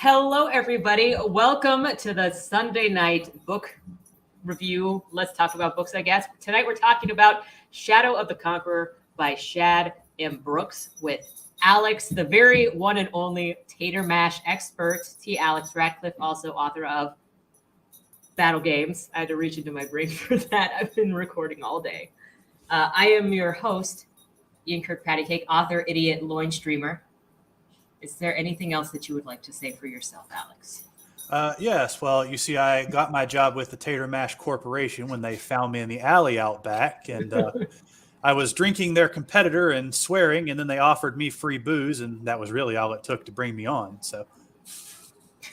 Hello, everybody. Welcome to the Sunday night book review. Let's talk about books, I guess. Tonight we're talking about Shadow of the Conqueror by Shad and Brooks with Alex, the very one and only Tater Mash expert. T. Alex Radcliffe, also author of Battle Games. I had to reach into my brain for that. I've been recording all day. I am your host, Ian Kirkpatrick, author, idiot, loin streamer. Is there anything else that you would like to say for yourself, Alex? Yes. Well, you see, I got my job with the Tater Mash Corporation when they found me in the alley out back, and I was drinking their competitor and swearing, and then they offered me free booze, and that was really all it took to bring me on. So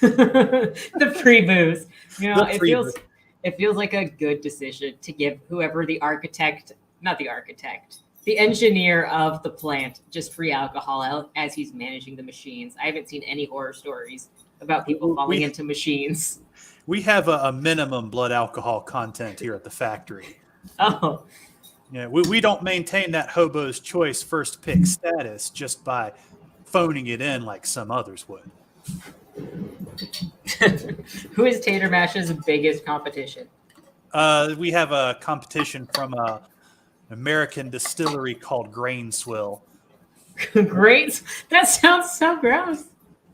The free booze. the free booze. It feels like a good decision to give whoever the engineer of the plant just free alcohol as he's managing the machines. I haven't seen any horror stories about people falling into machines. We have a minimum blood alcohol content here at the factory. Oh, Yeah, we don't maintain that hobo's choice first pick status just by phoning it in like some others would. who is Tater Mash's biggest competition? We have a competition from an American distillery called Grain Swill. Great. That sounds so gross.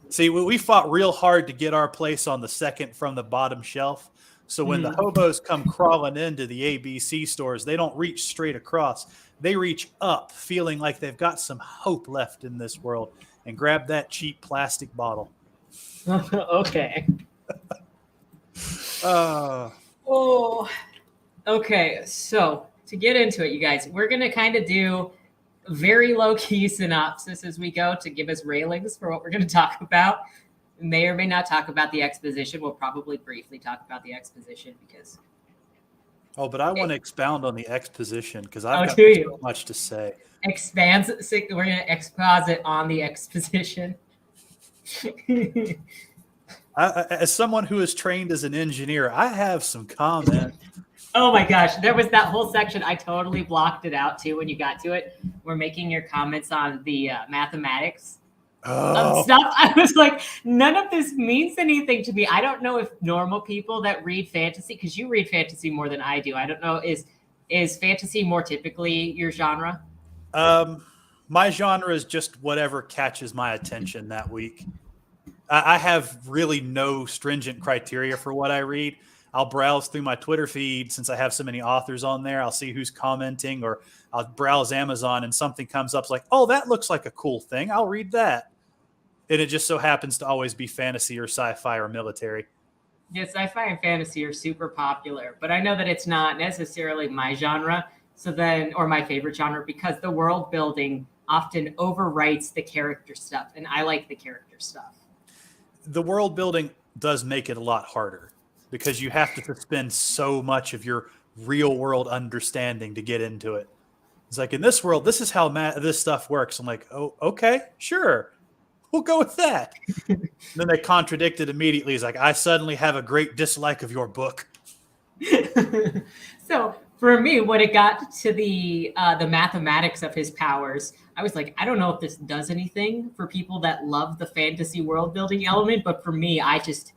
See, we fought real hard to get our place on the second from the bottom shelf. So when the hobos come crawling into the ABC stores, they don't reach straight across. They reach up, feeling like they've got some hope left in this world, and grab that cheap plastic bottle. Okay. Oh, okay. So to get into it, you guys, we're going to kind of do very low-key synopsis as we go to give us railings for what we're going to talk about. We may or may not talk about the exposition. We'll probably briefly talk about the exposition because... but I want to expound on the exposition because I've got so much to say. We're going to exposit on the exposition. As someone who is trained as an engineer, I have some comments. Oh my gosh, there was that whole section. I totally blocked it out too when you got to it. We're making your comments on the mathematics stuff. I was like, none of this means anything to me. I don't know if normal people that read fantasy, because you read fantasy more than I do. I don't know, is fantasy more typically your genre? My genre is just whatever catches my attention that week. I have really no stringent criteria for what I read. I'll browse through my Twitter feed since I have so many authors on there. I'll see who's commenting, or I'll browse Amazon and something comes up like, oh, that looks like a cool thing. I'll read that. And it just so happens to always be fantasy or sci-fi or military. Yeah, sci-fi and fantasy are super popular, but I know that it's not necessarily my genre. Or my favorite genre, because the world building often overwrites the character stuff, and I like the character stuff. The world building does make it a lot harder because you have to spend so much of your real world understanding to get into it. It's like, in this world, this is how this stuff works. I'm like, oh, okay, sure. We'll go with that. Then they contradict it immediately. It's like, I suddenly have a great dislike of your book. So for me, when it got to the mathematics of his powers, I was like, I don't know if this does anything for people that love the fantasy world building element, but for me, I just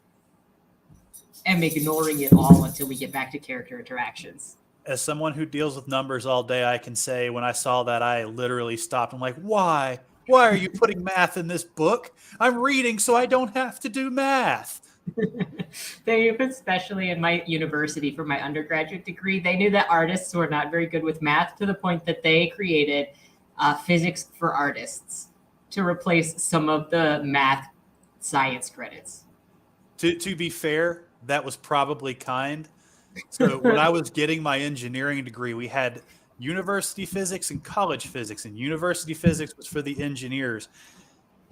am ignoring it all until we get back to character interactions. As someone who deals with numbers all day, I can say when I saw that, I literally stopped. I'm like, why? Why are you putting math in this book? I'm reading so I don't have to do math. Especially in my university for my undergraduate degree, they knew that artists were not very good with math, to the point that they created physics for artists to replace some of the math science credits. To be fair, that was probably kind. So when I was getting my engineering degree, we had university physics and college physics, and university physics was for the engineers.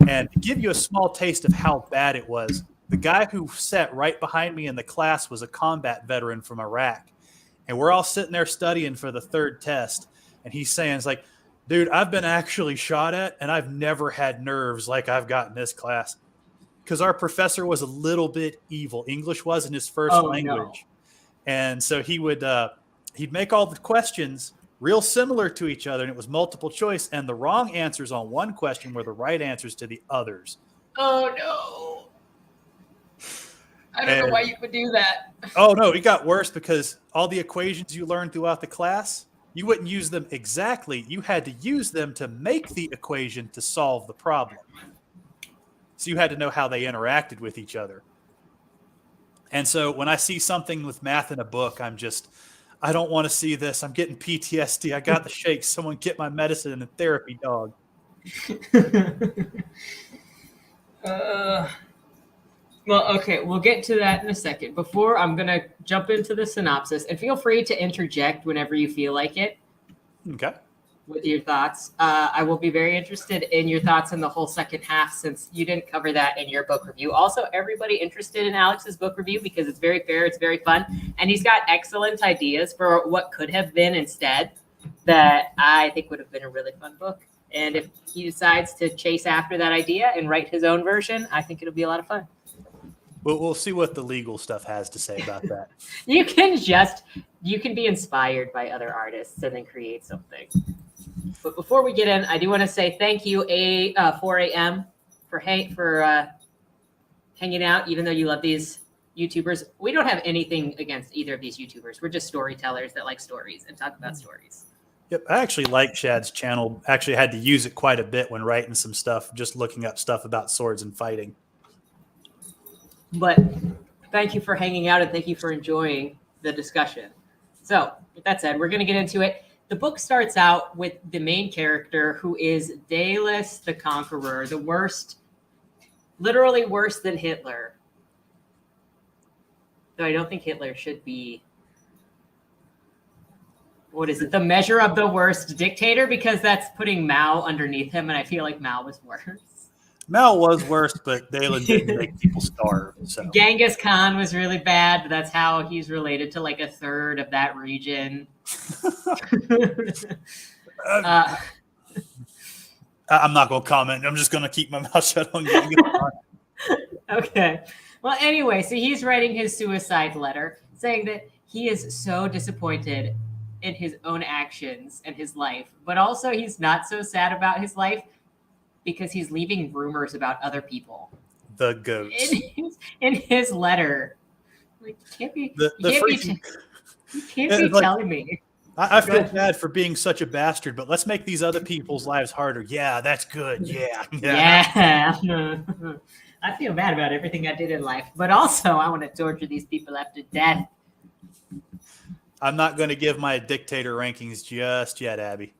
And to give you a small taste of how bad it was, the guy who sat right behind me in the class was a combat veteran from Iraq. And we're all sitting there studying for the third test. And he's saying, it's like, dude, I've been actually shot at, and I've never had nerves like I've got in this class. Because our professor was a little bit evil. English wasn't his first language. No. And so he would he'd make all the questions real similar to each other, and it was multiple choice, and the wrong answers on one question were the right answers to the others. Oh, no. I don't know why you would do that. Oh, no, it got worse because all the equations you learned throughout the class, you wouldn't use them exactly. You had to use them to make the equation to solve the problem. So you had to know how they interacted with each other. And so when I see something with math in a book, I don't want to see this. I'm getting PTSD. I got the shakes. Someone get my medicine and therapy, dog. Well, okay, we'll get to that in a second. Before, I'm going to jump into the synopsis, and feel free to interject whenever you feel like it. Okay. With your thoughts. I will be very interested in your thoughts in the whole second half, since you didn't cover that in your book review. Also, everybody interested in Alex's book review, because it's very fair, it's very fun, and he's got excellent ideas for what could have been instead that I think would have been a really fun book. And if he decides to chase after that idea and write his own version, I think it'll be a lot of fun. Well, we'll see what the legal stuff has to say about that. You can be inspired by other artists and then create something. But before we get in, I do want to say thank you, 4 a.m. for hanging out, even though you love these YouTubers. We don't have anything against either of these YouTubers. We're just storytellers that like stories and talk about stories. Yep, I actually like Shad's channel. Actually had to use it quite a bit when writing some stuff, just looking up stuff about swords and fighting. But thank you for hanging out, and thank you for enjoying the discussion. So with that said, we're going to get into it. The book starts out with the main character, who is Dallas the Conqueror, the worst, literally worse than Hitler. Though I don't think Hitler should be, what is it, the measure of the worst dictator, because that's putting Mao underneath him, and I feel like Mao was worse. Mao was worse, but Dalen didn't make people starve. So. Genghis Khan was really bad. That's how he's related to like a third of that region. I'm not going to comment. I'm just going to keep my mouth shut on Genghis Khan. Okay. Well, anyway, so he's writing his suicide letter saying that he is so disappointed in his own actions and his life, but also he's not so sad about his life because he's leaving rumors about other people. The goats. In his letter. Like, you can't be telling me. I feel bad for being such a bastard, but let's make these other people's lives harder. Yeah, that's good. Yeah. I feel bad about everything I did in life, but also I want to torture these people after death. I'm not going to give my dictator rankings just yet, Abby.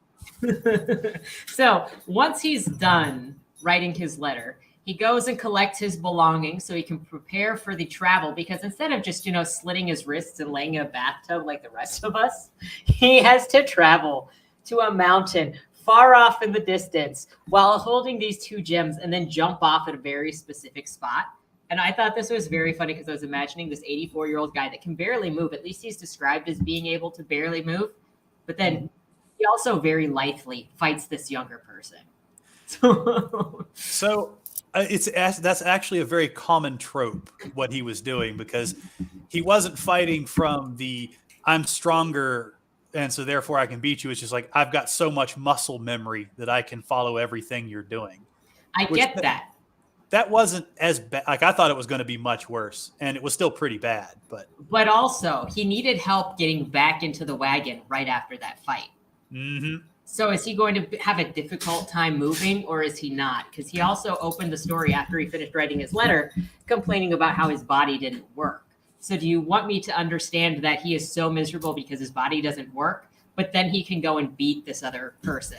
So once he's done writing his letter, he goes and collects his belongings so he can prepare for the travel, because instead of just, slitting his wrists and laying in a bathtub like the rest of us, he has to travel to a mountain far off in the distance while holding these two gems and then jump off at a very specific spot. And I thought this was very funny because I was imagining this 84-year-old guy that can barely move. At least he's described as being able to barely move. But then he also very lithely fights this younger person. So that's actually a very common trope, what he was doing, because he wasn't fighting from the I'm stronger and so therefore I can beat you. It's just like, I've got so much muscle memory that I can follow everything you're doing. I get that. That wasn't as bad. Like, I thought it was going to be much worse, and it was still pretty bad. But also, he needed help getting back into the wagon right after that fight. Mm-hmm. So is he going to have a difficult time moving, or is he not? Because he also opened the story after he finished writing his letter, complaining about how his body didn't work. So do you want me to understand that he is so miserable because his body doesn't work, but then he can go and beat this other person?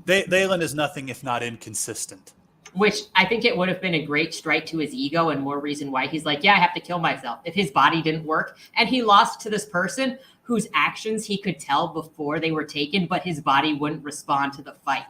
Dalen is nothing if not inconsistent. Which I think it would have been a great strike to his ego and more reason why he's like, yeah, I have to kill myself if his body didn't work. And he lost to this person whose actions he could tell before they were taken, but his body wouldn't respond to the fight.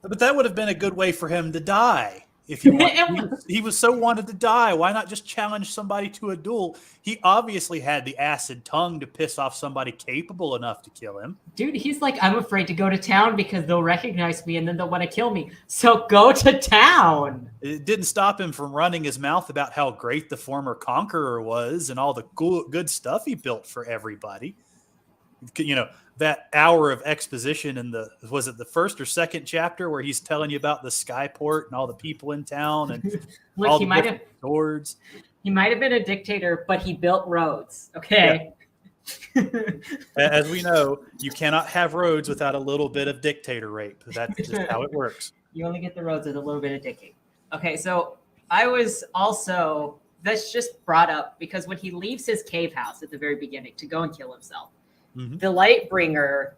But that would have been a good way for him to die. If he was so wanted to die, why not just challenge somebody to a duel? He obviously had the acid tongue to piss off somebody capable enough to kill him. Dude, he's like, I'm afraid to go to town because they'll recognize me and then they'll want to kill me. So go to town. It didn't stop him from running his mouth about how great the former Conqueror was and all the good stuff he built for everybody. That hour of exposition in was it the first or second chapter where he's telling you about the Skyport and all the people in town and Look, all the different swords. He might have been a dictator, but he built roads. Okay. Yeah. As we know, you cannot have roads without a little bit of dictator rape. That's just how it works. You only get the roads with a little bit of dicking. Okay, so I was also, that's just brought up because when he leaves his cave house at the very beginning to go and kill himself, the Lightbringer,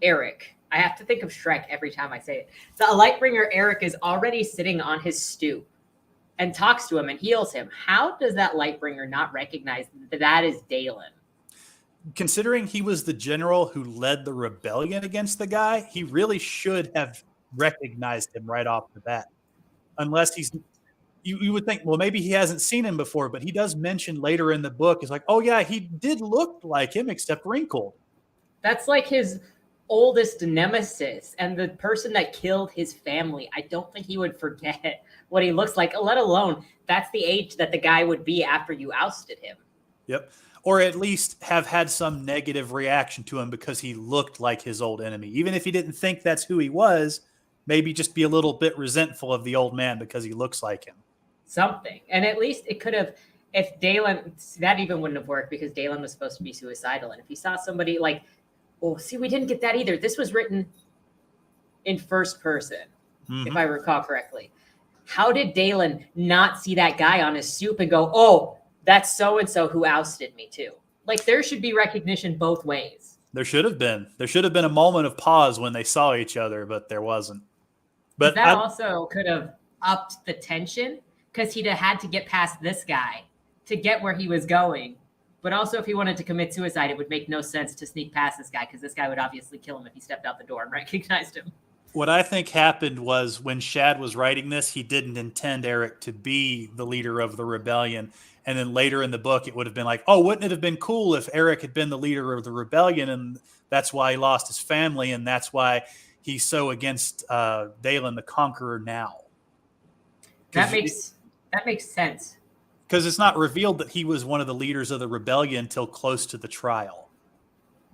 Eric, I have to think of Shrek every time I say it. The Lightbringer Eric is already sitting on his stoop and talks to him and heals him. How does that Lightbringer not recognize that is Dalen? Considering he was the general who led the rebellion against the guy, he really should have recognized him right off the bat. Unless you would think, well, maybe he hasn't seen him before, but he does mention later in the book, it's like, oh yeah, he did look like him except wrinkled. That's like his oldest nemesis and the person that killed his family. I don't think he would forget what he looks like, let alone that's the age that the guy would be after you ousted him. Yep. Or at least have had some negative reaction to him because he looked like his old enemy. Even if he didn't think that's who he was, maybe just be a little bit resentful of the old man because he looks like him. Something. And at least it could have, if Dalen, that even wouldn't have worked because Dalen was supposed to be suicidal. And if he saw somebody like, oh, see, we didn't get that either. This was written in first person, if I recall correctly. How did Dalen not see that guy on his soup and go, oh, that's so-and-so who ousted me too? Like, there should be recognition both ways. There should have been. There should have been a moment of pause when they saw each other, but there wasn't. But that also could have upped the tension because he'd have had to get past this guy to get where he was going. But also, if he wanted to commit suicide, it would make no sense to sneak past this guy because this guy would obviously kill him if he stepped out the door and recognized him. What I think happened was when Shad was writing this, he didn't intend Eric to be the leader of the rebellion. And then later in the book, it would have been like, oh, wouldn't it have been cool if Eric had been the leader of the rebellion? And that's why he lost his family. And that's why he's so against Dalen the Conqueror now. That makes sense. Because it's not revealed that he was one of the leaders of the rebellion until close to the trial.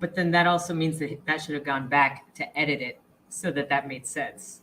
But then that also means that should have gone back to edit it so that made sense.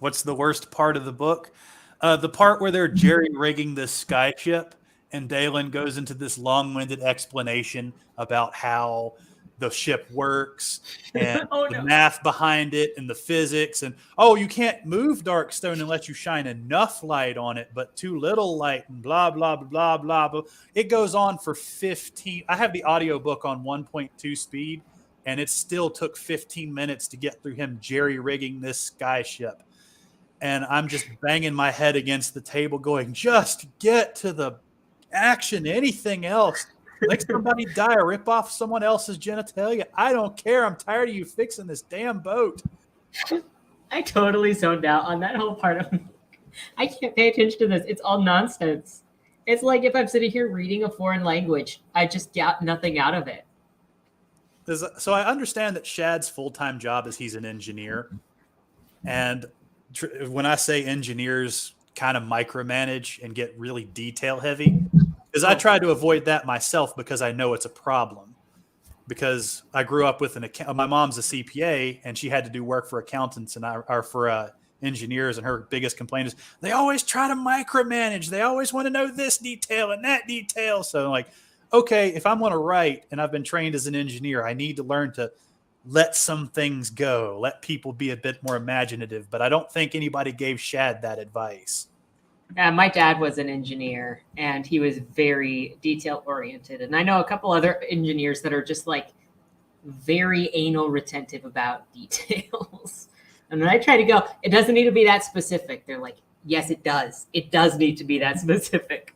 What's the worst part of the book? The part where they're jerry-rigging this skyship and Dalen goes into this long-winded explanation about how the ship works and the math behind it and the physics. And, oh, you can't move Darkstone unless you shine enough light on it, but too little light and blah, blah, blah, blah, blah. It goes on for 15. I have the audiobook on 1.2 speed, and it still took 15 minutes to get through him jerry-rigging this skyship. And I'm just banging my head against the table going, just get to the action, anything else. Make somebody die or rip off someone else's genitalia. I don't care. I'm tired of you fixing this damn boat. I totally zoned out on that whole part of I can't pay attention to this. It's all nonsense. It's like if I'm sitting here reading a foreign language, I just got nothing out of it. So I understand that Shad's full-time job is he's an engineer. And when I say engineers kind of micromanage and get really detail heavy, because I try to avoid that myself because I know it's a problem. Because I grew up with my mom's a CPA and she had to do work for accountants or for engineers, and her biggest complaint is they always try to micromanage. They always want to know this detail and that detail. So I'm like, okay, if I'm going to write and I've been trained as an engineer, I need to learn to let some things go, let people be a bit more imaginative. But I don't think anybody gave Shad that advice. My dad was an engineer and he was very detail oriented. And I know a couple other engineers that are just like very anal retentive about details. And when I try to go, it doesn't need to be that specific. They're like, yes, it does. It does need to be that specific.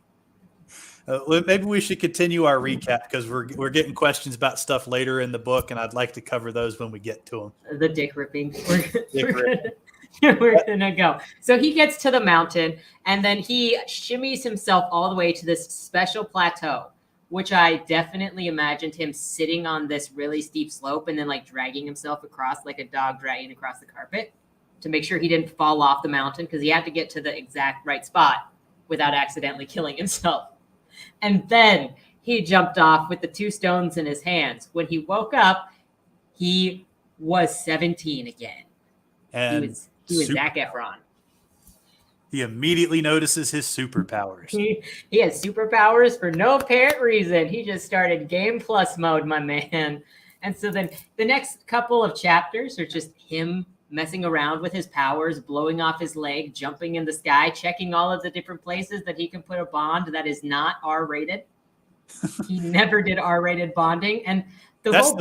Maybe we should continue our recap because we're getting questions about stuff later in the book, and I'd like to cover those when we get to them. The dick ripping. We're gonna go. So he gets to the mountain, and then he shimmies himself all the way to this special plateau, which I definitely imagined him sitting on this really steep slope and then like dragging himself across like a dog dragging across the carpet to make sure he didn't fall off the mountain because he had to get to the exact right spot without accidentally killing himself. And then he jumped off with the 2 stones in his hands. When he woke up, he was 17 again. And He was Zac Efron. He immediately notices his superpowers. He has superpowers for no apparent reason. He just started Game Plus mode, my man. And so then the next couple of chapters are just him messing around with his powers, blowing off his leg, jumping in the sky, checking all of the different places that he can put a bond that is not R-rated. He never did R-rated bonding. And That's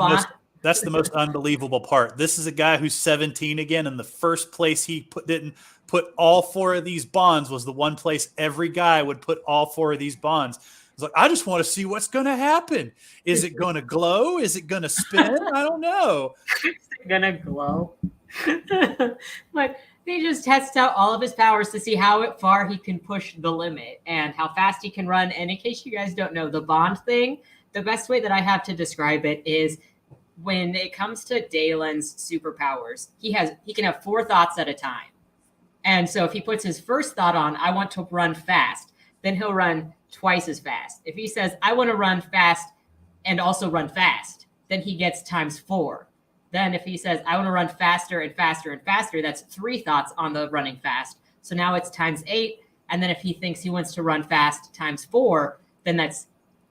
the most unbelievable part. This is a guy who's 17 again, and the first place he didn't put all 4 of these bonds was the one place every guy would put all 4 of these bonds. It's like, I just want to see what's going to happen. Is it going to glow? Is it going to spin? I don't know. Is it going to glow? But he just tests out all of his powers to see how far he can push the limit and how fast he can run. And in case you guys don't know, the bond thing, the best way that I have to describe it is when it comes to Dalen's superpowers, he can have 4 thoughts at a time. And so if he puts his first thought on, I want to run fast, then he'll run twice as fast. If he says, I want to run fast and also run fast, then he gets times 4. Then if he says, I want to run faster and faster and faster, that's 3 thoughts on the running fast. So now it's times 8. And then if he thinks he wants to run fast times 4, then that's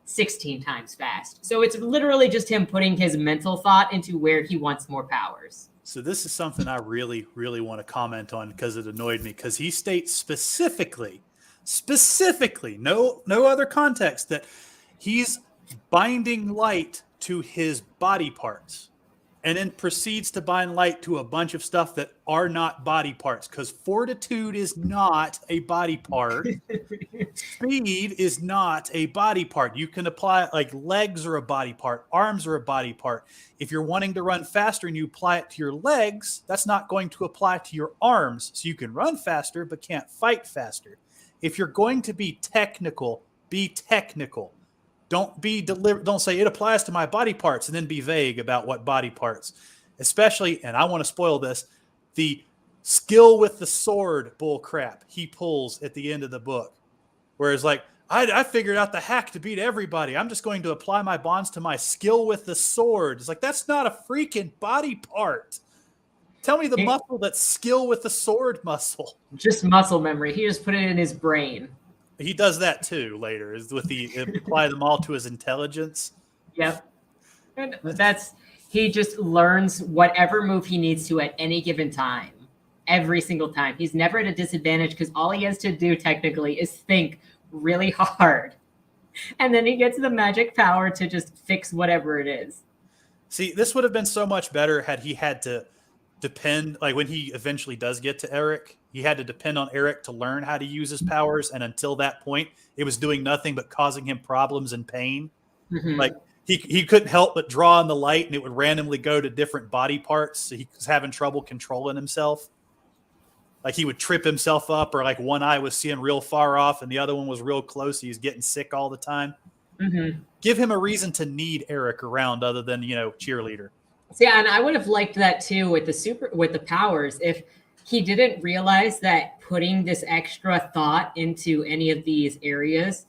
16 times fast. So it's literally just him putting his mental thought into where he wants more powers. So this is something I really, really want to comment on because it annoyed me, because he states specifically, no other context, that he's binding light to his body parts, and then proceeds to bind light to a bunch of stuff that are not body parts, because fortitude is not a body part. Speed is not a body part. You can apply, like, legs are a body part, arms are a body part. If you're wanting to run faster and you apply it to your legs, that's not going to apply to your arms. So you can run faster but can't fight faster. If you're going to be technical, be technical. Don't say it applies to my body parts and then be vague about what body parts. Especially, and I want to spoil this, the skill with the sword bull crap he pulls at the end of the book. Whereas, like, I figured out the hack to beat everybody. I'm just going to apply my bonds to my skill with the sword. It's like, that's not a freaking body part. Tell me the muscle that's skill with the sword muscle. Just muscle memory. He just put it in his brain. He does that too later, is with apply them all to his intelligence. Yep. And he just learns whatever move he needs to at any given time. Every single time. He's never at a disadvantage because all he has to do technically is think really hard. And then he gets the magic power to just fix whatever it is. See, this would have been so much better had he had to depend, like when he eventually does get to Eric, he had to depend on Eric to learn how to use his powers. And until that point, it was doing nothing but causing him problems and pain. Mm-hmm. Like he couldn't help but draw on the light and it would randomly go to different body parts. So he was having trouble controlling himself. Like he would trip himself up, or like one eye was seeing real far off and the other one was real close. He was getting sick all the time. Mm-hmm. Give him a reason to need Eric around other than, cheerleader. Yeah, and I would have liked that too with the powers. If he didn't realize that putting this extra thought into any of these areas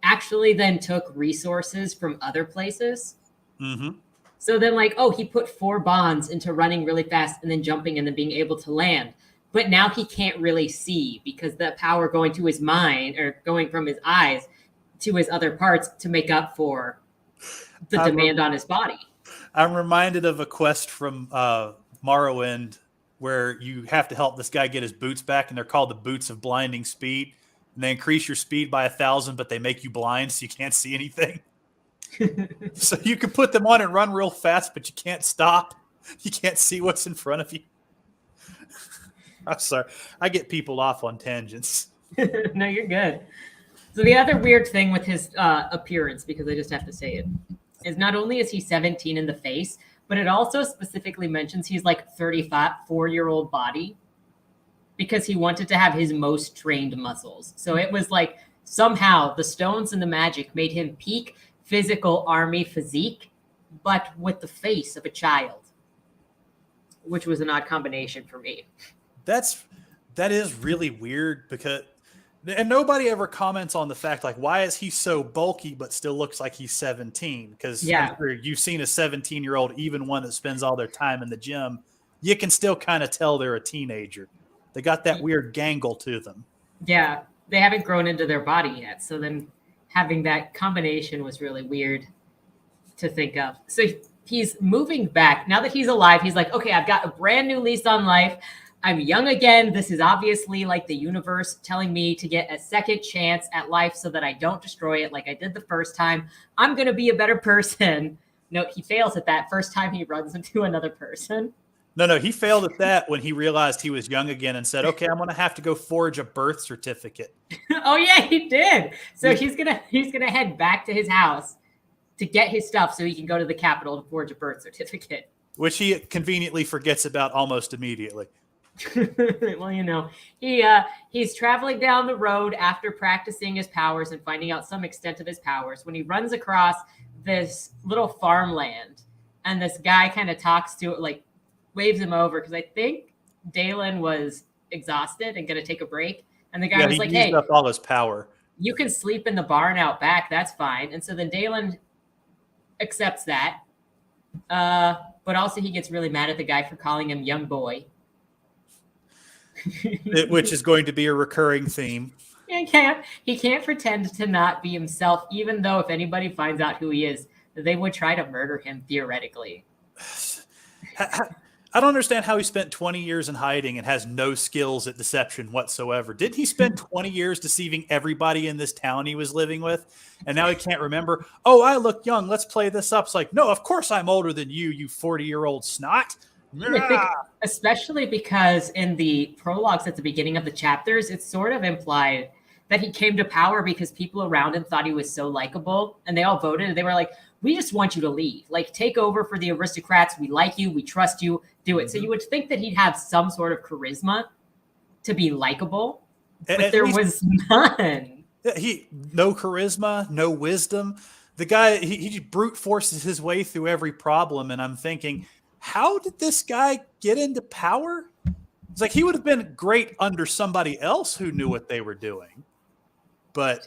actually then took resources from other places. Mm-hmm. So then, he put 4 bonds into running really fast and then jumping and then being able to land. But now he can't really see because the power going to his mind, or going from his eyes to his other parts, to make up for the demand on his body. I'm reminded of a quest from Morrowind where you have to help this guy get his boots back, and they're called the Boots of Blinding Speed. And they increase your speed by 1,000, but they make you blind so you can't see anything. So you can put them on and run real fast, but you can't stop. You can't see what's in front of you. I'm sorry. I get people off on tangents. No, you're good. So the other weird thing with his appearance, because I just have to say it, is not only is he 17 in the face, but it also specifically mentions he's like 34-year-old body, because he wanted to have his most trained muscles. So it was like somehow the stones and the magic made him peak physical army physique, but with the face of a child, which was an odd combination for me. That is really weird, because And nobody ever comments on the fact, like, why is he so bulky but still looks like he's 17? Because I'm Yeah, sure you've seen a 17-year-old, even one that spends all their time in the gym, you can still kind of tell they're a teenager. They got that weird gangle to them. yeah. They haven't grown into their body yet, so then having that combination was really weird to think of. So he's moving back now that he's alive. He's like, okay, I've got a brand new lease on life. I'm young again. This is obviously like the universe telling me to get a second chance at life so that I don't destroy it like I did the first time. I'm going to be a better person. No, he fails at that first time he runs into another person. No, he failed at that when he realized he was young again and said, okay, I'm going to have to go forge a birth certificate. Oh yeah, he did. So he's gonna head back to his house to get his stuff so he can go to the Capitol to forge a birth certificate. Which he conveniently forgets about almost immediately. Well, he's traveling down the road after practicing his powers and finding out some extent of his powers when he runs across this little farmland, and this guy kind of talks to it, like waves him over because I think Dalen was exhausted and gonna take a break, and the guy was like, he used "Hey, up all his power. you can sleep in the barn out back. That's fine." And so then Dalen accepts that, but also he gets really mad at the guy for calling him young boy. Which is going to be a recurring theme. He can't pretend to not be himself, even though if anybody finds out who he is, they would try to murder him theoretically. I don't understand how he spent 20 years in hiding and has no skills at deception whatsoever. Didn't he spend 20 years deceiving everybody in this town he was living with? And now he can't remember. Oh, I look young. Let's play this up. It's like, no, of course I'm older than you, you 40-year-old snot. I think, especially because in the prologues at the beginning of the chapters, it's sort of implied that he came to power because people around him thought he was so likable, and they all voted, and they were like, we just want you to leave. Like, take over for the aristocrats. We like you. We trust you. Do it. So you would think that he'd have some sort of charisma to be likable, but there was none. No charisma, no wisdom. The guy, he brute forces his way through every problem, and I'm thinking, how did this guy get into power? It's like he would have been great under somebody else who knew what they were doing, but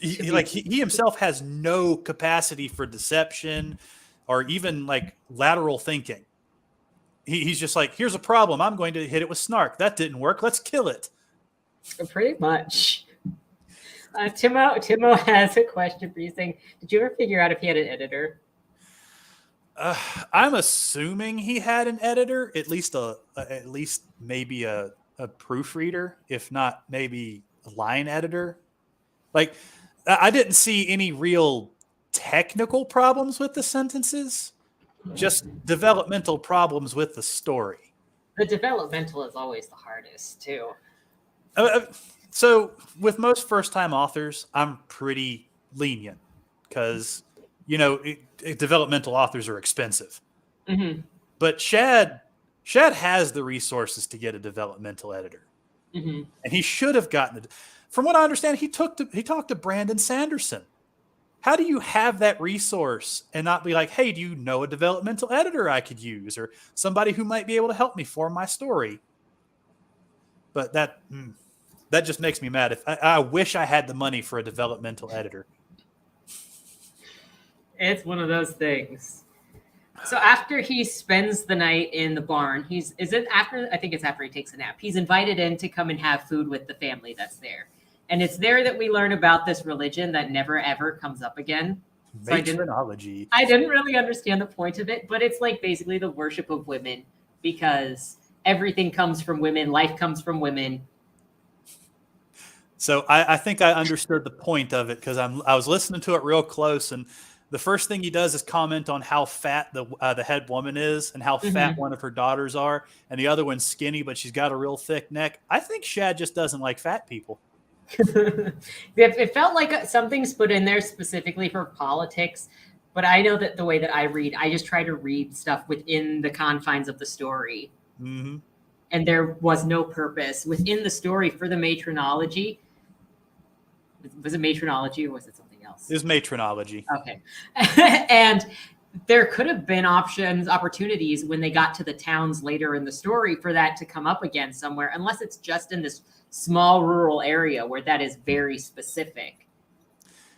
he himself has no capacity for deception or even like lateral thinking. He's just like, here's a problem. I'm going to hit it with snark. That didn't work. Let's kill it. Pretty much. Timo has a question for you saying, did you ever figure out if he had an editor? I'm assuming he had an editor, at least maybe a proofreader, if not maybe a line editor. Like, I didn't see any real technical problems with the sentences, just developmental problems with the story. The developmental is always the hardest, too. So with most first-time authors, I'm pretty lenient because, developmental authors are expensive. Mm-hmm. But Shad has the resources to get a developmental editor. Mm-hmm. And he should have gotten it. From what I understand, he talked to Brandon Sanderson. How do you have that resource and not be like, hey, do you know a developmental editor I could use or somebody who might be able to help me form my story? But that just makes me mad. I wish I had the money for a developmental editor. It's one of those things. So after he spends the night in the barn, I think it's after he takes a nap. He's invited in to come and have food with the family that's there. And it's there that we learn about this religion that never ever comes up again. So I didn't really understand the point of it, but it's like basically the worship of women because everything comes from women, life comes from women. So I think I understood the point of it because I was listening to it real close, and the first thing he does is comment on how fat the head woman is and how fat one of her daughters are, and the other one's skinny, but she's got a real thick neck. I think Shad just doesn't like fat people. It felt like something's put in there specifically for politics, but I know that the way that I read, I just try to read stuff within the confines of the story. Mm-hmm. And there was no purpose within the story for the matronology. Was it matronology or was it something else? It was matronology. Okay. And there could have been opportunities when they got to the towns later in the story for that to come up again somewhere, unless it's just in this small rural area where that is very specific.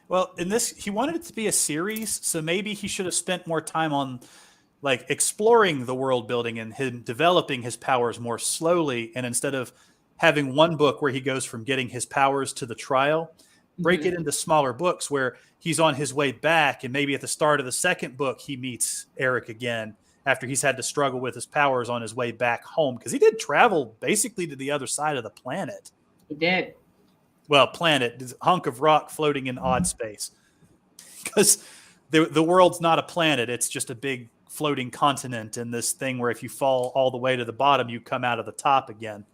Well, in this, he wanted it to be a series, so maybe he should have spent more time on like exploring the world building and him developing his powers more slowly. And instead of having one book where he goes from getting his powers to the trial, break it into smaller books where he's on his way back. And maybe at the start of the second book, he meets Eric again after he's had to struggle with his powers on his way back home. Because he did travel basically to the other side of the planet. He did. Well, planet, a hunk of rock floating in odd space. Because the world's not a planet. It's just a big floating continent in this thing where if you fall all the way to the bottom, you come out of the top again.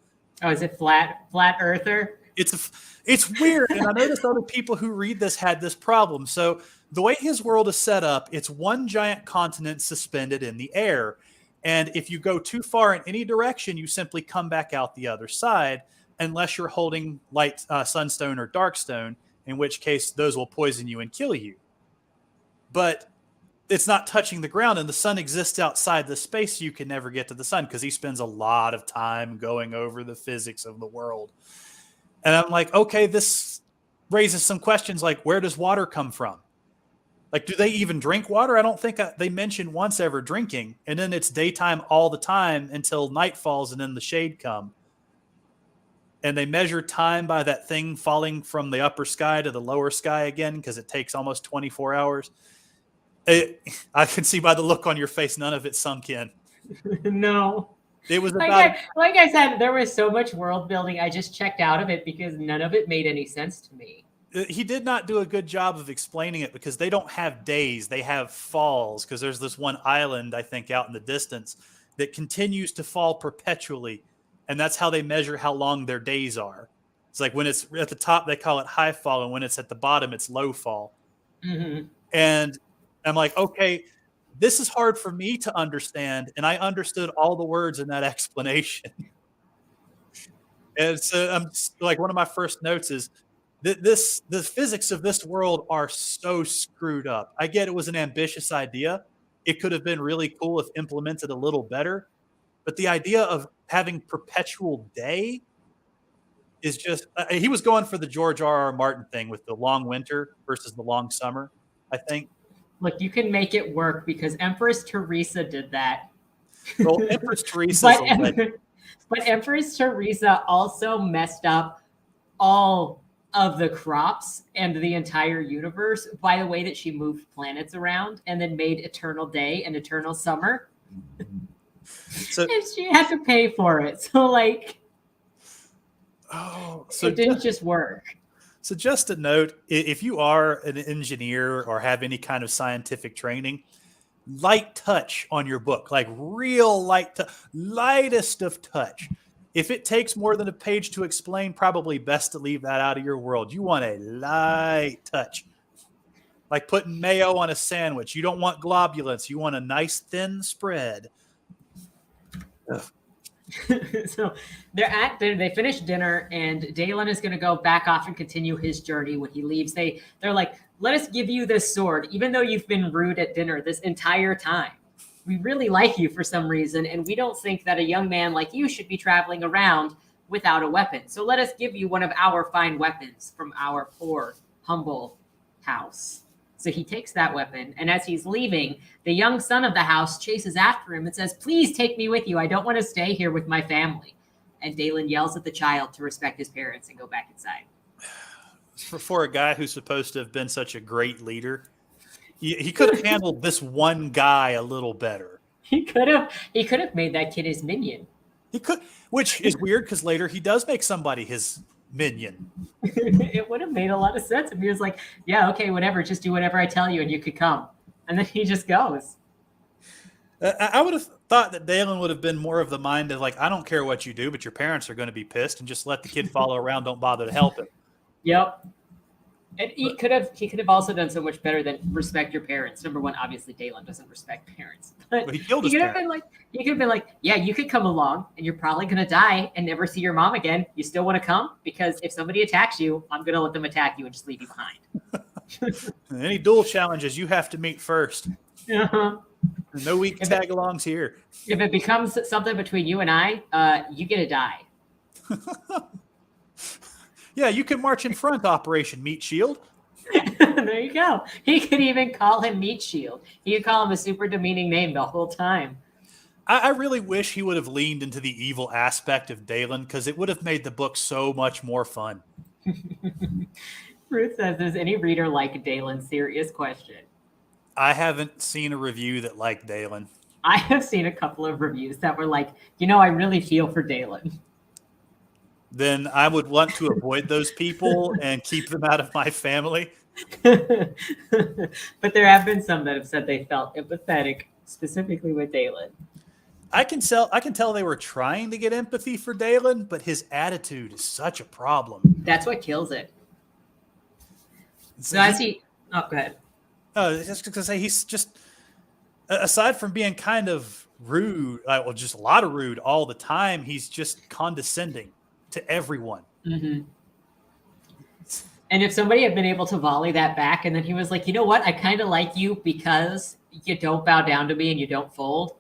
Oh, is it flat earther? It's weird. And I noticed other people who read this had this problem. So the way his world is set up, it's one giant continent suspended in the air. And if you go too far in any direction, you simply come back out the other side, unless you're holding light sunstone or darkstone, in which case those will poison you and kill you. But it's not touching the ground, and the sun exists outside the space, so you can never get to the sun because he spends a lot of time going over the physics of the world. And I'm like, okay, this raises some questions like, where does water come from? Like, do they even drink water? I don't think they mentioned once ever drinking. And then it's daytime all the time until night falls and then the shade come. And they measure time by that thing falling from the upper sky to the lower sky again because it takes almost 24 hours. I can see by the look on your face, none of it sunk in. No. It was like I said, there was so much world building. I just checked out of it because none of it made any sense to me. He did not do a good job of explaining it because they don't have days. They have falls because there's this one island, I think, out in the distance that continues to fall perpetually. And that's how they measure how long their days are. It's like when it's at the top, they call it high fall. And when it's at the bottom, it's low fall. Mm-hmm. And I'm like, okay, this is hard for me to understand. And I understood all the words in that explanation. And so I'm like, one of my first notes is that the physics of this world are so screwed up. I get it was an ambitious idea. It could have been really cool if implemented a little better. But the idea of having perpetual day is just, he was going for the George R.R. Martin thing with the long winter versus the long summer, I think. Look, you can make it work because Empress Teresa did that. Well, Empress Teresa. But Empress Teresa also messed up all of the crops and the entire universe by the way that she moved planets around and then made eternal day and eternal summer. So, and she had to pay for it. So like, it didn't just work. So just a note, if you are an engineer or have any kind of scientific training, light touch on your book, like real lightest of touch. If it takes more than a page to explain, probably best to leave that out of your world. You want a light touch. Like putting mayo on a sandwich. You don't want globulence. You want a nice thin spread. So they finish dinner and Dalen is going to go back off and continue his journey. When he leaves, they're like, let us give you this sword, even though you've been rude at dinner this entire time. We really like you for some reason, and we don't think that a young man like you should be traveling around without a weapon. So let us give you one of our fine weapons from our poor, humble house. So he takes that weapon, and as he's leaving, the young son of the house chases after him and says, please take me with you. I don't want to stay here with my family. And Dalen yells at the child to respect his parents and go back inside. For a guy who's supposed to have been such a great leader, he could have handled this one guy a little better. He could have made that kid his minion. He could, which is weird because later he does make somebody his minion. It would have made a lot of sense if he was like, yeah, okay, whatever, just do whatever I tell you and you could come. And then he just goes. I would have thought that Dalen would have been more of the mind of like, I don't care what you do, but your parents are going to be pissed, and just let the kid follow around. Don't bother to help him. Yep. And he could have also done so much better than respect your parents. Number one, obviously Dalen doesn't respect parents. But he killed his parents. He could have been like, yeah, you could come along and you're probably going to die and never see your mom again. You still want to come? Because if somebody attacks you, I'm going to let them attack you and just leave you behind. Any duel challenges you have to meet first. Uh-huh. No weak tag-alongs here. If it becomes something between you and I, you get to die. Yeah, you can march in front, Operation Meat Shield. There you go. He could even call him Meat Shield. He could call him a super demeaning name the whole time. I really wish he would have leaned into the evil aspect of Dalen because it would have made the book so much more fun. Ruth says, does any reader like Dalen? Serious question. I haven't seen a review that liked Dalen. I have seen a couple of reviews that were like, I really feel for Dalen. Then I would want to avoid those people and keep them out of my family. But there have been some that have said they felt empathetic, specifically with Dalen. I can tell they were trying to get empathy for Dalen, but his attitude is such a problem. That's what kills it. So as he, go ahead. Just to say, he's just, aside from being kind of rude, just a lot of rude all the time, he's just condescending to everyone. Mm-hmm. And if somebody had been able to volley that back, and then he was like, you know what, I kind of like you because you don't bow down to me and you don't fold.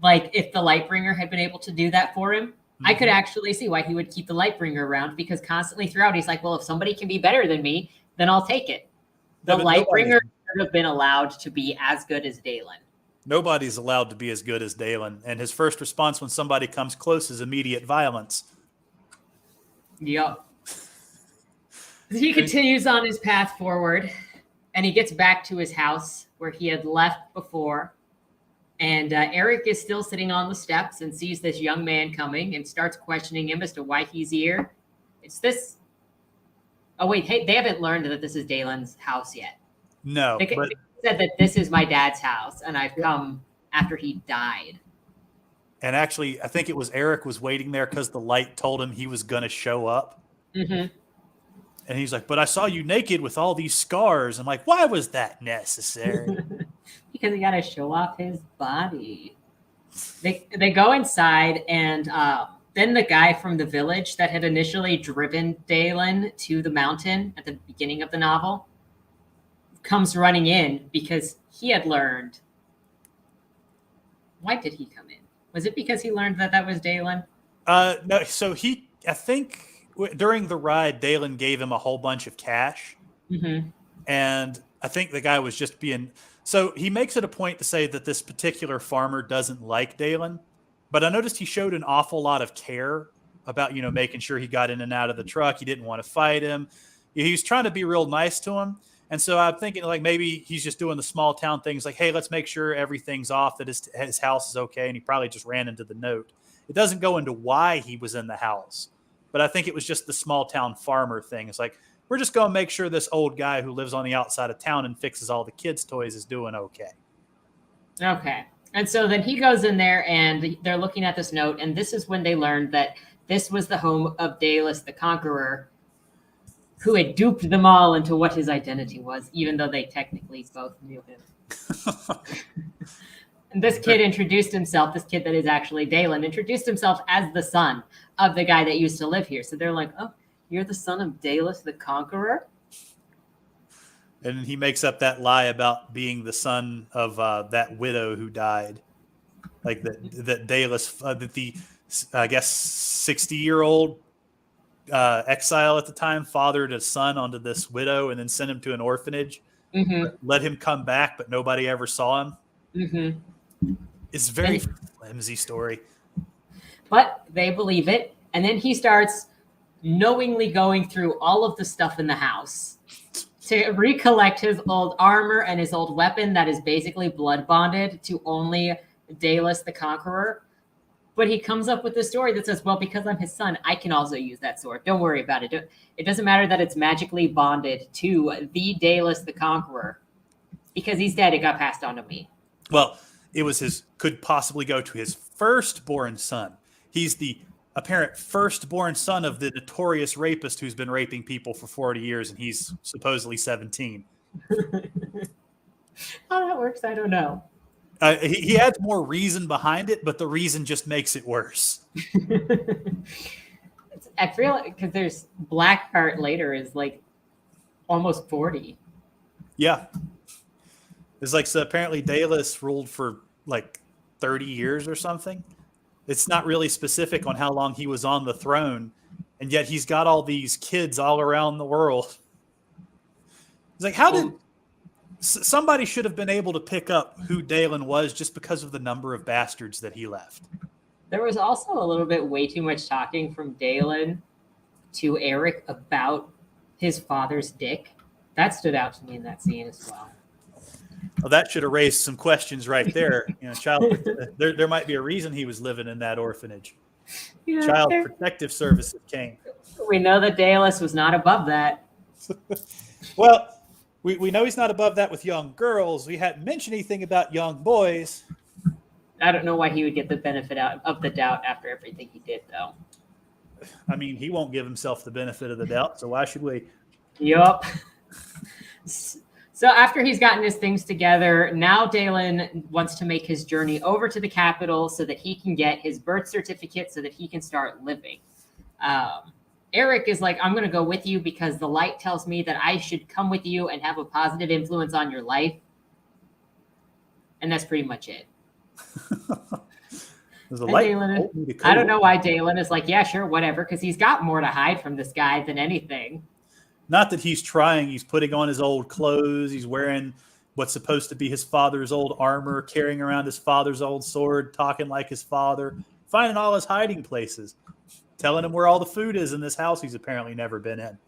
Like if the Lightbringer had been able to do that for him, mm-hmm. I could actually see why he would keep the Lightbringer around, because constantly throughout he's like, well, if somebody can be better than me, then I'll take it. The Lightbringer should have been allowed to be as good as Dalen. Nobody's allowed to be as good as Dalen, and his first response when somebody comes close is immediate violence. Yep. He continues on his path forward, and he gets back to his house where he had left before. And Eric is still sitting on the steps and sees this young man coming and starts questioning him as to why he's here. It's this. Oh, wait. Hey, they haven't learned that this is Dalen's house yet. No. They said that this is my dad's house, and I've come after he died. And actually, I think it was Eric was waiting there because the light told him he was going to show up. Mm-hmm. And he's like, but I saw you naked with all these scars. I'm like, why was that necessary? Because he got to show off his body. They go inside, and then the guy from the village that had initially driven Dalen to the mountain at the beginning of the novel comes running in because he had learned. Why did he come in? Was it because he learned that was Dalen? No. So I think during the ride, Dalen gave him a whole bunch of cash. Mm-hmm. And I think the guy was just being... So he makes it a point to say that this particular farmer doesn't like Dalen. But I noticed he showed an awful lot of care about, making sure he got in and out of the truck. He didn't want to fight him. He was trying to be real nice to him. And so I'm thinking like maybe he's just doing the small town things like, hey, let's make sure everything's off, that his house is okay. And he probably just ran into the note. It doesn't go into why he was in the house. But I think it was just the small town farmer thing. It's like, we're just going to make sure this old guy who lives on the outside of town and fixes all the kids' toys is doing okay. Okay. And so then he goes in there and they're looking at this note. And this is when they learned that this was the home of Dallas the Conqueror, who had duped them all into what his identity was, even though they technically both knew him. And this kid introduced himself, this kid that is actually Dalen, introduced himself as the son of the guy that used to live here. So they're like, oh, you're the son of Dallas the Conqueror? And he makes up that lie about being the son of that widow who died. Like that Dallas, that the, I guess, 60-year-old exile at the time fathered a son onto this widow and then sent him to an orphanage. Mm-hmm. Let him come back, but nobody ever saw him. Mm-hmm. It's a very flimsy story. But they believe it. And then he starts knowingly going through all of the stuff in the house to recollect his old armor and his old weapon that is basically blood bonded to only Dallas the Conqueror. But he comes up with this story that says, well, because I'm his son, I can also use that sword. Don't worry about it. It doesn't matter that it's magically bonded to the Dallas the Conqueror. Because he's dead, it got passed on to me. Well, it was could possibly go to his firstborn son. He's the apparent firstborn son of the notorious rapist who's been raping people for 40 years, and he's supposedly 17. How that works, I don't know. He adds more reason behind it, but the reason just makes it worse. I feel like because there's Blackheart later is like almost 40. Yeah. It's like, so apparently Daedalus ruled for like 30 years or something. It's not really specific on how long he was on the throne, and yet he's got all these kids all around the world. It's like, how did somebody should have been able to pick up who Dalen was just because of the number of bastards that he left? There was also a little bit way too much talking from Dalen to Eric about his father's dick. That stood out to me in that scene as well. Well, that should have raised some questions right there. There might be a reason he was living in that orphanage. Yeah, Child Protective Services came. We know that Daedalus was not above that. Well, we know he's not above that with young girls. We hadn't mentioned anything about young boys. I don't know why he would get the benefit out of the doubt after everything he did, though. I mean, he won't give himself the benefit of the doubt, so why should we? Yup. So after he's gotten his things together, now Dalen wants to make his journey over to the capital so that he can get his birth certificate so that he can start living. Eric is like, I'm going to go with you because the light tells me that I should come with you and have a positive influence on your life. And that's pretty much it. I don't know why Dalen is like, yeah, sure, whatever, because he's got more to hide from this guy than anything. Not that he's trying. He's putting on his old clothes. He's wearing what's supposed to be his father's old armor, carrying around his father's old sword, talking like his father, finding all his hiding places, telling him where all the food is in this house he's apparently never been in.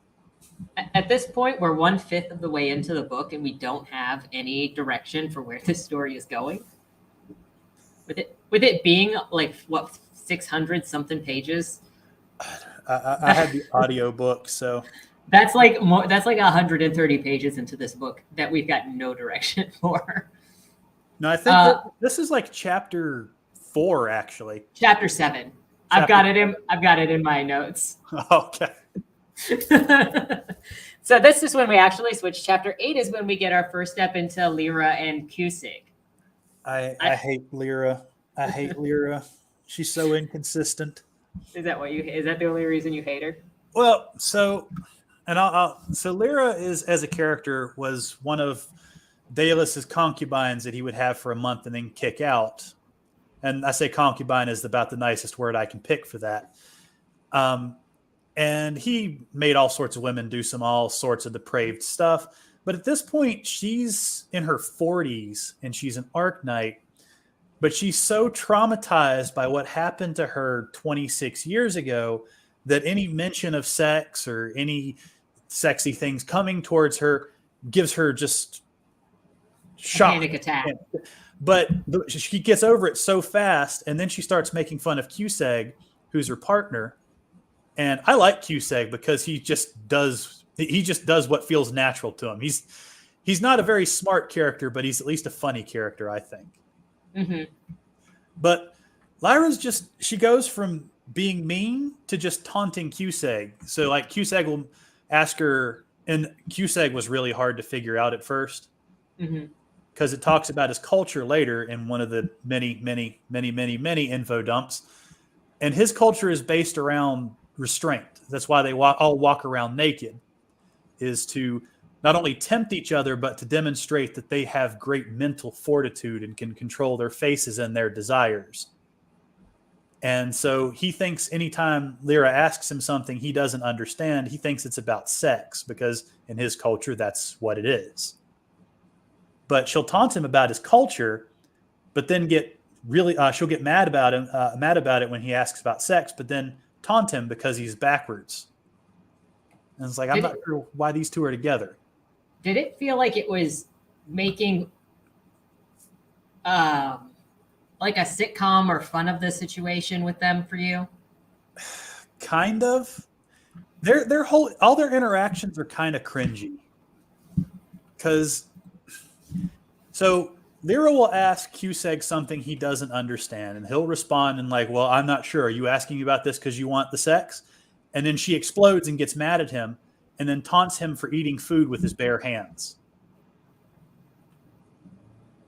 At this point, we're 1/5 of the way into the book, and we don't have any direction for where this story is going. With it being like, what, 600 something pages? I had the audio book, so... That's like 130 pages into this book that we've got no direction for. No, I think this is like chapter 4, actually. Chapter 7. I've got it in my notes. Okay. So this is when we actually switch. Chapter 8 is when we get our first step into Lyra and Cusick. I hate Lyra. I hate Lyra. She's so inconsistent. Is that the only reason you hate her? Well, so Lyra is, as a character, was one of Daedalus's concubines that he would have for a month and then kick out. And I say concubine is about the nicest word I can pick for that. And he made all sorts of women do all sorts of depraved stuff. But at this point, she's in her 40s and she's an Arknight. But she's so traumatized by what happened to her 26 years ago that any mention of sex or any sexy things coming towards her gives her just shock. Panic attack. But she gets over it so fast, and then she starts making fun of Cusick, who's her partner. And I like Cusick because he just does what feels natural to him. He's not a very smart character, but he's at least a funny character, I think. Mm-hmm. But Lyra's she goes from being mean to just taunting Cusick. So like Cusick will ask her, and Cusick was really hard to figure out at first because it talks about his culture later in one of the many info dumps. And his culture is based around restraint. That's why they all walk around naked, is to not only tempt each other, but to demonstrate that they have great mental fortitude and can control their faces and their desires. And so he thinks anytime Lyra asks him something he doesn't understand, he thinks it's about sex because in his culture, that's what it is. But she'll taunt him about his culture, but then she'll get mad about it when he asks about sex, but then taunt him because he's backwards. And it's like, I'm not sure why these two are together. Did it feel like it was making like a sitcom or fun of the situation with them for you? Kind of. All their interactions are kind of cringy. So Lyra will ask Cusick something he doesn't understand, and he'll respond and like, well, I'm not sure. Are you asking me about this because you want the sex? And then she explodes and gets mad at him and then taunts him for eating food with his bare hands.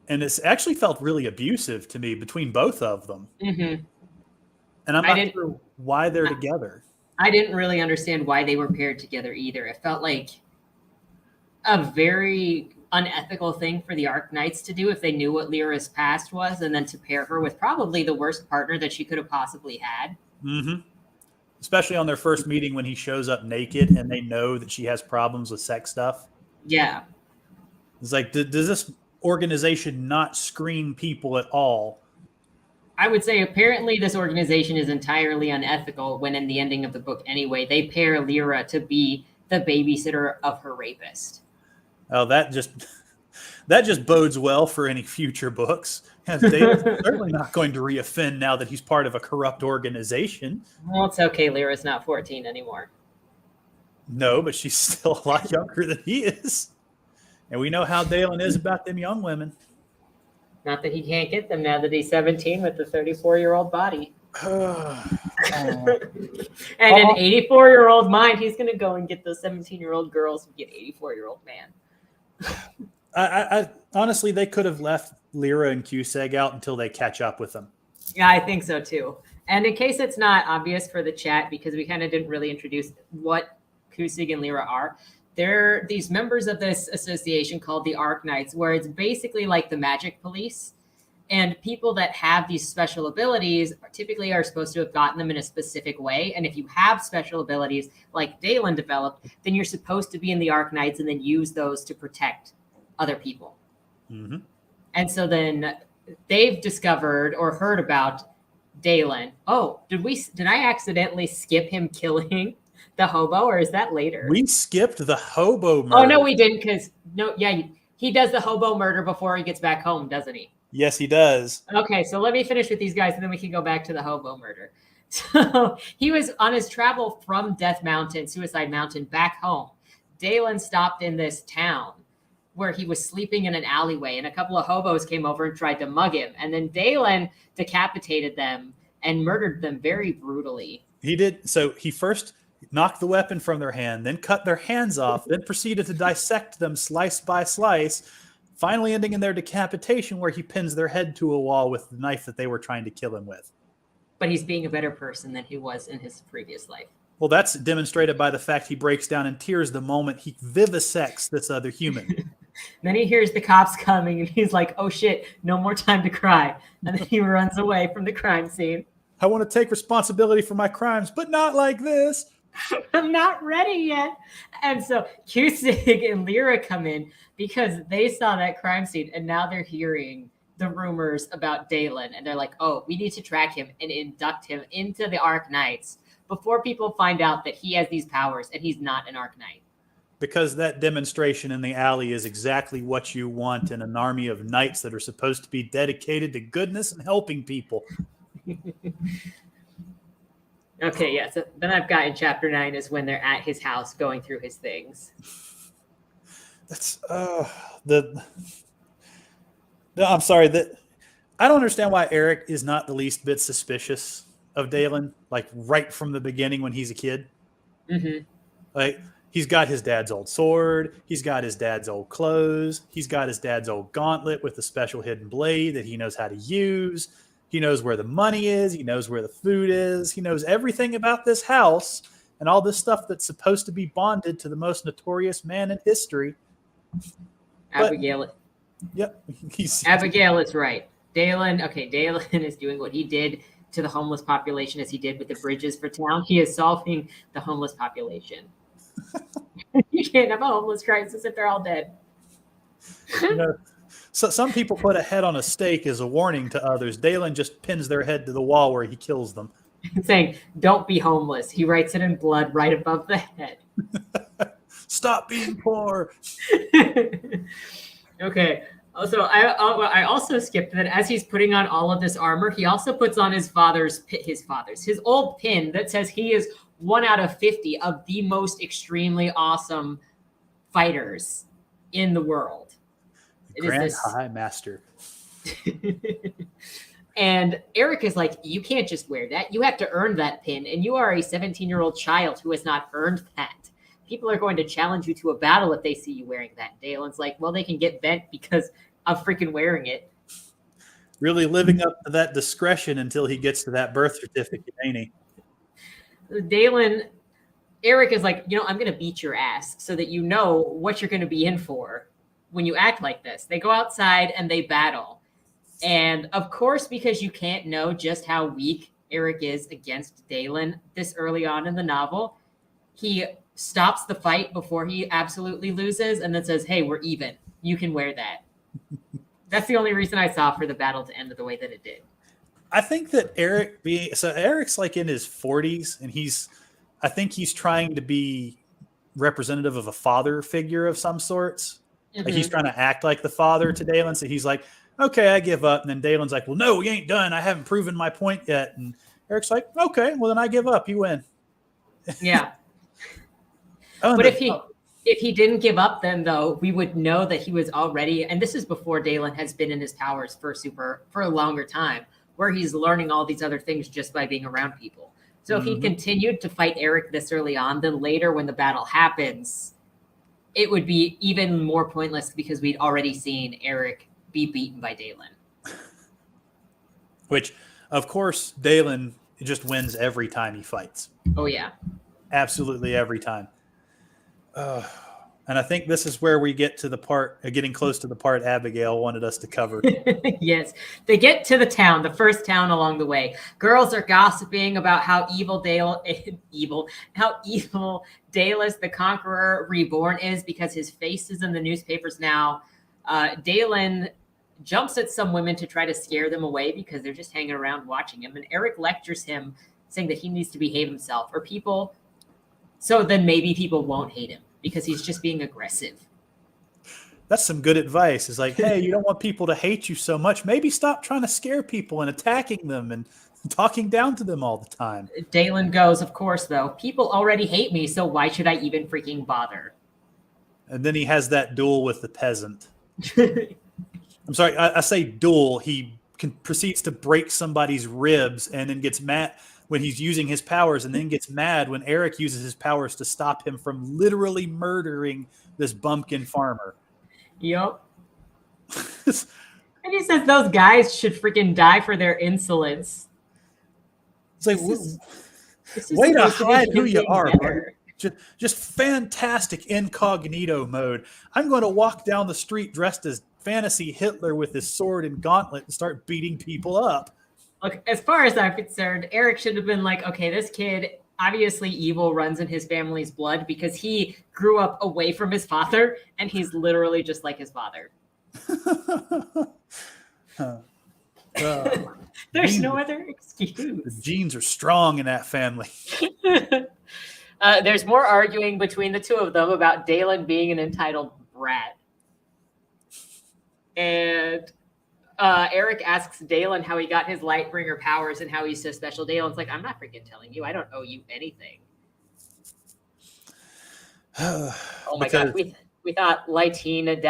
And it's actually felt really abusive to me between both of them. Mm-hmm. And I'm not sure why they're together. I didn't really understand why they were paired together either. It felt like a very unethical thing for the Arc Knights to do if they knew what Lyra's past was, and then to pair her with probably the worst partner that she could have possibly had. Mm-hmm. Especially on their first meeting when he shows up naked and they know that she has problems with sex stuff. Yeah. It's like, does this organization not screen people at all? I would say apparently this organization is entirely unethical when in the ending of the book anyway, they pair Lyra to be the babysitter of her rapist. Oh, that just bodes well for any future books. David's certainly not going to reoffend now that he's part of a corrupt organization. Well, it's okay. Lyra's not 14 anymore. No, but she's still a lot younger than he is. And we know how Dalen is about them young women. Not that he can't get them now that he's 17 with the 34-year-old body. And an 84-year-old mind, he's going to go and get those 17-year-old girls and get 84-year-old man. I honestly, they could have left Lyra and Cusack out until they catch up with them. Yeah, I think so too. And in case it's not obvious for the chat, because we kind of didn't really introduce what Cusack and Lyra are, they're these members of this association called the Arc Knights, where it's basically like the magic police. And people that have these special abilities typically are supposed to have gotten them in a specific way. And if you have special abilities like Dalen developed, then you're supposed to be in the Arc Knights and then use those to protect other people. Mm-hmm. And so then they've discovered or heard about Dalen. Oh, did I accidentally skip him killing the hobo, or is that later? We skipped the hobo murder. Oh, no, we didn't, because he does the hobo murder before he gets back home, doesn't he? Yes, he does. Okay, so let me finish with these guys, and then we can go back to the hobo murder. So he was on his travel from Death Mountain, Suicide Mountain, back home. Dalen stopped in this town where he was sleeping in an alleyway, and a couple of hobos came over and tried to mug him. And then Dalen decapitated them and murdered them very brutally. He did. So he first knocked the weapon from their hand, then cut their hands off, then proceeded to dissect them slice by slice, finally ending in their decapitation where he pins their head to a wall with the knife that they were trying to kill him with. But he's being a better person than he was in his previous life. Well, that's demonstrated by the fact he breaks down in tears the moment he vivisects this other human. Then he hears the cops coming and he's like, oh shit, no more time to cry. And then he runs away from the crime scene. I want to take responsibility for my crimes, but not like this. I'm not ready yet. And so Cusack and Lyra come in because they saw that crime scene and now they're hearing the rumors about Dalen. And they're like, oh, we need to track him and induct him into the Arc Knights before people find out that he has these powers and he's not an Arc Knight. Because that demonstration in the alley is exactly what you want in an army of knights that are supposed to be dedicated to goodness and helping people. Okay, yeah. So then I've got in chapter 9 is when they're at his house going through his things. That's I'm sorry that I don't understand why Eric is not the least bit suspicious of Dalen, like right from the beginning when he's a kid. Mm-hmm. Like he's got his dad's old sword, he's got his dad's old clothes, he's got his dad's old gauntlet with a special hidden blade that he knows how to use. He knows where the money is. He knows where the food is. He knows everything about this house and all this stuff that's supposed to be bonded to the most notorious man in history. Abigail. Yep. Abigail is right. Dalen is doing what he did to the homeless population as he did with the bridges for town. He is solving the homeless population. You can't have a homeless crisis if they're all dead. So some people put a head on a stake as a warning to others. Dalen just pins their head to the wall where he kills them. Saying, don't be homeless. He writes it in blood right above the head. Stop being poor. Okay. Also, I also skipped that as he's putting on all of this armor, he also puts on his old pin that says he is 1 out of 50 of the most extremely awesome fighters in the world. Grand High Master. And Eric is like, you can't just wear that. You have to earn that pin. And you are a 17-year-old child who has not earned that. People are going to challenge you to a battle if they see you wearing that. Dalen's like, well, they can get bent because I'm freaking wearing it. Really living up to that discretion until he gets to that birth certificate, ain't he? Eric is like, I'm going to beat your ass so that you know what you're going to be in for. when you act like this. They go outside and they battle. And of course, because you can't know just how weak Eric is against Dalen this early on in the novel, he stops the fight before he absolutely loses and then says, hey, we're even. You can wear that. That's the only reason I saw for the battle to end the way that it did. I think that Eric's like in his 40s, and I think he's trying to be representative of a father figure of some sorts. Like he's trying to act like the father to Dalen. So he's like, okay, I give up. And then Dalen's like, well, no, we ain't done. I haven't proven my point yet. And Eric's like, okay, well then I give up. You win. Yeah. But if he didn't give up, then though, we would know that he was already, and this is before Dalen has been in his powers for a longer time, where he's learning all these other things just by being around people. So if he continued to fight Eric this early on, then later when the battle happens, it would be even more pointless because we'd already seen Eric be beaten by Dalen. Which, of course, Dalen just wins every time he fights. Oh, yeah. Absolutely every time. And I think this is where we get to the part, getting close to the part Abigail wanted us to cover. Yes. They get to the town, the first town along the way. Girls are gossiping about how evil Dallas the Conqueror Reborn is because his face is in the newspapers now. Dalen jumps at some women to try to scare them away because they're just hanging around watching him. And Eric lectures him, saying that he needs to behave himself, so then maybe people won't hate him because he's just being aggressive. That's some good advice. It's like, hey, you don't want people to hate you so much. Maybe stop trying to scare people and attacking them and talking down to them all the time. Dalen goes, of course, though. People already hate me, so why should I even freaking bother? And then he has that duel with the peasant. I'm sorry, I say duel. He proceeds to break somebody's ribs and then gets mad when he's using his powers, and then gets mad when Eric uses his powers to stop him from literally murdering this bumpkin farmer. Yup. And he says those guys should freaking die for their insolence. It's like, way to hide who you are, bro. Just fantastic incognito mode. I'm going to walk down the street dressed as fantasy Hitler with his sword and gauntlet and start beating people up. Look, as far as I'm concerned, Eric should have been like, okay, this kid, obviously evil runs in his family's blood because he grew up away from his father, and he's literally just like his father. There's no other excuse. The genes are strong in that family. There's more arguing between the two of them about Dalen being an entitled brat. And Eric asks Dalen how he got his Lightbringer powers and how he's so special. Dalen's like, I'm not freaking telling you. I don't owe you anything. Oh my God. We thought Lightina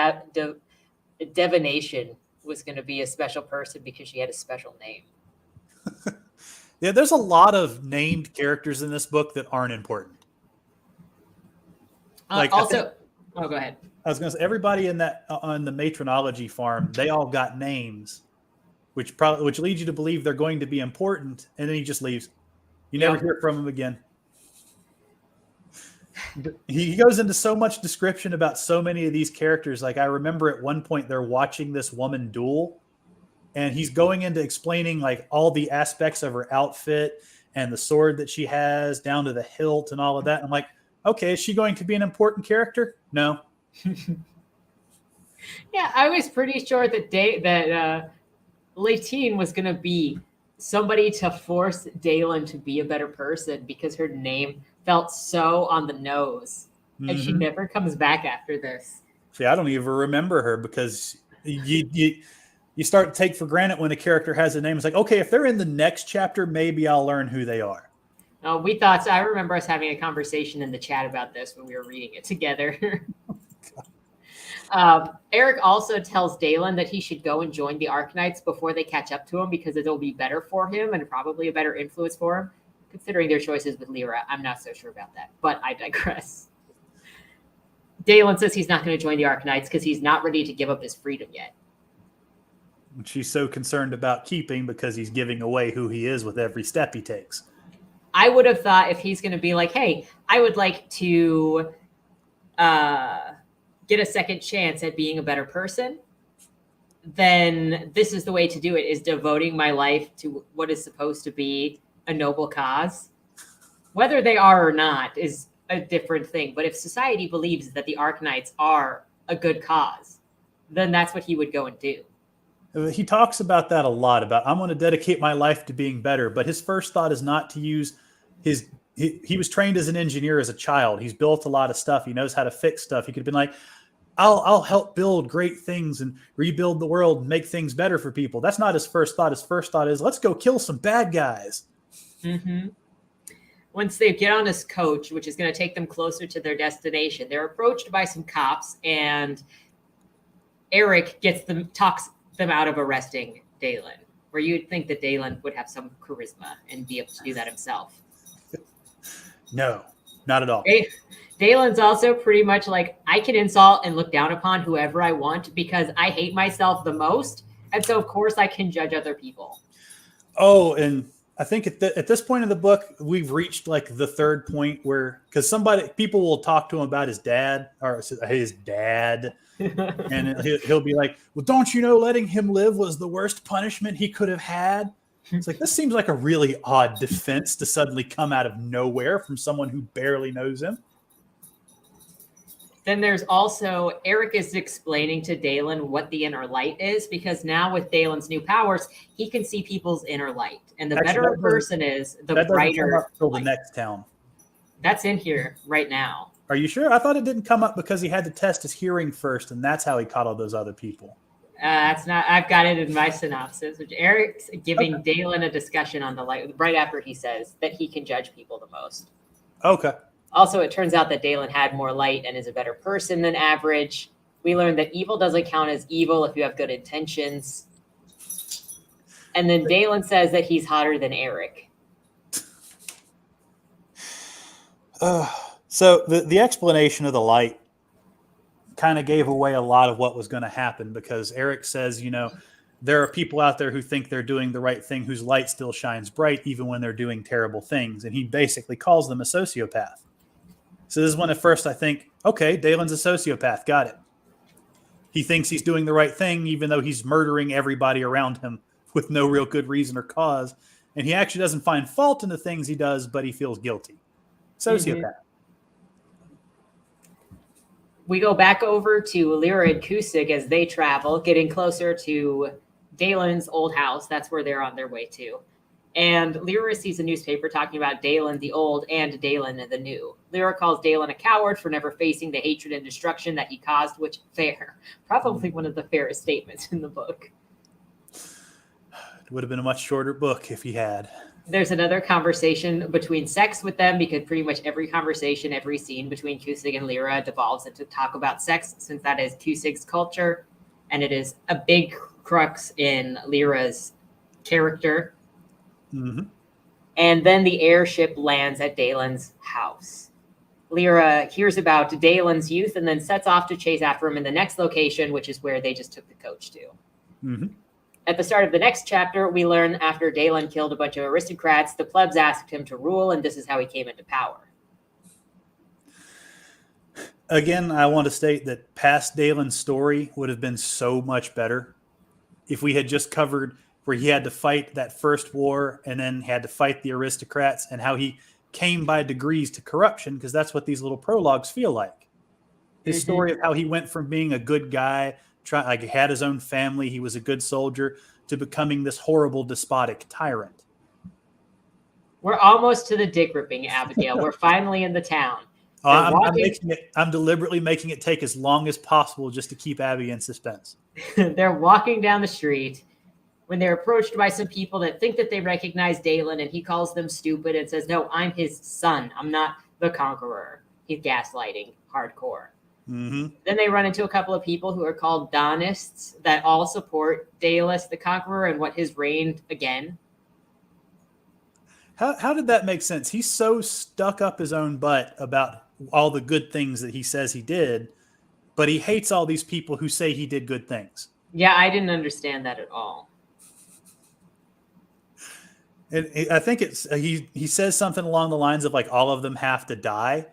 Divination was going to be a special person because she had a special name. Yeah, there's a lot of named characters in this book that aren't important. Go ahead. I was going to say, everybody on the matronology farm, they all got names, which leads you to believe they're going to be important, and then he just leaves. You never hear from him again. He goes into so much description about so many of these characters. Like, I remember at one point they're watching this woman duel, and he's going into explaining like all the aspects of her outfit and the sword that she has down to the hilt and all of that. And I'm like, okay, is she going to be an important character? No. Yeah, I was pretty sure that Latine was going to be somebody to force Dalen to be a better person because her name felt so on the nose. And she never comes back after this. See, I don't even remember her because you start to take for granted when a character has a name. It's like, okay, if they're in the next chapter, maybe I'll learn who they are. We thought so. I remember us having a conversation in the chat about this when we were reading it together. Eric also tells Dalen that he should go and join the Arknights before they catch up to him because it'll be better for him and probably a better influence for him. Considering their choices with Lyra, I'm not so sure about that, but I digress. Dalen says he's not going to join the Arknights because he's not ready to give up his freedom yet. She's so concerned about keeping because he's giving away who he is with every step he takes. I would have thought if he's going to be like, hey, I would like to get a second chance at being a better person, then this is the way to do it, is devoting my life to what is supposed to be a noble cause. Whether they are or not is a different thing. But if society believes that the Arknights are a good cause, then that's what he would go and do. He talks about that a lot, about I'm going to dedicate my life to being better. But his first thought is not to use his, he was trained as an engineer as a child. He's built a lot of stuff. He knows how to fix stuff. He could have been like, I'll help build great things and rebuild the world and make things better for people. That's not his first thought. His first thought is, let's go kill some bad guys. Mm-hmm. Once they get on this coach, which is going to take them closer to their destination, they're approached by some cops, and Eric talks them out of arresting Dalen, where you'd think that Dalen would have some charisma and be able to do that himself. No, not at all. Dalen's also pretty much like, I can insult and look down upon whoever I want because I hate myself the most. And so, of course, I can judge other people. Oh, and I think at this point in the book, we've reached like the third point where, because people will talk to him about his dad, and he'll be like, well, don't you know letting him live was the worst punishment he could have had? It's like, this seems like a really odd defense to suddenly come out of nowhere from someone who barely knows him. Then there's also, Eric is explaining to Dalen what the inner light is, because now with Dalen's new powers, he can see people's inner light. And the better a person is, the brighter. Till the next town. That's in here right now. Are you sure? I thought it didn't come up because he had to test his hearing first, and that's how he caught all those other people. That's not. I've got it in my synopsis, which Eric's giving Dalen a discussion on the light right after he says that he can judge people the most. Okay. Also, it turns out that Dalen had more light and is a better person than average. We learned that evil doesn't count as evil if you have good intentions. And then Dalen says that he's hotter than Eric. So the explanation of the light kind of gave away a lot of what was going to happen, because Eric says, there are people out there who think they're doing the right thing, whose light still shines bright even when they're doing terrible things. And he basically calls them a sociopath. So this is when at first I think, okay, Dalen's a sociopath. Got it. He thinks he's doing the right thing, even though he's murdering everybody around him with no real good reason or cause. And he actually doesn't find fault in the things he does, but he feels guilty. Sociopath. Mm-hmm. We go back over to Lyra and Kusig as they travel, getting closer to Dalen's old house. That's where they're on their way to. And Lyra sees a newspaper talking about Dalen the Old and Dalen the New. Lyra calls Dalen a coward for never facing the hatred and destruction that he caused, which fair. Probably one of the fairest statements in the book. It would have been a much shorter book if he had. There's another conversation between sex with them, because pretty much every conversation, every scene between Kusig and Lyra devolves into talk about sex, since that is Kusig's culture. And it is a big crux in Lyra's character. Mm-hmm. And then the airship lands at Dalen's house. Lyra hears about Dalen's youth and then sets off to chase after him in the next location, which is where they just took the coach to. Mm-hmm. At the start of the next chapter, we learn after Dalen killed a bunch of aristocrats, the plebs asked him to rule, and this is how he came into power. Again, I want to state that past Dalen's story would have been so much better if we had just covered where he had to fight that first war and then had to fight the aristocrats, and how he came by degrees to corruption, because that's what these little prologues feel like. His story of how he went from being a good guy, he had his own family, he was a good soldier, to becoming this horrible, despotic tyrant. We're almost to the dick ripping, Abigail. We're finally in the town. I'm deliberately making it take as long as possible just to keep Abby in suspense. They're walking down the street when they're approached by some people that think that they recognize Dalen, and he calls them stupid and says, no, I'm his son. I'm not the Conqueror. He's gaslighting hardcore. Mm-hmm. Then they run into a couple of people who are called Donists that all support Daelis the Conqueror and what his reign again. How did that make sense? He's so stuck up his own butt about all the good things that he says he did, but he hates all these people who say he did good things. Yeah, I didn't understand that at all. And I think he says something along the lines of like all of them have to die,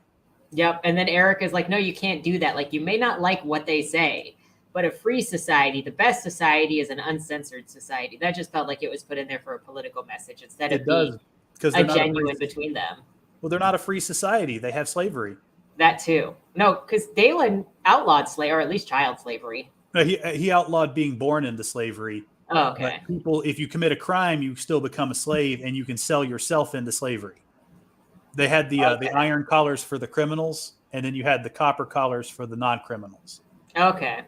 Yep. And then Eric is like, no, you can't do that. Like, you may not like what they say, but a free society, the best society is an uncensored society. That just felt like it was put in there for a political message instead of It being does, because a they're not a free. genuine between them. Well, they're not a free society. They have slavery. That too. No, because Dalen outlawed slavery, or at least child slavery. No, he outlawed being born into slavery. Oh, But okay. people, if you commit a crime, you still become a slave, and you can sell yourself into slavery. They had the Okay. iron collars for the criminals, and then you had the copper collars for the non-criminals. Okay.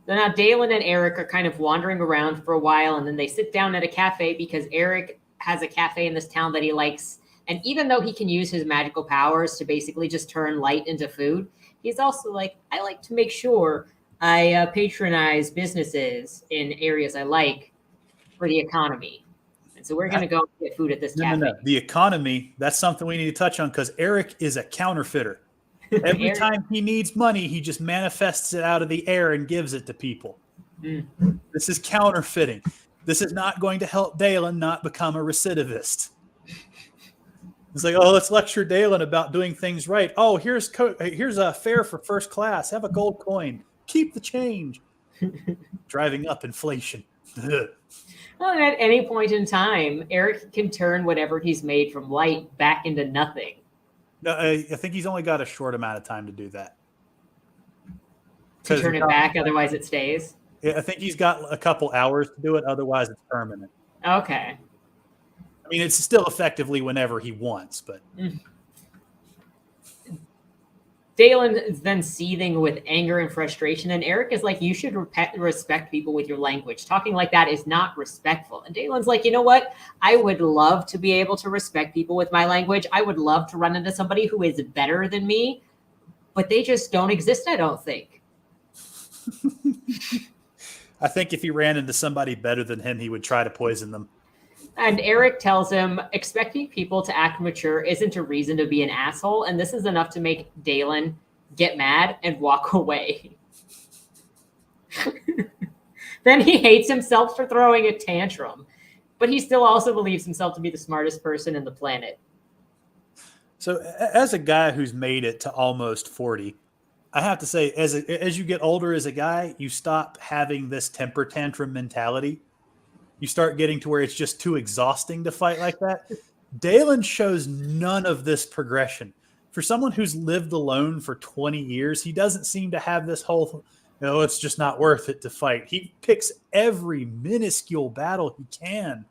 So now Dalen and Eric are kind of wandering around for a while, and then they sit down at a cafe because Eric has a cafe in this town that he likes. And even though he can use his magical powers to basically just turn light into food, he's also like, I like to make sure I patronize businesses in areas I like for the economy. And so we're going to go get food at this cafe. No. The economy, that's something we need to touch on, because Eric is a counterfeiter. Every Eric- time he needs money, he just manifests it out of the air and gives it to people. Mm. This is counterfeiting. This is not going to help Dalen not become a recidivist. It's like, oh, let's lecture Dalen about doing things right. Oh, here's a fare for first class. Have a gold coin. Keep the change. Driving up inflation. Well, and at any point in time, Eric can turn whatever he's made from light back into nothing. No, I think he's only got a short amount of time to do that. To turn it back, otherwise it stays. I think he's got a couple hours to do it. Otherwise, it's permanent. Okay. I mean, it's still effectively whenever he wants, but Dalen is then seething with anger and frustration, and Eric is like, you should respect people with your language. Talking like that is not respectful. And Dalen's like, you know what? I would love to be able to respect people with my language. I would love to run into somebody who is better than me, but they just don't exist, I don't think. I think if he ran into somebody better than him, he would try to poison them. And Eric tells him expecting people to act mature isn't a reason to be an asshole, and this is enough to make Dalen get mad and walk away. Then he hates himself for throwing a tantrum, but he still also believes himself to be the smartest person in the planet. So as a guy who's made it to almost 40, I have to say, as you get older as a guy, you stop having this temper tantrum mentality. You start getting to where it's just too exhausting to fight like that. Dalen shows none of this progression. For someone who's lived alone for 20 years, he doesn't seem to have this whole, it's just not worth it to fight. He picks every minuscule battle he can.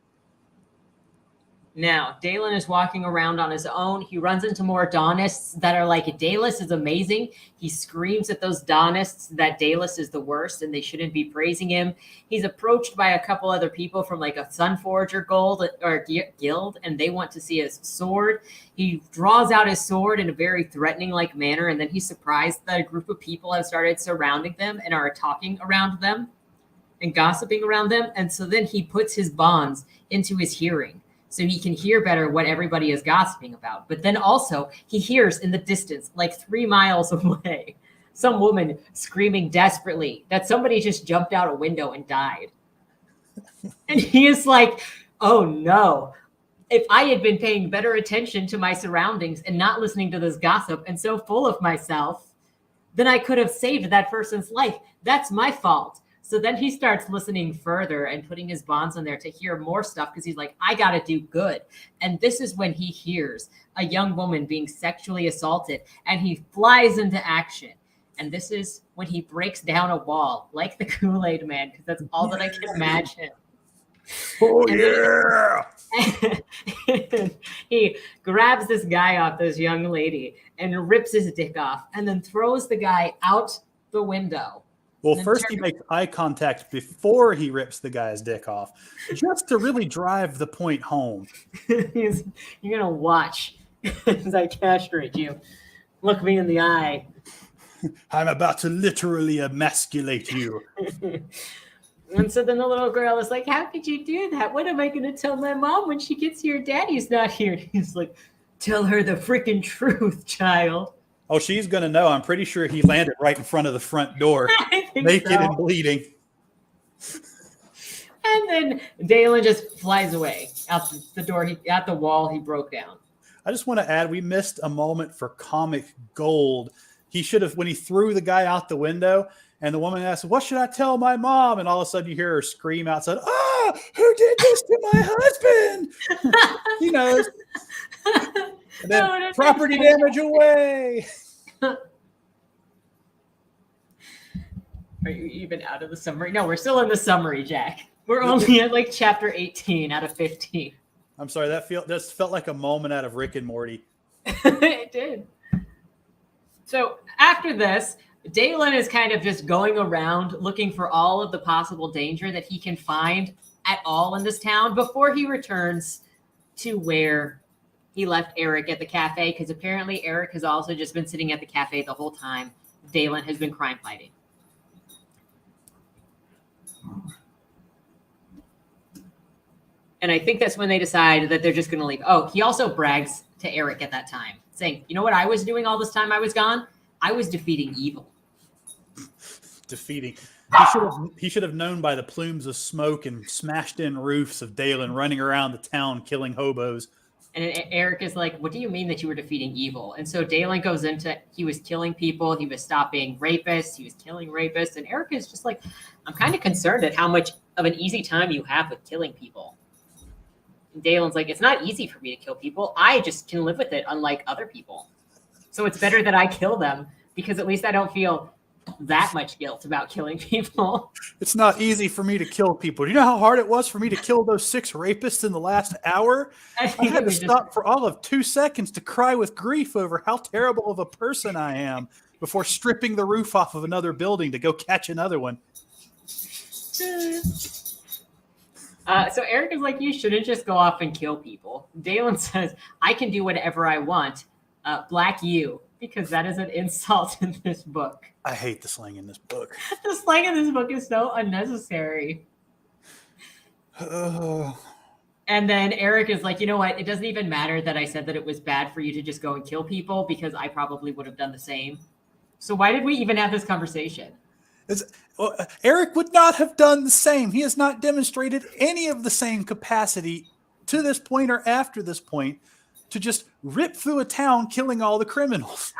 Now, Dalen is walking around on his own. He runs into more Daunists that are like, Dalus is amazing. He screams at those Daunists that Dalus is the worst and they shouldn't be praising him. He's approached by a couple other people from like a Sunforger guild, and they want to see his sword. He draws out his sword in a very threatening like manner, and then he's surprised that a group of people have started surrounding them and are talking around them and gossiping around them. And so then he puts his bonds into his hearing, so he can hear better what everybody is gossiping about. But then also he hears in the distance, like 3 miles away, some woman screaming desperately that somebody just jumped out a window and died. And he is like, oh no, if I had been paying better attention to my surroundings and not listening to this gossip and so full of myself, then I could have saved that person's life. That's my fault. So then he starts listening further and putting his bonds on there to hear more stuff because he's like, I got to do good. And this is when he hears a young woman being sexually assaulted and he flies into action. And this is when he breaks down a wall like the Kool-Aid Man, because that's all that I can imagine. Oh, yeah. He grabs this guy off, this young lady, and rips his dick off and then throws the guy out the window. Well, first he makes eye contact before he rips the guy's dick off, just to really drive the point home. You're going to watch as I castrate you. Look me in the eye. I'm about to literally emasculate you. And so then the little girl is like, how could you do that? What am I going to tell my mom when she gets here? Daddy's not here. And he's like, tell her the freaking truth, child. Oh, she's going to know. I'm pretty sure he landed right in front of the front door, naked and bleeding. And then Dalen just flies away out the door, out the wall he broke down. I just want to add, we missed a moment for comic gold. He should have, when he threw the guy out the window and the woman asked, what should I tell my mom? And all of a sudden you hear her scream outside, ah, who did this to my husband? He knows. And then property damage away. Are you even out of the summary? No, we're still in the summary, Jack. We're only at like chapter 18 out of 15. I'm sorry, that felt like a moment out of Rick and Morty. It did. So after this, Dalen is kind of just going around looking for all of the possible danger that he can find at all in this town before he returns to where he left Eric at the cafe, because apparently Eric has also just been sitting at the cafe the whole time Dalen has been crime fighting. And I think that's when they decide that they're just going to leave. Oh, he also brags to Eric at that time, saying, you know what I was doing all this time I was gone? I was defeating evil. Defeating. He should have known by the plumes of smoke and smashed in roofs of Dalen running around the town killing hobos. And Eric is like, what do you mean that you were defeating evil? And so Dalen goes into, he was killing people. He was stopping rapists. He was killing rapists. And Eric is just like, I'm kind of concerned at how much of an easy time you have with killing people. And Dalen's like, it's not easy for me to kill people. I just can live with it, unlike other people. So it's better that I kill them, because at least I don't feel that much guilt about killing people. It's not easy for me to kill people. Do you know how hard it was for me to kill those 6 rapists in the last hour? I had to stop for all of 2 seconds to cry with grief over how terrible of a person I am before stripping the roof off of another building to go catch another one. So Eric is like, you shouldn't just go off and kill people. Dalen says, I can do whatever I want. Black you, because that is an insult in this book. I hate the slang in this book. The slang in this book is so unnecessary. And then Eric is like, you know what? It doesn't even matter that I said that it was bad for you to just go and kill people, because I probably would have done the same. So why did we even have this conversation? Eric would not have done the same. He has not demonstrated any of the same capacity to this point or after this point to just rip through a town killing all the criminals.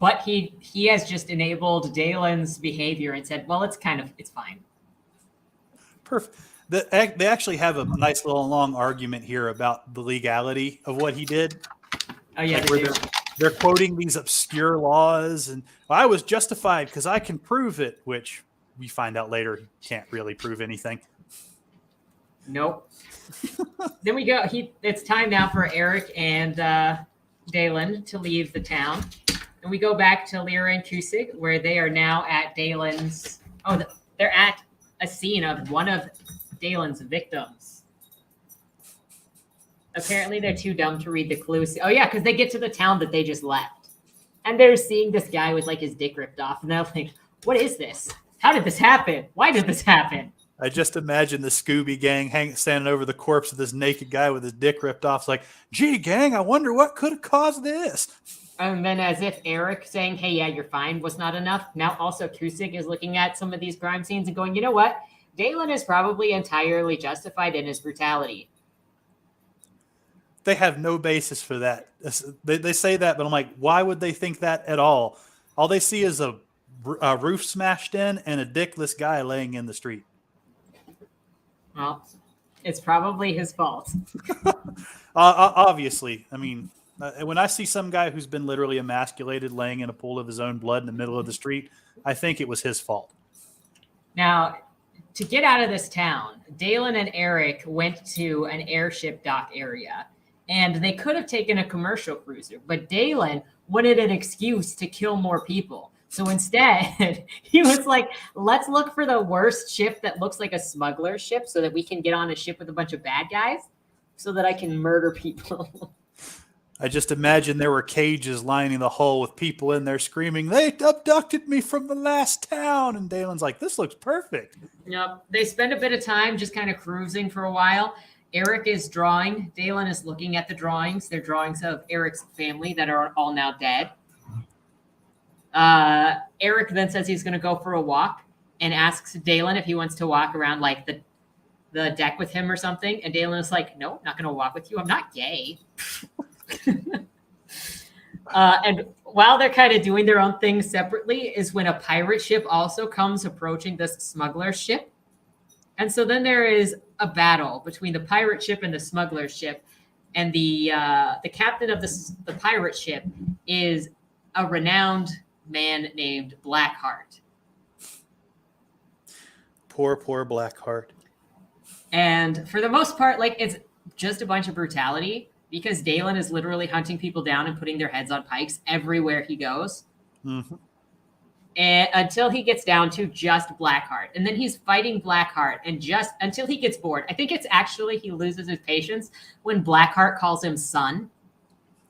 But he has just enabled Dalen's behavior and said, well, it's fine. Perfect. They actually have a nice little long argument here about the legality of what he did. Oh, yeah, they're quoting these obscure laws, and I was justified because I can prove it, which we find out later he can't really prove anything. Nope. Then we go. It's time now for Eric and Dalen to leave the town. And we go back to Lyra and Kusig, where they are now at Dalen's. Oh, they're at a scene of one of Dalen's victims. Apparently, they're too dumb to read the clues. Oh, yeah, because they get to the town that they just left. And they're seeing this guy with, like, his dick ripped off. And they're like, what is this? How did this happen? Why did this happen? I just imagine the Scooby gang standing over the corpse of this naked guy with his dick ripped off. It's like, gee, gang, I wonder what could have caused this. And then as if Eric saying, hey, yeah, you're fine was not enough. Now also Kusig is looking at some of these crime scenes and going, you know what? Dalen is probably entirely justified in his brutality. They have no basis for that. They say that, but I'm like, why would they think that at all? All they see is a roof smashed in and a dickless guy laying in the street. Well, it's probably his fault. Obviously. I mean, when I see some guy who's been literally emasculated laying in a pool of his own blood in the middle of the street, I think it was his fault. Now, to get out of this town, Dalen and Eric went to an airship dock area. And they could have taken a commercial cruiser, but Dalen wanted an excuse to kill more people. So instead, he was like, let's look for the worst ship that looks like a smuggler ship so that we can get on a ship with a bunch of bad guys so that I can murder people. I just imagine there were cages lining the hull with people in there screaming, they abducted me from the last town. And Dalen's like, this looks perfect. Yep. They spend a bit of time just kind of cruising for a while. Eric is drawing. Dalen is looking at the drawings. They're drawings of Eric's family that are all now dead. Eric then says he's going to go for a walk and asks Dalen if he wants to walk around like the deck with him or something. And Dalen is like, no, not going to walk with you. I'm not gay. And while they're kind of doing their own thing separately is when a pirate ship also comes approaching this smuggler ship. And so then there is a battle between the pirate ship and the smuggler ship. And the captain of the pirate ship is a renowned man named Blackheart. Poor Blackheart. And for the most part, like, it's just a bunch of brutality because Dalen is literally hunting people down and putting their heads on pikes everywhere he goes. Mm-hmm. And until he gets down to just Blackheart. And then he's fighting Blackheart and just until he gets bored. I think it's actually he loses his patience when Blackheart calls him son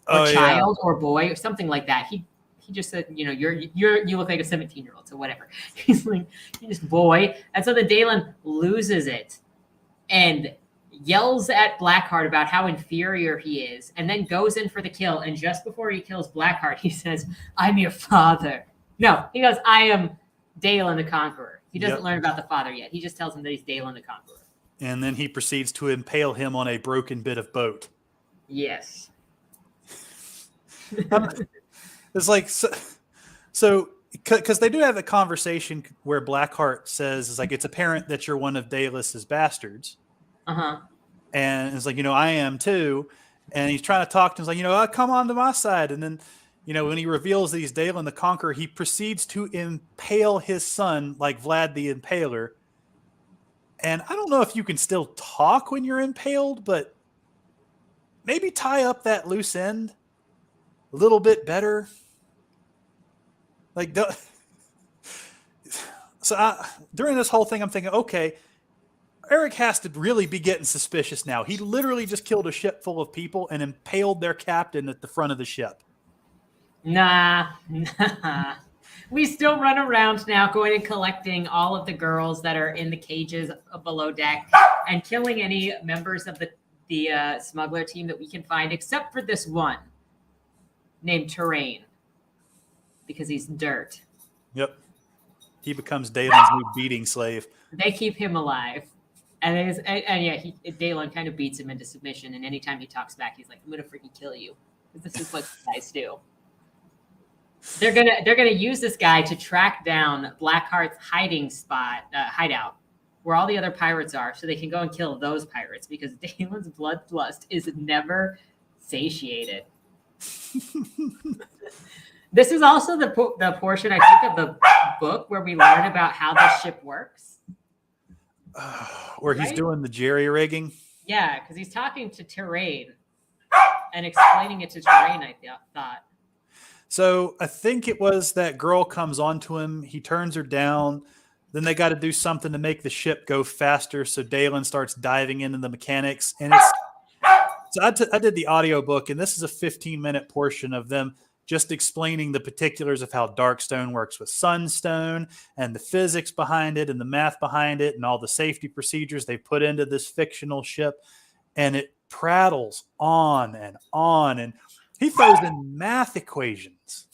or child or boy or something like that. He just said, you look like a 17-year-old, so whatever. He's like, you're just boy. And so then Dalen loses it and yells at Blackheart about how inferior he is, and then goes in for the kill. And just before he kills Blackheart, he says, I'm your father. No, he goes, I am Dalen the Conqueror. He doesn't learn about the father yet. He just tells him that he's Dalen the Conqueror. And then he proceeds to impale him on a broken bit of boat. Yes. It's like, so because they do have a conversation where Blackheart says, it's like, it's apparent that you're one of Daelus's bastards. Uh-huh. And it's like, I am too. And he's trying to talk to him. He's like, come on to my side. And then, when he reveals that he's Dalen the Conqueror, he proceeds to impale his son like Vlad the Impaler. And I don't know if you can still talk when you're impaled, but maybe tie up that loose end a little bit better. Like, during this whole thing, I'm thinking, okay, Eric has to really be getting suspicious now. He literally just killed a ship full of people and impaled their captain at the front of the ship. Nah. We still run around now going and collecting all of the girls that are in the cages below deck and killing any members of the smuggler team that we can find, except for this one named Terrain, because he's dirt. Yep. He becomes Dalen's new beating slave. They keep him alive. Dalen kind of beats him into submission, and anytime he talks back, he's like, I'm gonna freaking kill you. Because this is what guys do. They're gonna use this guy to track down Blackheart's hideout, where all the other pirates are, so they can go and kill those pirates, because Dalen's bloodlust is never satiated. This is also the portion, I think, of the book where we learn about how this ship works. Where he's doing the jerry-rigging? Yeah, because he's talking to Terrain and explaining it to Terrain, I thought. So I think it was that girl comes onto him. He turns her down. Then they got to do something to make the ship go faster. So Dalen starts diving into the mechanics. And I did the audiobook, and this is a 15-minute portion of them just explaining the particulars of how Darkstone works with Sunstone and the physics behind it and the math behind it and all the safety procedures they put into this fictional ship. And it prattles on and on. And he throws in math equations.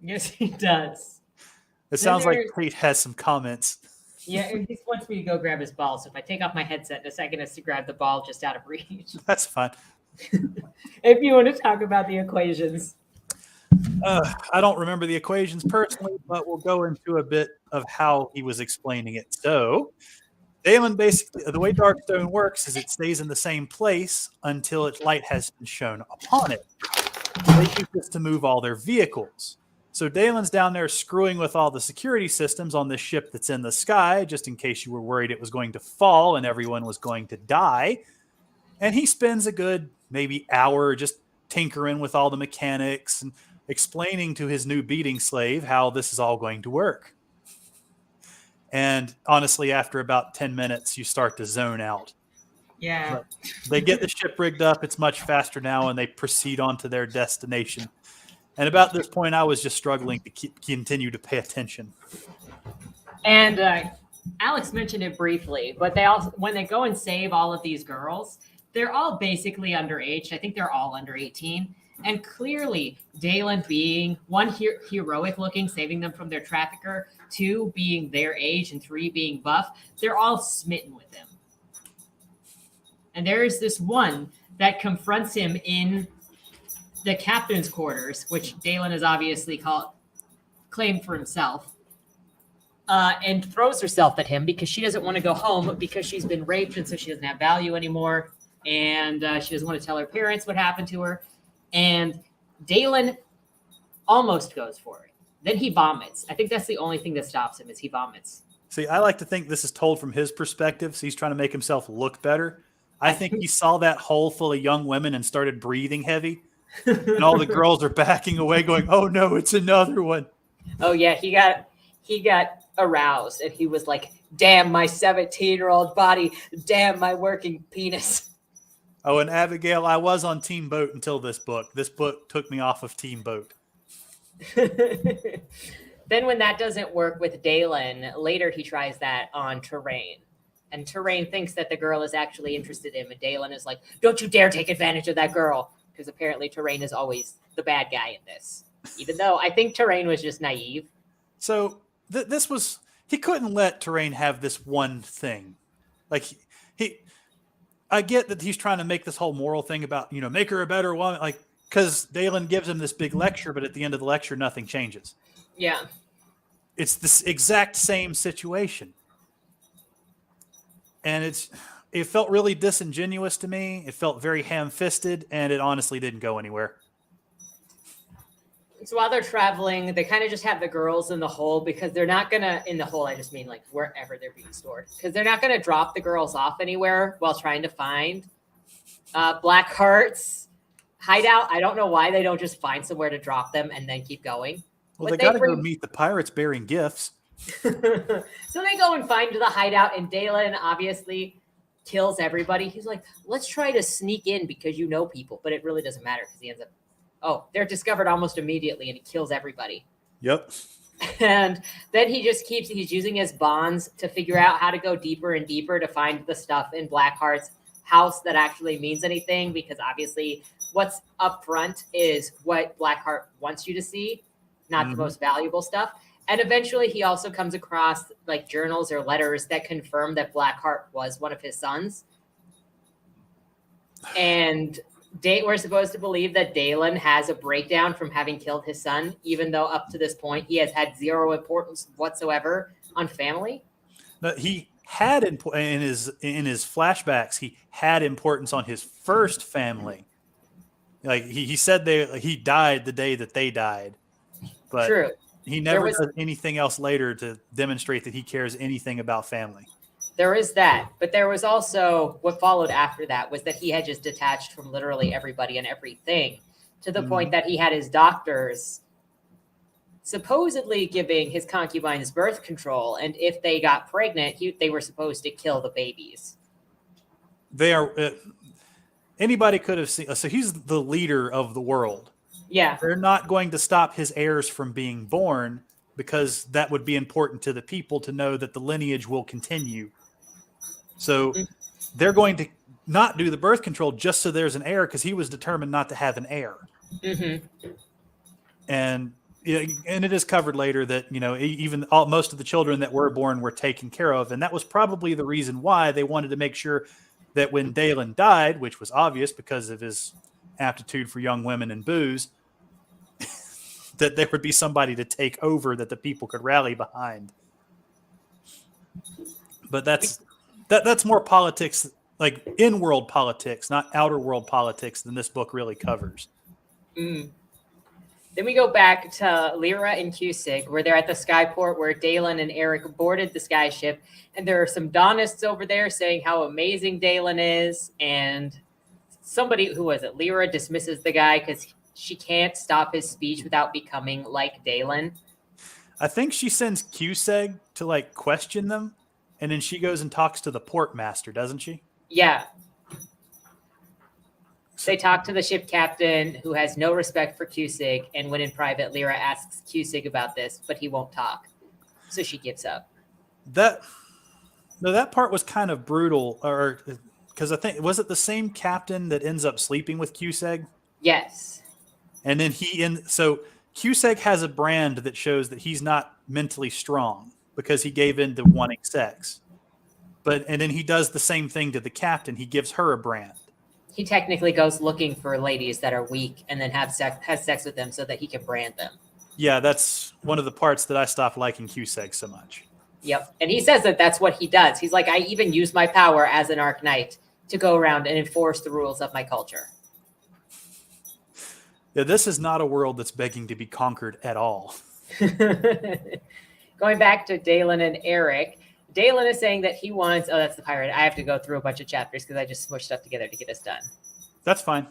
Yes, he does. It sounds like Pete has some comments. Yeah, he just wants me to go grab his ball. So if I take off my headset in a second, it's to grab the ball just out of reach. That's fine. If you want to talk about the equations. I don't remember the equations personally, but we'll go into a bit of how he was explaining it. So Dalen basically, the way Darkstone works is it stays in the same place until its light has been shown upon it. They use this to move all their vehicles. So Dalen's down there screwing with all the security systems on this ship that's in the sky, just in case you were worried it was going to fall and everyone was going to die. And he spends a good maybe hour just tinkering with all the mechanics and explaining to his new beating slave how this is all going to work. And honestly, after about 10 minutes, you start to zone out. Yeah. But they get the ship rigged up. It's much faster now, and they proceed on to their destination. And about this point, I was just struggling to continue to pay attention. And Alex mentioned it briefly, but they also, when they go and save all of these girls, they're all basically underage. I think they're all under 18. And clearly, Dalen being one, heroic looking, saving them from their trafficker, 2, being their age, and 3, being buff, they're all smitten with him. And there is this one that confronts him in the captain's quarters, which Dalen has obviously claimed for himself, and throws herself at him because she doesn't want to go home because she's been raped and so she doesn't have value anymore. And she doesn't want to tell her parents what happened to her. And Dalen almost goes for it. Then he vomits. I think that's the only thing that stops him is he vomits. See, I like to think this is told from his perspective, so he's trying to make himself look better. I think he saw that hole full of young women and started breathing heavy. And all the girls are backing away going, oh no, it's another one. Oh yeah, he got aroused and he was like, damn my 17-year-old body, damn my working penis. Oh, and Abigail, I was on Team Boat until this book. This book took me off of Team Boat. Then when that doesn't work with Dalen, later he tries that on Terrain. And Terrain thinks that the girl is actually interested in him. And Dalen is like, don't you dare take advantage of that girl. Because apparently Terrain is always the bad guy in this. Even though I think Terrain was just naive. So this was, he couldn't let Terrain have this one thing. Like I get that he's trying to make this whole moral thing about, make her a better woman. Like, because Dalen gives him this big lecture, but at the end of the lecture, nothing changes. Yeah. It's this exact same situation. And it felt really disingenuous to me. It felt very ham-fisted, and it honestly didn't go anywhere. So while they're traveling, they kind of just have the girls in the hole because they're not going to, in the hole, I just mean like wherever they're being stored, because they're not going to drop the girls off anywhere while trying to find Blackheart's hideout. I don't know why they don't just find somewhere to drop them and then keep going. Well, they got to go meet the pirates bearing gifts. So they go and find the hideout, and Dalen obviously kills everybody. He's like, let's try to sneak in because you know people, but it really doesn't matter because he ends up, they're discovered almost immediately and he kills everybody. Yep. And then he's using his bonds to figure out how to go deeper and deeper to find the stuff in Blackheart's house that actually means anything, because obviously what's up front is what Blackheart wants you to see, not the most valuable stuff. And eventually he also comes across like journals or letters that confirm that Blackheart was one of his sons. And we're supposed to believe that Dalen has a breakdown from having killed his son, even though up to this point he has had zero importance whatsoever on family. But he had in his flashbacks, he had importance on his first family. Like he said he died the day that they died. But true. He never does anything else later to demonstrate that he cares anything about family. There is that. But there was also what followed after that was that he had just detached from literally everybody and everything to the point that he had his doctors supposedly giving his concubines birth control. And if they got pregnant, they were supposed to kill the babies. They are. Anybody could have seen. So he's the leader of the world. Yeah. They're not going to stop his heirs from being born because that would be important to the people to know that the lineage will continue. So they're going to not do the birth control just so there's an heir because he was determined not to have an heir. And it is covered later that, even most of the children that were born were taken care of. And that was probably the reason why they wanted to make sure that when Dalen died, which was obvious because of his aptitude for young women and booze, that there would be somebody to take over that the people could rally behind. But that's more politics, like in-world politics, not outer world politics, than this book really covers. Then we go back to Lyra and Cusick, where they're at the skyport where Dalen and Eric boarded the skyship. And there are some Daunists over there saying how amazing Dalen is. And somebody, who was it? Lyra dismisses the guy because she can't stop his speech without becoming like Dalen. I think she sends Cusick to question them. And then she goes and talks to the port master, doesn't she? Yeah. They talk to the ship captain, who has no respect for Cusick, and when in private, Lyra asks Cusick about this, but he won't talk. So she gives up. That part was kind of brutal, or because I think, was it the same captain that ends up sleeping with Cusick? Yes. And then so Cusick has a brand that shows that he's not mentally strong because he gave in to wanting sex. and then he does the same thing to the captain. He gives her a brand. He technically goes looking for ladies that are weak and then has sex with them so that he can brand them. Yeah, that's one of the parts that I stopped liking Cusack so much. Yep. And he says that that's what he does. He's like, I even use my power as an Arc Knight to go around and enforce the rules of my culture. Yeah, this is not a world that's begging to be conquered at all. Going back to Dalen and Eric, Dalen is saying that he wants, oh, that's the pirate. I have to go through a bunch of chapters because I just smushed stuff together to get us done. That's fine.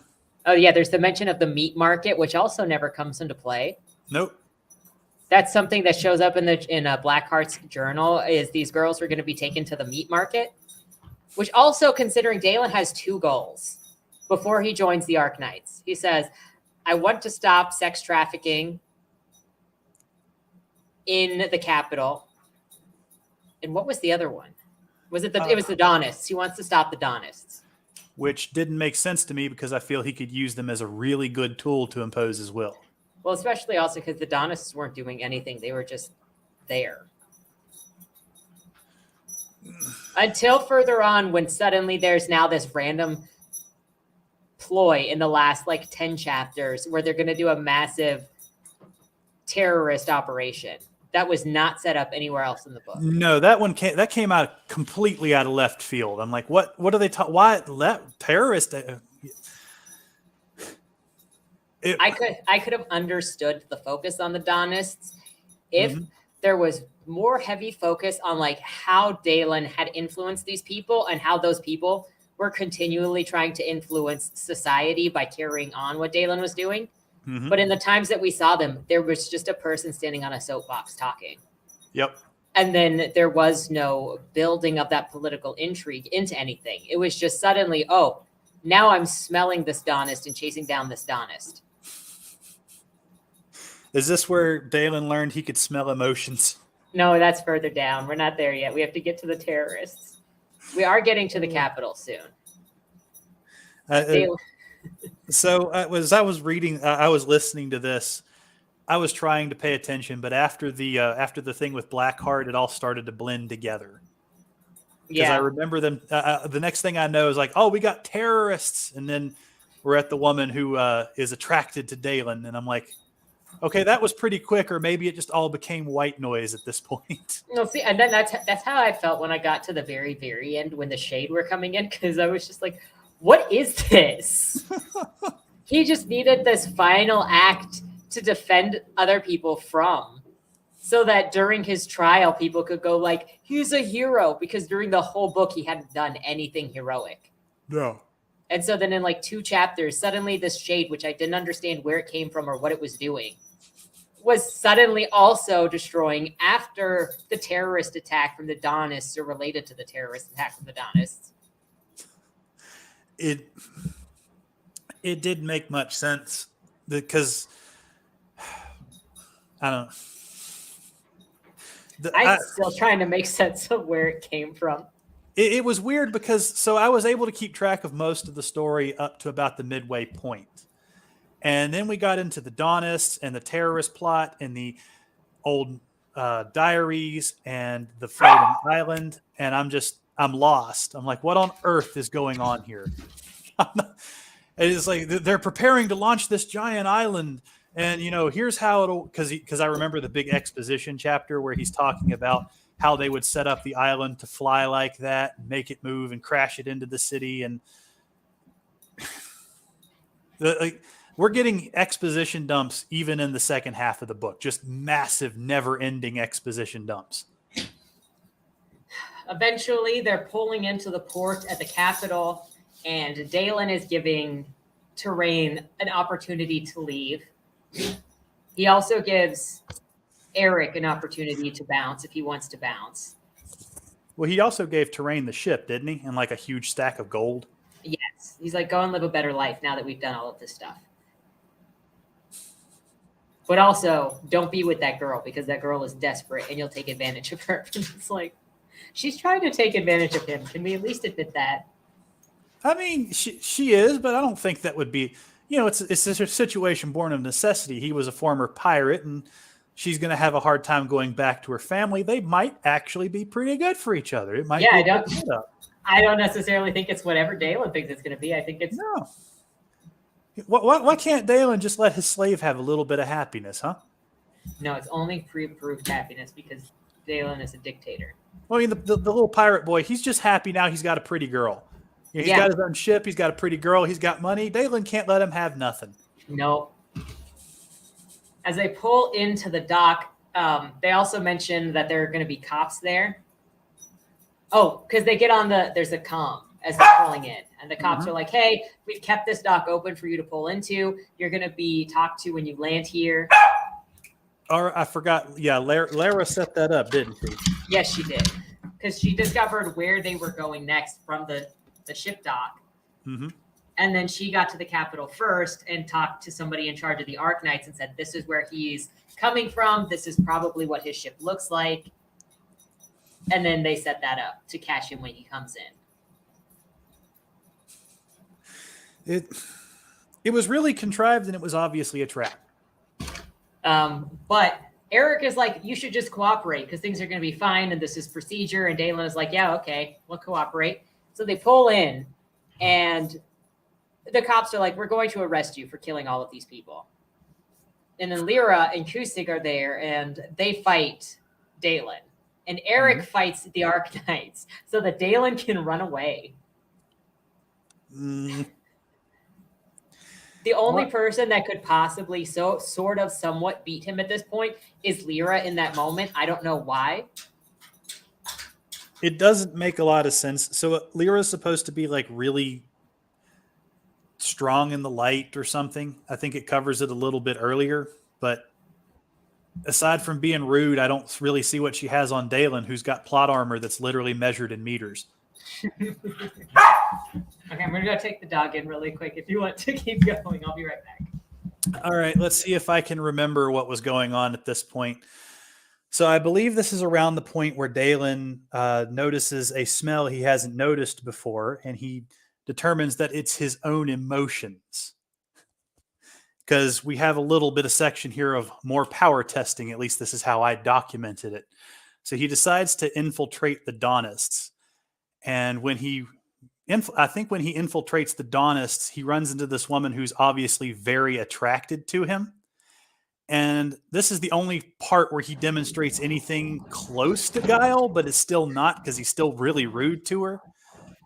Oh, yeah, there's the mention of the meat market, which also never comes into play. Nope. That's something that shows up in Blackheart's journal, is these girls are going to be taken to the meat market, which also, considering Dalen has 2 goals before he joins the Arc Knights. He says, I want to stop sex trafficking in the capital. And what was the other one? Was it it was the Donists. He wants to stop the Donists. Which didn't make sense to me because I feel he could use them as a really good tool to impose his will. Well, especially also because the Donists weren't doing anything. They were just there. Until further on, when suddenly there's now this random ploy in the last 10 chapters where they're going to do a massive terrorist operation. That was not set up anywhere else in the book. No, that came out completely out of left field. I'm like, what are they talking? Why terrorist? I could have understood the focus on the Donists if there was more heavy focus on how Dalen had influenced these people and how those people were continually trying to influence society by carrying on what Dalen was doing. Mm-hmm. But in the times that we saw them, there was just a person standing on a soapbox talking. Yep. And then there was no building of that political intrigue into anything. It was just suddenly, oh, now I'm smelling this Donist and chasing down this Donist. Is this where Dalen learned he could smell emotions? No, that's further down. We're not there yet. We have to get to the terrorists. We are getting to the capital soon. So as I was reading, I was listening to this. I was trying to pay attention, but after the thing with Blackheart, it all started to blend together. Because I remember them. The next thing I know is oh, we got terrorists, and then we're at the woman who is attracted to Dalen, and I'm like, okay, that was pretty quick, or maybe it just all became white noise at this point. No, see, and then that's how I felt when I got to the very, very end when the Shade were coming in, because I was just like, what is this? He just needed this final act to defend other people from, so that during his trial, people could go he's a hero, because during the whole book, he hadn't done anything heroic. No. And so then in 2 chapters, suddenly this Shade, which I didn't understand where it came from or what it was doing, was suddenly also destroying after the terrorist attack from the Donists, or related to the terrorist attack from the Donists. It didn't make much sense because I don't know. I'm still trying to make sense of where it came from. It was weird because I was able to keep track of most of the story up to about the midway point. And then we got into the Donists and the terrorist plot and the old diaries and the floating island. And I'm lost. I'm like, what on earth is going on here? It's like they're preparing to launch this giant island. And, here's how it'll, because I remember the big exposition chapter where he's talking about how they would set up the island to fly like that, make it move and crash it into the city. And we're getting exposition dumps even in the second half of the book, just massive, never-ending exposition dumps. Eventually, they're pulling into the port at the capital, and Dalen is giving Terrain an opportunity to leave. He also gives Eric an opportunity to bounce if he wants to bounce. Well, he also gave Terrain the ship, didn't he? And a huge stack of gold. Yes. He's like, go and live a better life now that we've done all of this stuff. But also, don't be with that girl, because that girl is desperate and you'll take advantage of her. It's like, she's trying to take advantage of him. Can we at least admit that? I mean, she is, but I don't think that would be, it's a situation born of necessity. He was a former pirate, and she's going to have a hard time going back to her family. They might actually be pretty good for each other. It might Yeah, be a good setup. I don't necessarily think it's whatever Dalen thinks it's going to be. I think it's No. Why can't Dalen just let his slave have a little bit of happiness, huh? no, it's only pre-approved happiness because Dalen is a dictator. Well, I mean, the little pirate boy, he's just happy now he's got a pretty girl. He's got his own ship. He's got a pretty girl. He's got money. Dalen can't let him have nothing. No. As they pull into the dock, they also mentioned that there are going to be cops there. Oh, because they get on there's a comm as they're pulling in. And the cops are like, hey, we've kept this dock open for you to pull into. You're going to be talked to when you land here. Or I forgot. Yeah, Lara set that up, didn't she? Yes, she did. Because she discovered where they were going next from the ship dock. Mm-hmm. And then she got to the Capitol first and talked to somebody in charge of the Arknights and said, this is where he's coming from. This is probably what his ship looks like. And then they set that up to catch him when he comes in. It was really contrived, and it was obviously a trap. But Eric is like, you should just cooperate because things are going to be fine, and this is procedure. And Dalen is like, yeah, okay, we'll cooperate. So they pull in, and the cops are like, we're going to arrest you for killing all of these people. And then Lyra and Kusig are there, and they fight Dalen. And Eric fights the Arknights so that Dalen can run away. The only person that could possibly sort of somewhat beat him at this point is Lyra in that moment. I don't know why. It doesn't make a lot of sense. So Lyra is supposed to be like really strong in the light or something. I think it covers it a little bit earlier, but aside from being rude, I don't really see what she has on Dalen, who's got plot armor that's literally measured in meters. Okay, I'm going to go take the dog in really quick. If you want to keep going, I'll be right back. All right, let's see if I can remember what was going on at this point. So I believe this is around the point where Dalen notices a smell he hasn't noticed before, and he determines that it's his own emotions. Because we have a little bit of section here of more power testing. At least this is how I documented it. So he decides to infiltrate the Daunists. And when I think when he infiltrates the Daunists, he runs into this woman who's obviously very attracted to him. And this is the only part where he demonstrates anything close to guile, but it's still not because he's still really rude to her.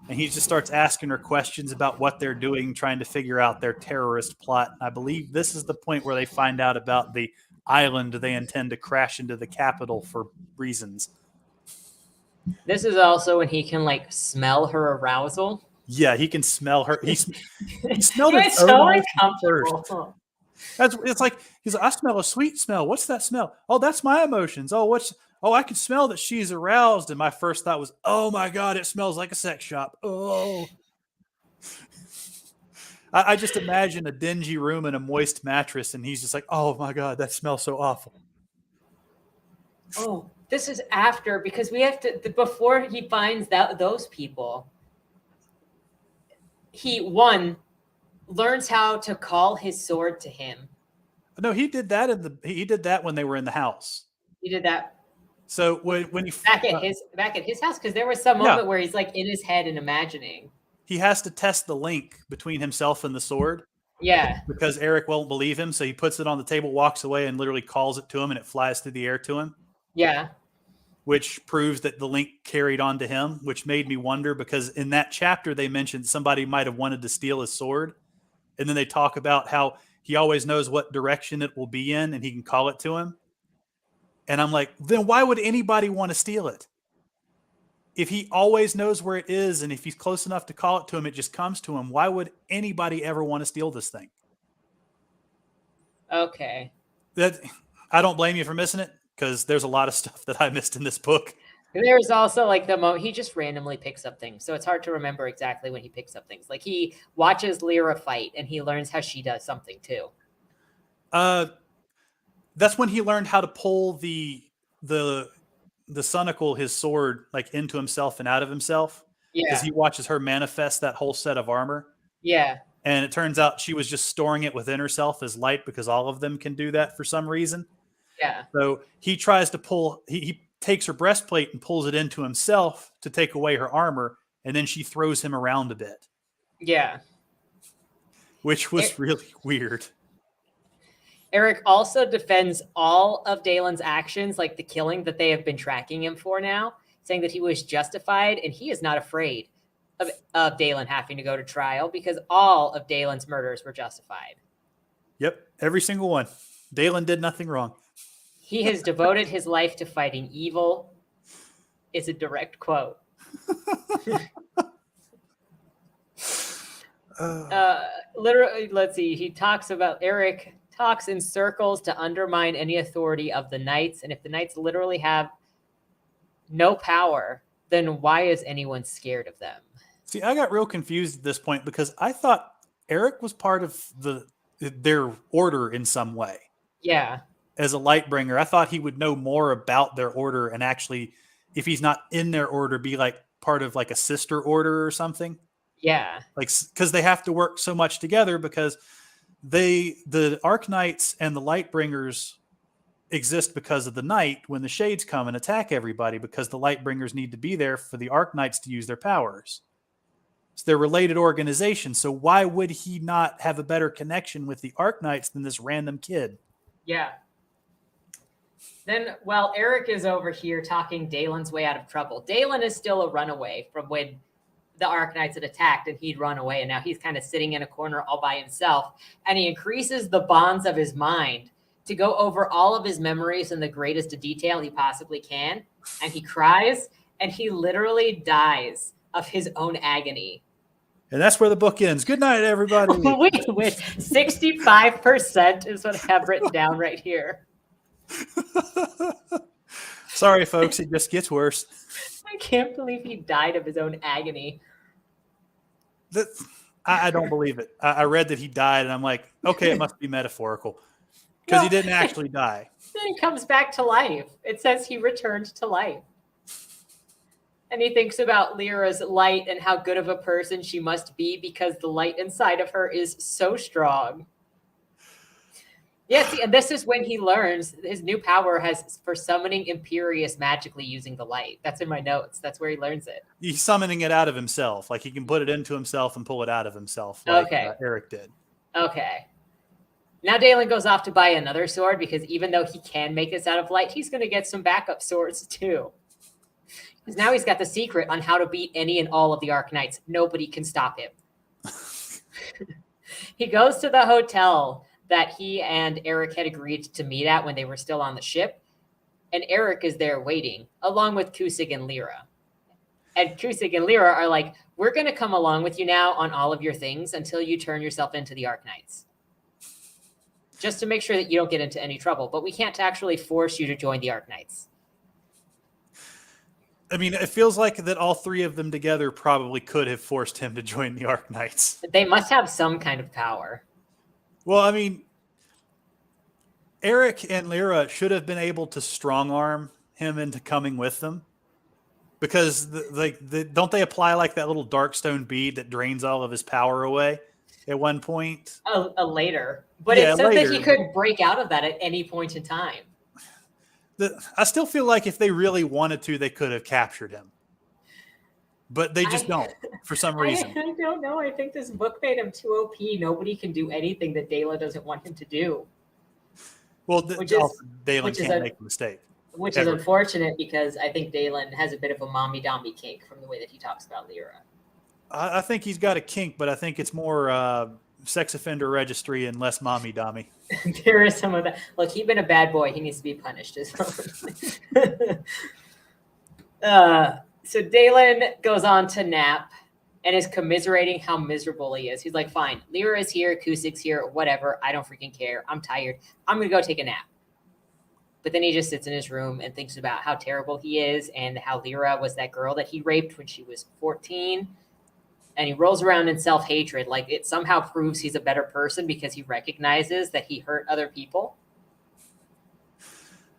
And he just starts asking her questions about what they're doing, trying to figure out their terrorist plot. I believe this is the point where they find out about the island they intend to crash into the Capitol for reasons. This is also when he can like smell her arousal. Yeah, he can smell her. He smelled it so uncomfortable. It's like he's like, I smell a sweet smell. What's that smell? Oh, that's my emotions. Oh, I can smell that she's aroused. And my first thought was, oh my God, it smells like a sex shop. Oh. I just imagine a dingy room and a moist mattress, and he's just like, oh my God, that smells so awful. Oh, this is after, because we have to, before he finds those people, he learns how to call his sword to him. No, he did that he did that when they were in the house. He did that. So when he back at his house, because there was some moment where he's like in his head and imagining. He has to test the link between himself and the sword. Yeah. Because Eric won't believe him, so he puts it on the table, walks away, and literally calls it to him, and it flies through the air to him. Yeah. Which proves that the link carried on to him, which made me wonder, because in that chapter they mentioned somebody might have wanted to steal his sword. And then they talk about how he always knows what direction it will be in, and he can call it to him. And I'm like, then why would anybody want to steal it? If he always knows where it is, and if he's close enough to call it to him, it just comes to him. Why would anybody ever want to steal this thing? Okay. I don't blame you for missing it, because there's a lot of stuff that I missed in this book. There's also like the moment he just randomly picks up things. So it's hard to remember exactly when he picks up things. Like he watches Lyra fight and he learns how she does something too. That's when he learned how to pull the Sunicle, his sword, like into himself and out of himself. Yeah. Because he watches her manifest that whole set of armor. Yeah. And it turns out she was just storing it within herself as light, because all of them can do that for some reason. Yeah. So he tries to pull, he takes her breastplate and pulls it into himself to take away her armor. And then she throws him around a bit, Yeah. which was really weird. Eric also defends all of Dalen's actions, like the killing that they have been tracking him for now, saying that he was justified and he is not afraid of Dalen having to go to trial because all of Dalen's murders were justified. Yep. Every single one. Dalen did nothing wrong. He has devoted his life to fighting evil, is a direct quote. Literally, let's see. Eric talks in circles to undermine any authority of the knights. And if the knights literally have no power, then why is anyone scared of them? See, I got real confused at this point because I thought Eric was part of their order in some way. Yeah. As a Lightbringer, I thought he would know more about their order and actually, if he's not in their order, be like part of like a sister order or something. Yeah. Like, because they have to work so much together because the Arknights and the Lightbringers exist because of the night when the Shades come and attack everybody because the Lightbringers need to be there for the Arknights to use their powers. So they're related organizations. So why would he not have a better connection with the Arknights than this random kid? Yeah. Then, while Eric is over here talking Dalen's way out of trouble, Dalen is still a runaway from when the Arknights had attacked and he'd run away. And now he's kind of sitting in a corner all by himself. And he increases the bonds of his mind to go over all of his memories in the greatest detail he possibly can. And he cries and he literally dies of his own agony. And that's where the book ends. Good night, everybody. wait, 65% is what I have written down right here. Sorry, folks. It just gets worse. I can't believe he died of his own agony. I don't believe it. I read that he died, and I'm like, okay, it must be metaphorical because he didn't actually die. Then he comes back to life. It says he returned to life. And he thinks about Lyra's light and how good of a person she must be because the light inside of her is so strong. Yeah, see, and this is when he learns his new power has for summoning Imperius magically using the light. That's in my notes. That's where he learns it. He's summoning it out of himself. Like he can put it into himself and pull it out of himself like Eric did. Okay. Now Dalen goes off to buy another sword because even though he can make this out of light, he's going to get some backup swords too. Because now he's got the secret on how to beat any and all of the Arknights. Nobody can stop him. He goes to the hotel that he and Eric had agreed to meet at when they were still on the ship. And Eric is there waiting, along with Kusig and Lyra. And Kusig and Lyra are like, we're going to come along with you now on all of your things until you turn yourself into the Arknights. Just to make sure that you don't get into any trouble. But we can't actually force you to join the Arknights. I mean, it feels like that all three of them together probably could have forced him to join the Arknights. They must have some kind of power. Well, I mean, Eric and Lyra should have been able to strong arm him into coming with them because don't they apply like that little darkstone bead that drains all of his power away at one point? Later. But it said that he could break out of that at any point in time. I still feel like if they really wanted to, they could have captured him. But they just don't, for some reason. I don't know. I think this book made him too OP. Nobody can do anything that Dalen doesn't want him to do. Well, Dalen can't make a mistake. Which is unfortunate because I think Dalen has a bit of a mommy-dommy kink from the way that he talks about Lyra. I think he's got a kink, but I think it's more sex offender registry and less mommy-dommy. There is some of that. Look, he's been a bad boy. He needs to be punished as well. So Dalen goes on to nap and is commiserating how miserable he is. He's like, fine, Lyra is here, Kusik's here, whatever. I don't freaking care. I'm tired. I'm going to go take a nap. But then he just sits in his room and thinks about how terrible he is and how Lyra was that girl that he raped when she was 14. And he rolls around in self-hatred. Like it somehow proves he's a better person because he recognizes that he hurt other people.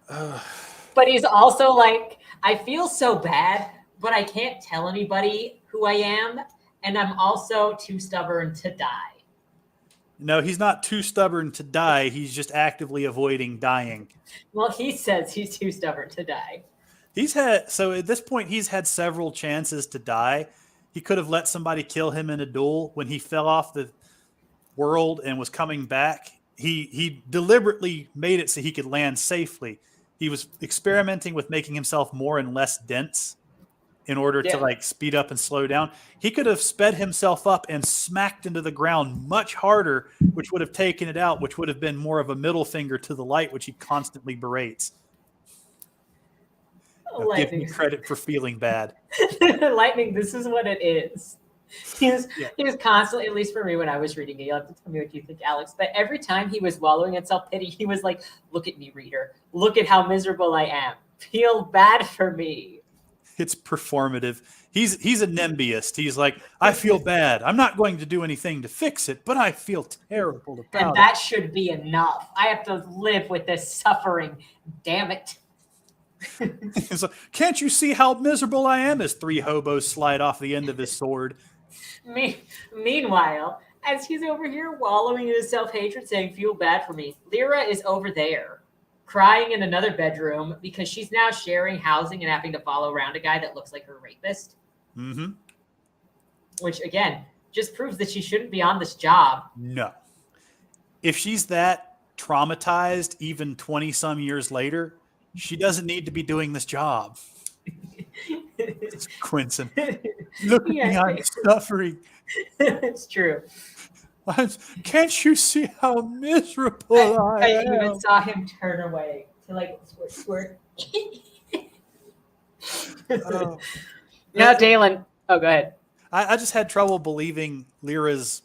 But he's also like, I feel so bad, but I can't tell anybody who I am. And I'm also too stubborn to die. No, he's not too stubborn to die. He's just actively avoiding dying. Well, he says he's too stubborn to die. So at this point, he's had several chances to die. He could have let somebody kill him in a duel. When he fell off the world and was coming back, he deliberately made it so he could land safely. He was experimenting with making himself more and less dense in order to like speed up and slow down. He could have sped himself up and smacked into the ground much harder, which would have taken it out, which would have been more of a middle finger to the light, which he constantly berates. Give me credit for feeling bad. Lightning, this is what it is. He was constantly, at least for me when I was reading it, you'll have to tell me what you think, Alex, but every time he was wallowing in self-pity, he was like, look at me, reader. Look at how miserable I am. Feel bad for me. It's performative. He's a NIMBYist. He's like, I feel bad. I'm not going to do anything to fix it, but I feel terrible about it. And that should be enough. I have to live with this suffering. Damn it. It's like, can't you see how miserable I am? As 3 hobos slide off the end of his sword. Meanwhile, as he's over here wallowing in his self-hatred, saying, feel bad for me, Lyra is over there, crying in another bedroom because she's now sharing housing and having to follow around a guy that looks like her rapist. Mm-hmm. Which, again, just proves that she shouldn't be on this job. No. If she's that traumatized, even 20-some years later, she doesn't need to be doing this job. It's Quincy. Look at me, I'm suffering. It's true. Can't you see how miserable I am? I even saw him turn away to like squirt. Now, Dalen. Oh, go ahead. I just had trouble believing Lyra's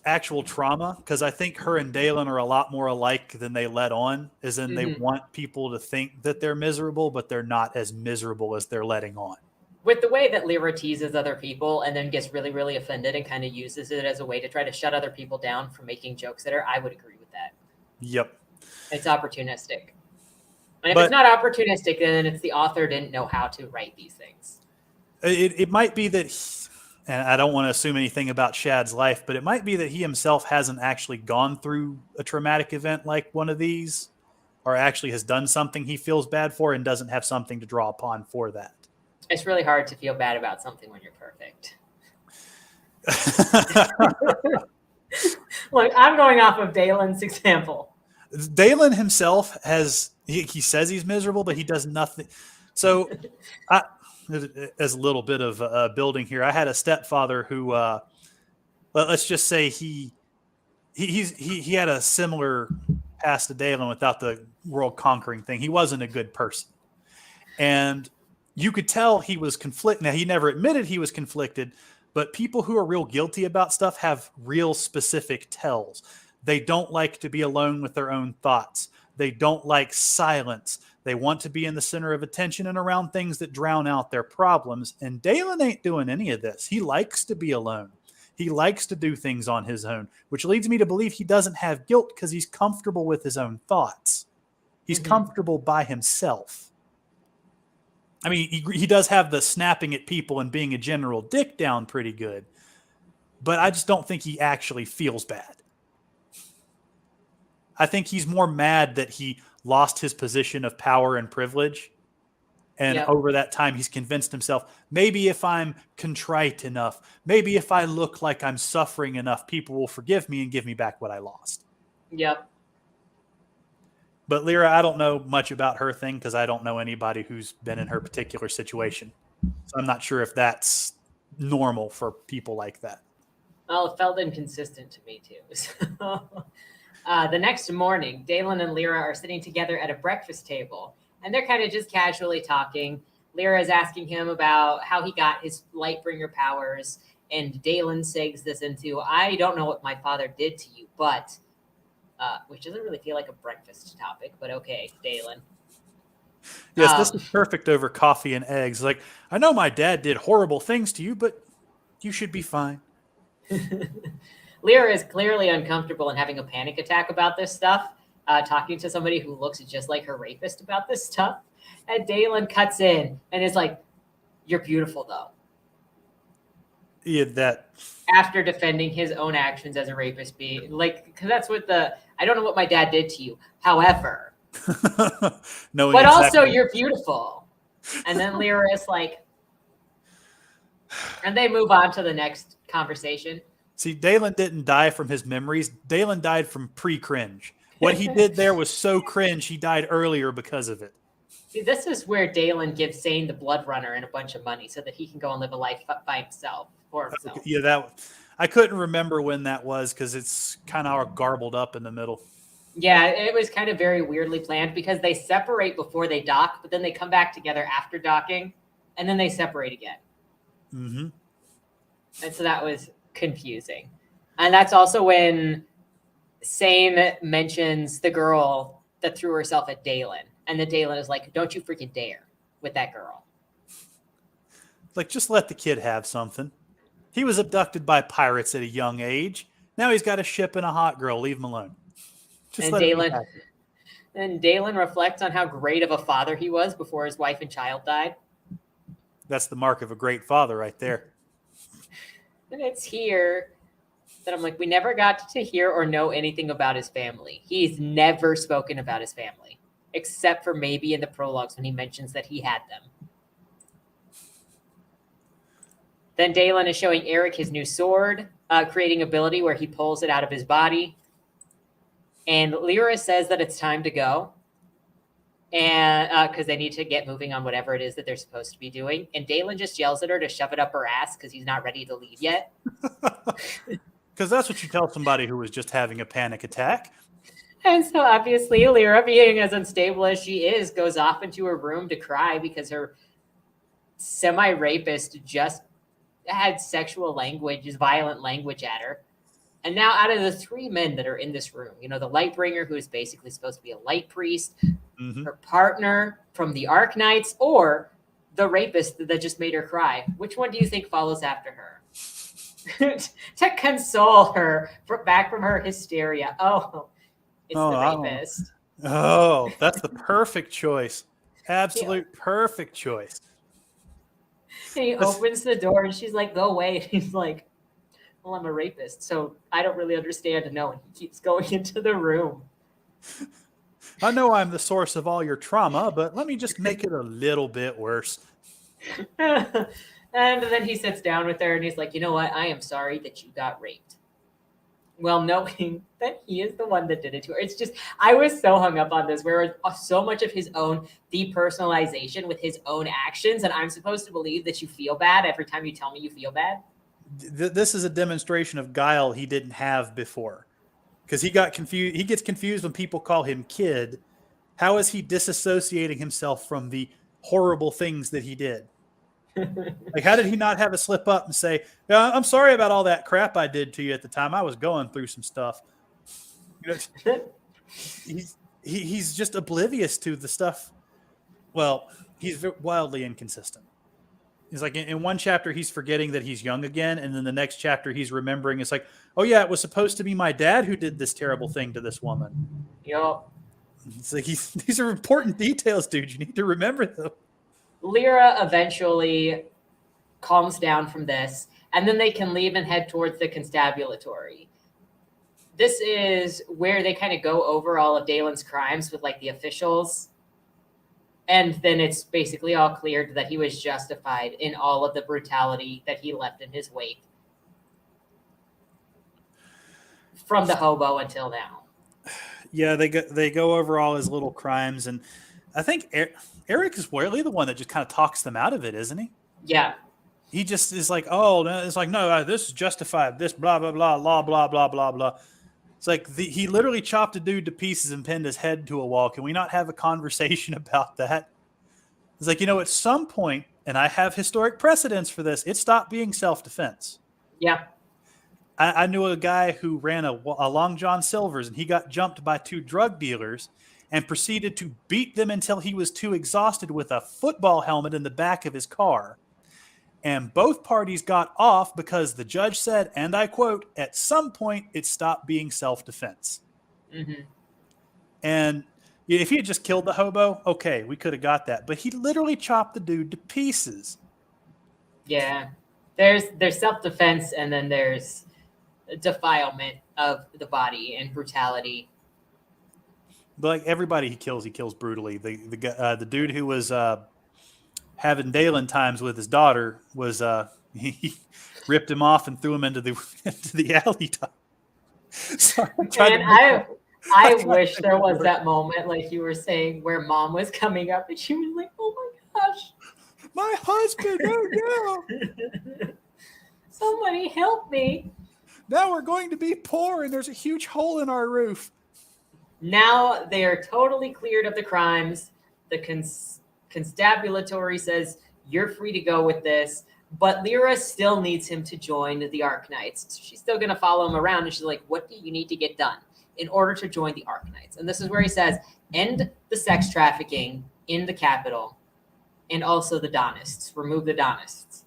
actual trauma because I think her and Dalen are a lot more alike than they let on, as in they want people to think that they're miserable, but they're not as miserable as they're letting on. With the way that Lyra teases other people and then gets really, really offended and kind of uses it as a way to try to shut other people down from making jokes at her, I would agree with that. Yep. It's opportunistic. And if it's not opportunistic, then it's the author didn't know how to write these things. It might be that, and I don't want to assume anything about Shad's life, but it might be that he himself hasn't actually gone through a traumatic event like one of these, or actually has done something he feels bad for and doesn't have something to draw upon for that. It's really hard to feel bad about something when you're perfect. Look, I'm going off of Dalen's example. Dalen himself he says he's miserable, but he does nothing. So as a little bit of building here, I had a stepfather who, let's just say he had a similar past to Dalen without the world conquering thing. He wasn't a good person. And you could tell he was conflicted. Now, he never admitted he was conflicted, but people who are real guilty about stuff have real specific tells. They don't like to be alone with their own thoughts. They don't like silence. They want to be in the center of attention and around things that drown out their problems. And Dalen ain't doing any of this. He likes to be alone. He likes to do things on his own, which leads me to believe he doesn't have guilt because he's comfortable with his own thoughts. He's comfortable by himself. I mean, he does have the snapping at people and being a general dick down pretty good, but I just don't think he actually feels bad. I think he's more mad that he lost his position of power and privilege. And over that time, he's convinced himself, maybe if I'm contrite enough, maybe if I look like I'm suffering enough, people will forgive me and give me back what I lost. Yep. But Lyra, I don't know much about her thing because I don't know anybody who's been in her particular situation. So I'm not sure if that's normal for people like that. Well, it felt inconsistent to me too. So, the next morning, Dalen and Lyra are sitting together at a breakfast table, and they're kind of just casually talking. Lyra is asking him about how he got his Lightbringer powers, and Dalen segs this into, I don't know what my father did to you, but... which doesn't really feel like a breakfast topic, but okay, Dalen. Yes, this is perfect over coffee and eggs. Like, I know my dad did horrible things to you, but you should be fine. Lyra is clearly uncomfortable and having a panic attack about this stuff, talking to somebody who looks just like her rapist about this stuff. And Dalen cuts in and is like, you're beautiful, though. Yeah, that. after defending his own actions as a rapist, be like, because that's what I don't know what my dad did to you. However, Knowing but also exactly. you're beautiful. And then Lyra is like, and they move on to the next conversation. See, Dalen didn't die from his memories. Dalen died from pre-cringe. What he did there was so cringe, he died earlier because of it. See, this is where Dalen gives Zane the Blood Runner and a bunch of money so that he can go and live a life by himself, for Okay, himself. yeah, I couldn't remember when that was because it's kind of all garbled up in the middle. Yeah, it was kind of very weirdly planned because they separate before they dock, but then they come back together after docking, and then they separate again. Mm-hmm. And so that was confusing. And that's also when Sane mentions the girl that threw herself at Dalen. And then Dalen is like, don't you freaking dare with that girl. Like, just let the kid have something. He was abducted by pirates at a young age. Now he's got a ship and a hot girl. Leave him alone. Just And let him be Dalen happy. and Dalen reflects on how great of a father he was before his wife and child died. That's the mark of a great father right there. And it's here that I'm like, we never got to hear or know anything about his family. He's never spoken about his family, except for maybe in the prologues when he mentions that he had them. Then Dalen is showing Eric his new sword, creating ability where he pulls it out of his body. And Lyra says that it's time to go. And because they need to get moving on whatever it is that they're supposed to be doing. And Dalen just yells at her to shove it up her ass because he's not ready to leave yet. Because that's what you tell somebody who was just having a panic attack. And so obviously Lyra, being as unstable as she is, goes off into her room to cry because her semi-rapist just had sexual language, violent language at her. And now out of the three men that are in this room, you know, the Lightbringer, who is basically supposed to be a light priest, her partner from the Arknights, or the rapist that just made her cry, which one do you think follows after her? To console her back from her hysteria. Oh, it's the rapist. Oh, that's the perfect choice. Absolute perfect choice. And he opens the door and she's like, go away. And he's like, well, I'm a rapist, so I don't really understand. No, and he keeps going into the room. I know I'm the source of all your trauma, but let me just make it a little bit worse. And then he sits down with her and he's like, you know what? I am sorry that you got raped. Well, knowing that he is the one that did it to her. It's just, I was so hung up on this, where so much of his own depersonalization with his own actions, and I'm supposed to believe that you feel bad every time you tell me you feel bad. This is a demonstration of guile he didn't have before. Because he got confused. He gets confused when people call him kid. How is he disassociating himself from the horrible things that he did? Like, how did he not have a slip up and say, I'm sorry about all that crap I did to you at the time. I was going through some stuff. You know, he's just oblivious to the stuff. Well, he's wildly inconsistent. He's like, in one chapter, he's forgetting that he's young again. And then the next chapter, he's remembering. It's like, oh, yeah, it was supposed to be my dad who did this terrible thing to this woman. Yep. It's like, these are important details, dude. You need to remember them. Lyra eventually calms down from this, and then they can leave and head towards the constabulatory. This is where they kind of go over all of Dalen's crimes with like the officials. And then it's basically all cleared that he was justified in all of the brutality that he left in his wake. From the hobo until now. Yeah, they go over all his little crimes, and I think Eric is weirdly the one that just kind of talks them out of it, isn't he? Yeah. He just is like, oh, it's like, no, this is justified. This blah blah blah blah blah blah blah blah. It's like he literally chopped a dude to pieces and pinned his head to a wall. Can we not have a conversation about that? It's like, at some point, and I have historic precedents for this, it stopped being self-defense. Yeah. I knew a guy who ran a Long John Silver's, and he got jumped by two drug dealers and proceeded to beat them until he was too exhausted with a football helmet in the back of his car. And both parties got off because the judge said, and I quote, at some point, it stopped being self-defense. Mm-hmm. And if he had just killed the hobo, okay, we could have got that. But he literally chopped the dude to pieces. Yeah. There's self-defense, and then there's defilement of the body and brutality. But like everybody he kills brutally. The dude who was having Dalen times with his daughter was he ripped him off and threw him into the into the alley. Sorry, And I wish there was that moment, like you were saying, where mom was coming up and she was like, "Oh my gosh, my husband! Oh no! Somebody help me!" Now we're going to be poor, and there's a huge hole in our roof. Now they are totally cleared of the crimes. The constabulary says, "You're free to go with this." But Lyra still needs him to join the Arknights. So she's still going to follow him around. And she's like, "What do you need to get done in order to join the Arknights?" And this is where he says, "End the sex trafficking in the capital, and also the Donists. Remove the Donists."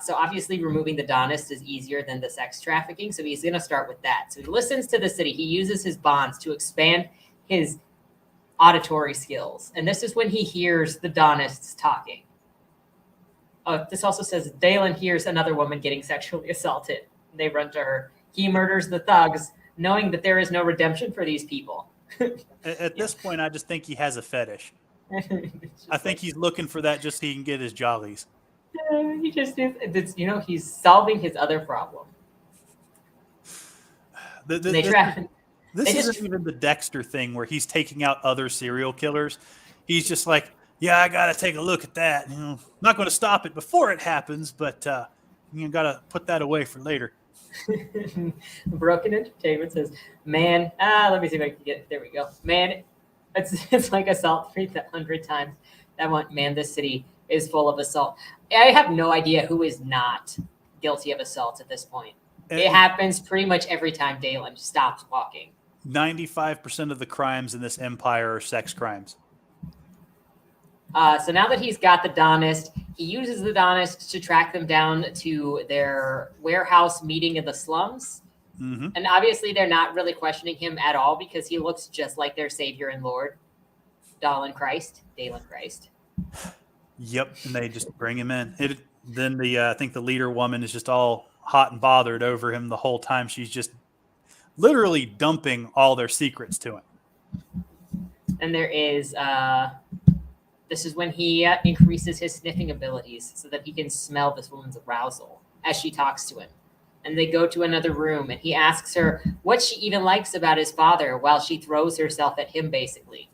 So obviously removing the Donist is easier than the sex trafficking. So he's going to start with that. So he listens to the city. He uses his bonds to expand his auditory skills. And this is when he hears the Donists talking. This also says Dalen hears another woman getting sexually assaulted. They run to her. He murders the thugs, knowing that there is no redemption for these people. At this point, I just think he has a fetish. I think he's looking for that just so he can get his jollies. He just is, he's solving his other problem. This isn't even the Dexter thing where he's taking out other serial killers. He's just like, yeah, I got to take a look at that. I'm not going to stop it before it happens, but you got to put that away for later. Broken Entertainment says, "Man, let me see if I can get, there we go. Man, it's like assault 300 times. That one, man, this city is full of assault." I have no idea who is not guilty of assault at this point. It happens pretty much every time Dalen stops walking. 95% of the crimes in this empire are sex crimes. So now that he's got the Donist, he uses the Donist to track them down to their warehouse meeting in the slums. Mm-hmm. And obviously they're not really questioning him at all because he looks just like their savior and lord, Dalen Christ. Yep, and they just bring him in. Then I think the leader woman is just all hot and bothered over him the whole time. She's just literally dumping all their secrets to him. And there is, this is when he increases his sniffing abilities so that he can smell this woman's arousal as she talks to him. And they go to another room, and he asks her what she even likes about his father while she throws herself at him, basically.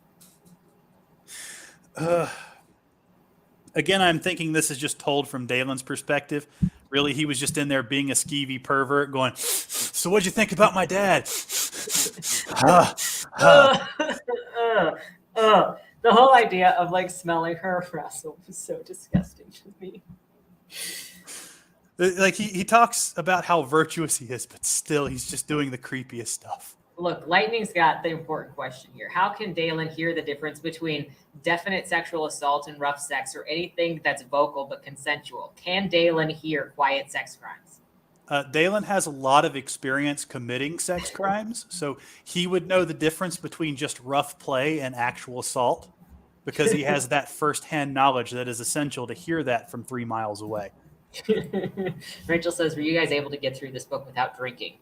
Again, I'm thinking this is just told from Dalen's perspective. Really, he was just in there being a skeevy pervert going, "So what'd you think about my dad?" The whole idea of like smelling her arousal was so disgusting to me. Like he talks about how virtuous he is, but still he's just doing the creepiest stuff. Look, Lightning's got the important question here. How can Dalen hear the difference between definite sexual assault and rough sex or anything that's vocal but consensual? Can Dalen hear quiet sex crimes? Dalen has a lot of experience committing sex crimes, so he would know the difference between just rough play and actual assault because he has that firsthand knowledge that is essential to hear that from 3 miles away. Rachel says, "Were you guys able to get through this book without drinking?"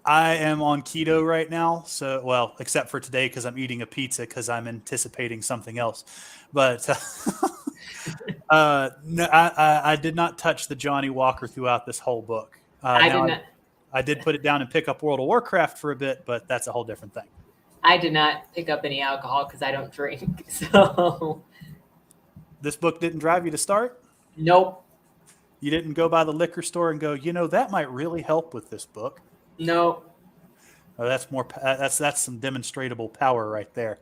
I am on keto right now, so well, except for today because I'm eating a pizza because I'm anticipating something else. But no, I did not touch the Johnny Walker throughout this whole book. I did put it down and pick up World of Warcraft for a bit, but that's a whole different thing. I did not pick up any alcohol because I don't drink. So this book didn't drive you to start? Nope. You didn't go by the liquor store and go, that might really help with this book. No. Oh, that's more. That's some demonstrable power right there.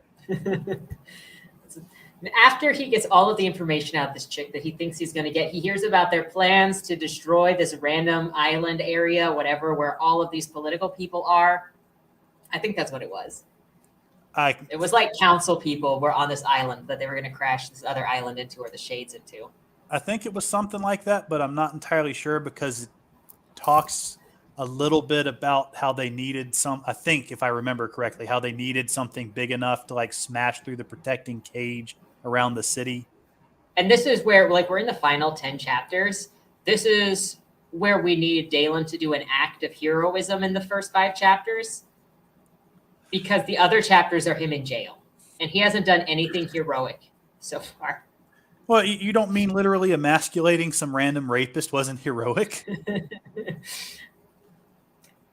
After he gets all of the information out of this chick that he thinks he's going to get, he hears about their plans to destroy this random island area, whatever, where all of these political people are. I think that's what it was. It was like council people were on this island that they were going to crash this other island into or the shades into. I think it was something like that, but I'm not entirely sure because it talks a little bit about how they needed I think if I remember correctly, how they needed something big enough to like smash through the protecting cage around the city. And this is where, like, we're in the final 10 chapters. This is where we need Dalen to do an act of heroism in the first 5 chapters, because the other chapters are him in jail, and he hasn't done anything heroic so far. Well, you don't mean literally emasculating some random rapist wasn't heroic?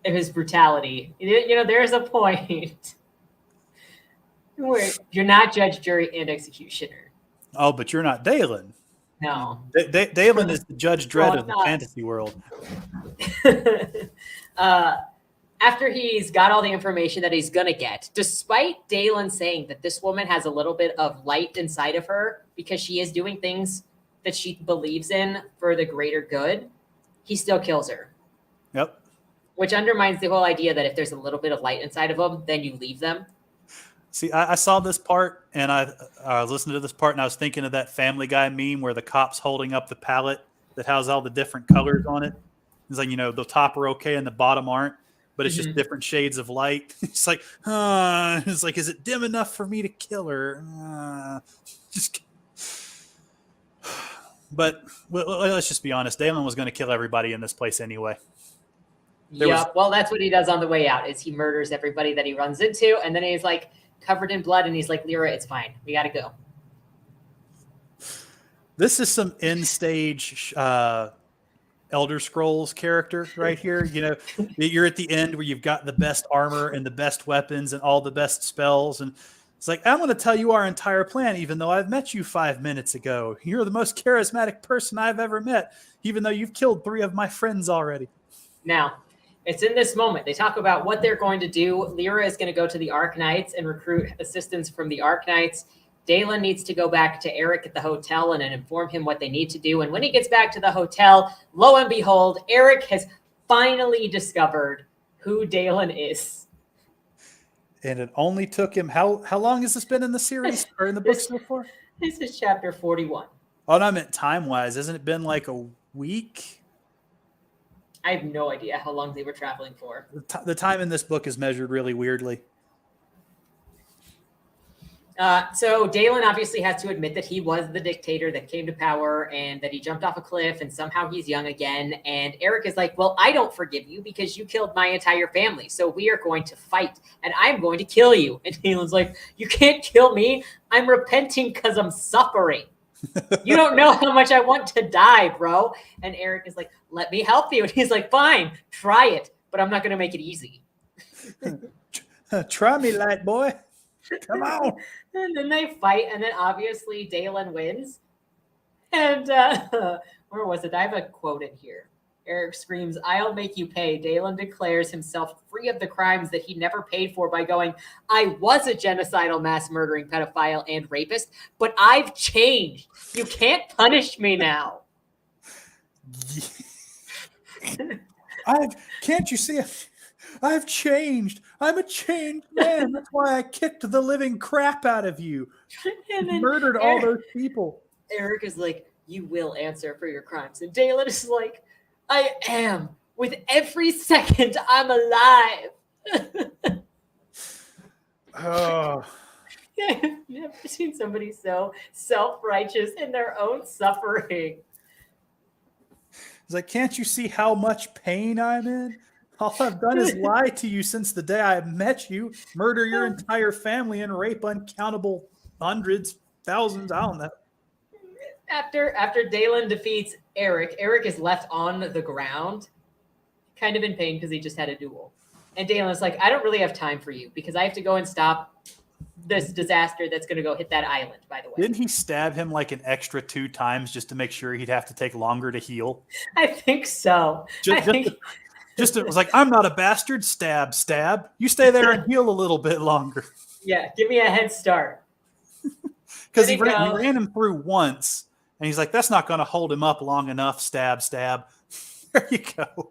His brutality. You know, there's a point where you're not judge, jury, and executioner. Oh, but you're not Dalen. No. Dalen is the Judge Dredd No, of the not. fantasy world. After he's got all the information that he's going to get, despite Dalen saying that this woman has a little bit of light inside of her because she is doing things that she believes in for the greater good, he still kills her. Yep. Which undermines the whole idea that if there's a little bit of light inside of them, then you leave them. See, I saw this part, and I was listening to this part, and I was thinking of that Family Guy meme where the cop's holding up the palette that has all the different colors on it. It's like, you know, the top are okay and the bottom aren't, but it's just different shades of light. It's like, it's like, is it dim enough for me to kill her? But let's just be honest. Dalen was going to kill everybody in this place anyway. Well, that's what he does on the way out, is he murders everybody that he runs into, and then he's like covered in blood, and he's like, Lyra, it's fine. We got to go. This is some end stage Elder Scrolls character right here. You know, you're at the end where you've got the best armor and the best weapons and all the best spells. And it's like, I'm going to tell you our entire plan, even though I've met you 5 minutes ago. You're the most charismatic person I've ever met, even though you've killed 3 of my friends already. Now, it's in this moment. They talk about what they're going to do. Lyra is going to go to the Arknights and recruit assistance from the Arknights. Dalen needs to go back to Eric at the hotel and inform him what they need to do. And when he gets back to the hotel, lo and behold, Eric has finally discovered who Dalen is. And it only took him, how long has this been in the series or in the book so far? This is chapter 41. Oh, no, I meant time-wise. Hasn't it been like a week? I have no idea how long they were traveling for. The time in this book is measured really weirdly. So Dalen obviously has to admit that he was the dictator that came to power and that he jumped off a cliff and somehow he's young again. And Eric is like, well, I don't forgive you because you killed my entire family. So we are going to fight and I'm going to kill you. And Dalen's like, you can't kill me. I'm repenting because I'm suffering. You don't know how much I want to die, bro. And Eric is like, let me help you. And he's like, fine, try it, but I'm not going to make it easy. Try me, light boy. Come on. And then they fight, and then obviously Dalen wins. And where was it? I have a quote in here. Eric screams, I'll make you pay. Dalen declares himself free of the crimes that he never paid for by going, I was a genocidal mass murdering pedophile and rapist, but I've changed. You can't punish me now. Can't you see it? I've changed. I'm a changed man. That's why I kicked the living crap out of you. And then murdered all those people. Eric is like, you will answer for your crimes. And Dalen is like, I am. With every second I'm alive. Oh. I've never seen somebody so self-righteous in their own suffering. It's like, can't you see how much pain I'm in? All I've done is lie to you since the day I met you, murder your entire family, and rape uncountable hundreds, thousands, I don't know. After Dalen defeats Eric, Eric is left on the ground, kind of in pain because he just had a duel. And Dalen's like, I don't really have time for you because I have to go and stop this disaster that's going to go hit that island, by the way. Didn't he stab him like an extra 2 times just to make sure he'd have to take longer to heal? I think so. It was like, I'm not a bastard. Stab, stab. You stay there and heal a little bit longer. Yeah, give me a head start. Because he ran him through once, and he's like, that's not going to hold him up long enough. Stab, stab. There you go.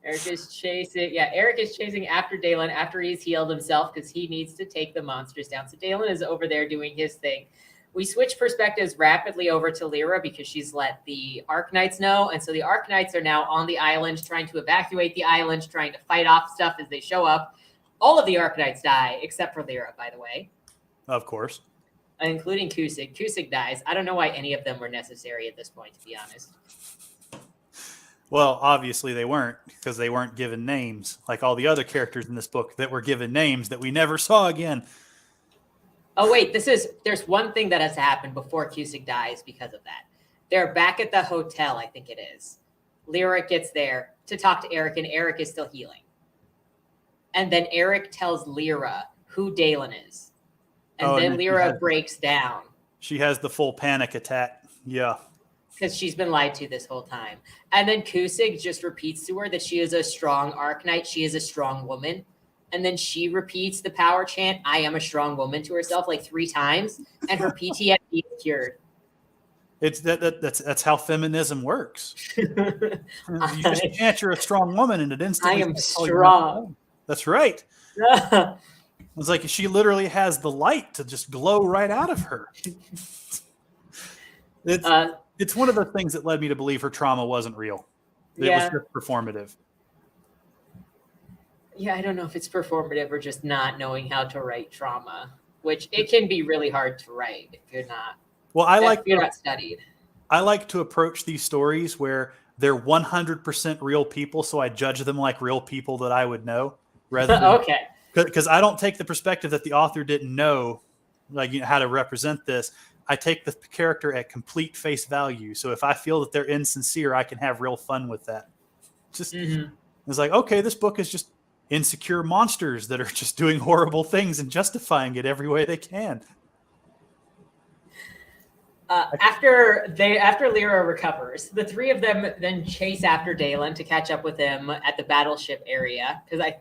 Eric is chasing after Dalen after he's healed himself because he needs to take the monsters down. So Dalen is over there doing his thing. We switch perspectives rapidly over to Lyra because she's let the Arknights know. And so the Arknights are now on the island trying to evacuate the island, trying to fight off stuff as they show up. All of the Arknights die except for Lyra, by the way. Of course. including Kusig. Kusig dies. I don't know why any of them were necessary at this point, to be honest. Well, obviously they weren't, because they weren't given names like all the other characters in this book that were given names that we never saw again. Oh, wait, there's one thing that has to happen before Cusick dies because of that. They're back at the hotel, I think it is. Lyra gets there to talk to Eric, and Eric is still healing. And then Eric tells Lyra who Dalen is. And then Lyra breaks down. She has the full panic attack. Yeah. Because she's been lied to this whole time. And then Kusig just repeats to her that she is a strong Arknight. She is a strong woman. And then she repeats the power chant, I am a strong woman, to herself like 3 times. And her PTSD is cured. It's that's how feminism works. You just chant you're a strong woman and it instantly I am strong. That's right. It's like she literally has the light to just glow right out of her. It's one of the things that led me to believe her trauma wasn't real. It was just performative. Yeah, I don't know if it's performative or just not knowing how to write trauma, which it can be really hard to write if you're not. Well, you're not studied. I like to approach these stories where they're 100% real people, so I judge them like real people that I would know, rather than, okay. Because I don't take the perspective that the author didn't know, like, you know, how to represent this. I take the character at complete face value. So if I feel that they're insincere, I can have real fun with that. Just It's like, okay, this book is just insecure monsters that are just doing horrible things and justifying it every way they can. After Lyra recovers, the 3 of them then chase after Dalen to catch up with him at the battleship area. Because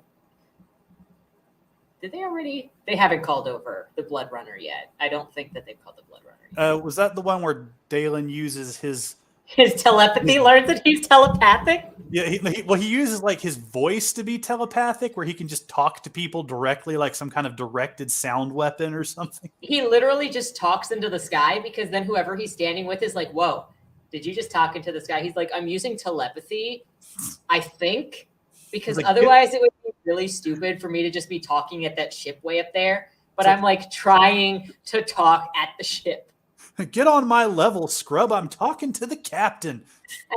they haven't called over the Blood Runner yet. I don't think that they've called the Blood Runner yet. Was that the one where Dalen uses his telepathy, learns that he's telepathic? Yeah, he uses like his voice to be telepathic, where he can just talk to people directly, like some kind of directed sound weapon or something. He literally just talks into the sky, because then whoever he's standing with is like, whoa, did you just talk into the sky? He's like, I'm using telepathy, I think, because like, otherwise it would be really stupid for me to just be talking at that ship way up there. But I'm like trying to talk at the ship. Get on my level, scrub. I'm talking to the captain.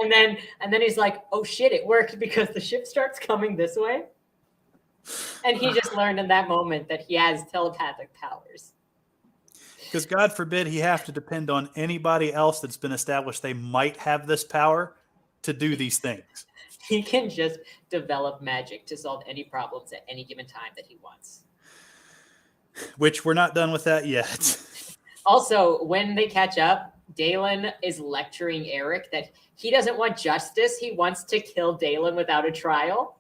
And then he's like, oh shit, it worked, because the ship starts coming this way. And he just learned in that moment that he has telepathic powers. Because God forbid he have to depend on anybody else that's been established they might have this power to do these things. He can just develop magic to solve any problems at any given time that he wants. Which we're not done with that yet. Also, when they catch up, Dalen is lecturing Eric that he doesn't want justice. He wants to kill Dalen without a trial,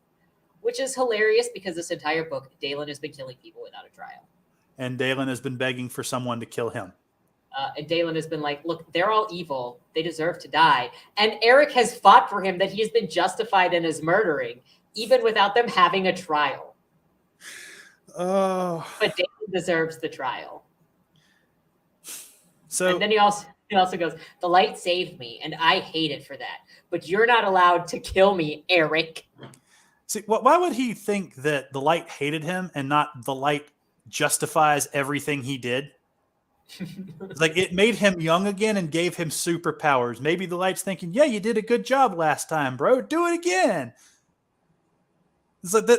which is hilarious because this entire book, Dalen has been killing people without a trial. And Dalen has been begging for someone to kill him. And Dalen has been like, look, they're all evil. They deserve to die. And Eric has fought for him that he has been justified in his murdering, even without them having a trial. Oh. But Dalen deserves the trial. So, and then he also goes, the light saved me, and I hate it for that. But you're not allowed to kill me, Eric. See, why would he think that the light hated him and not the light justifies everything he did? It's like it made him young again and gave him superpowers. Maybe the light's thinking, yeah, you did a good job last time, bro. Do it again. It's like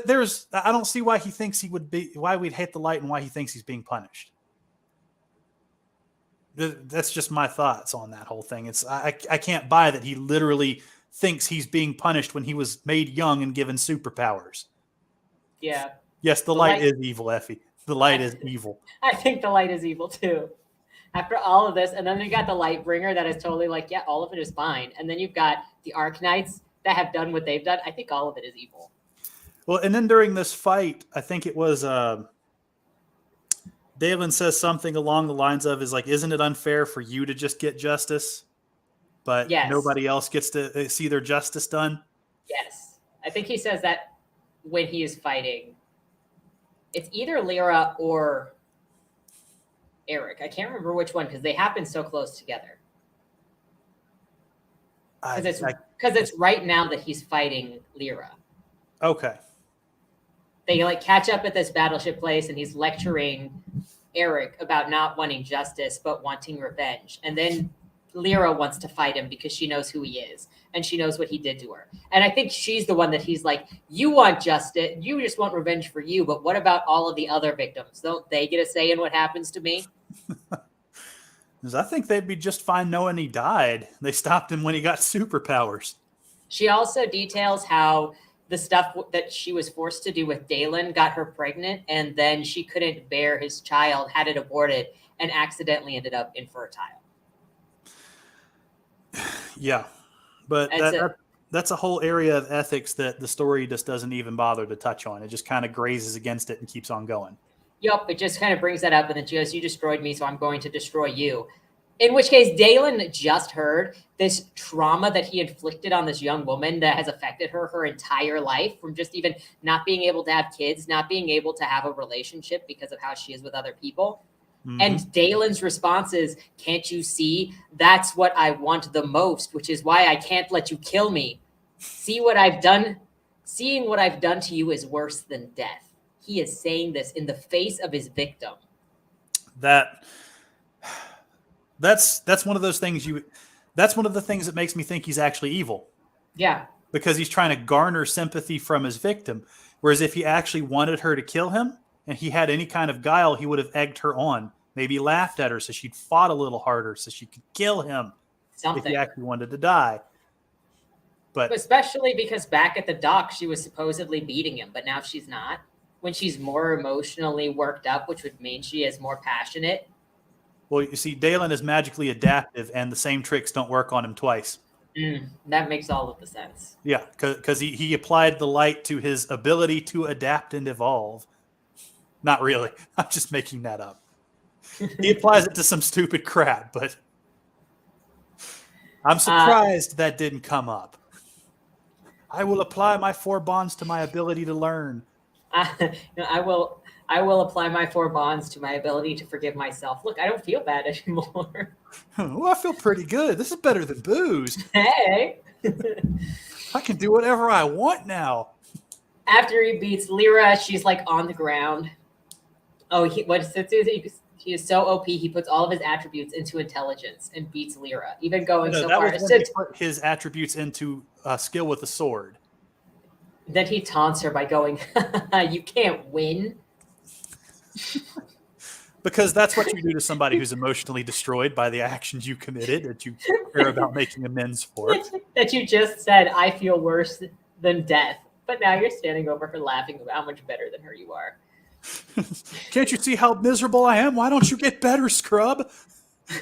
I don't see why he thinks why we'd hate the light and why he thinks he's being punished. That's just my thoughts on that whole thing. I can't buy that he literally thinks he's being punished when he was made young and given superpowers. Yeah. Yes, the light is evil, Effie. The light is evil. I think the light is evil too. After all of this, and then you got the Lightbringer that is totally like, yeah, all of it is fine. And then you've got the Arknights that have done what they've done. I think all of it is evil. Well, and then during this fight, I think it was Dalen says something along the lines of, is like, isn't it unfair for you to just get justice, but nobody else gets to see their justice done? Yes. I think he says that when he is fighting. It's either Lyra or Eric. I can't remember which one because they happen so close together. Because it's right now that he's fighting Lyra. Okay. They like catch up at this battleship place, and he's lecturing Eric about not wanting justice but wanting revenge, and then Lyra wants to fight him because she knows who he is and she knows what he did to her. And I think she's the one that he's like, you want justice, you just want revenge for you, but what about all of the other victims? Don't they get a say in what happens to me? I think they'd be just fine knowing he died. They stopped him when he got superpowers. She also details how the stuff that she was forced to do with Dalen got her pregnant, and then she couldn't bear his child, had it aborted, and accidentally ended up infertile. Yeah, but that's a whole area of ethics that the story just doesn't even bother to touch on. It just kind of grazes against it and keeps on going. Yep, it just kind of brings that up, and then she goes, you destroyed me, so I'm going to destroy you. In which case, Dalen just heard this trauma that he inflicted on this young woman that has affected her entire life, from just even not being able to have kids, not being able to have a relationship because of how she is with other people. Mm-hmm. And Dalen's response is, can't you see? That's what I want the most, which is why I can't let you kill me. See what I've done? Seeing what I've done to you is worse than death. He is saying this in the face of his victim. That's one of those things that's one of the things that makes me think he's actually evil. Yeah. Because he's trying to garner sympathy from his victim. Whereas if he actually wanted her to kill him and he had any kind of guile, he would have egged her on, maybe laughed at her so she'd fought a little harder so she could kill him. Something. If he actually wanted to die. But especially because back at the dock, she was supposedly beating him, but now she's not. When she's more emotionally worked up, which would mean she is more passionate. Well, you see, Dalen is magically adaptive, and the same tricks don't work on him twice. That makes all of the sense. Yeah, because he applied the light to his ability to adapt and evolve. Not really. I'm just making that up. He applies it to some stupid crap, but I'm surprised that didn't come up. I will apply my 4 bonds to my ability to learn. I will apply my 4 bonds to my ability to forgive myself. Look, I don't feel bad anymore. Well, I feel pretty good. This is better than booze. Hey. I can do whatever I want now. After he beats Lyra, she's like on the ground. Oh, he is so OP, he puts all of his attributes into intelligence and beats Lyra, even going so far as to put his attributes into skill with the sword. Then he taunts her by going, you can't win. Because that's what you do to somebody who's emotionally destroyed by the actions you committed that you care about making amends for. That you just said, I feel worse than death. But now you're standing over her laughing about how much better than her you are. Can't you see how miserable I am? Why don't you get better, scrub?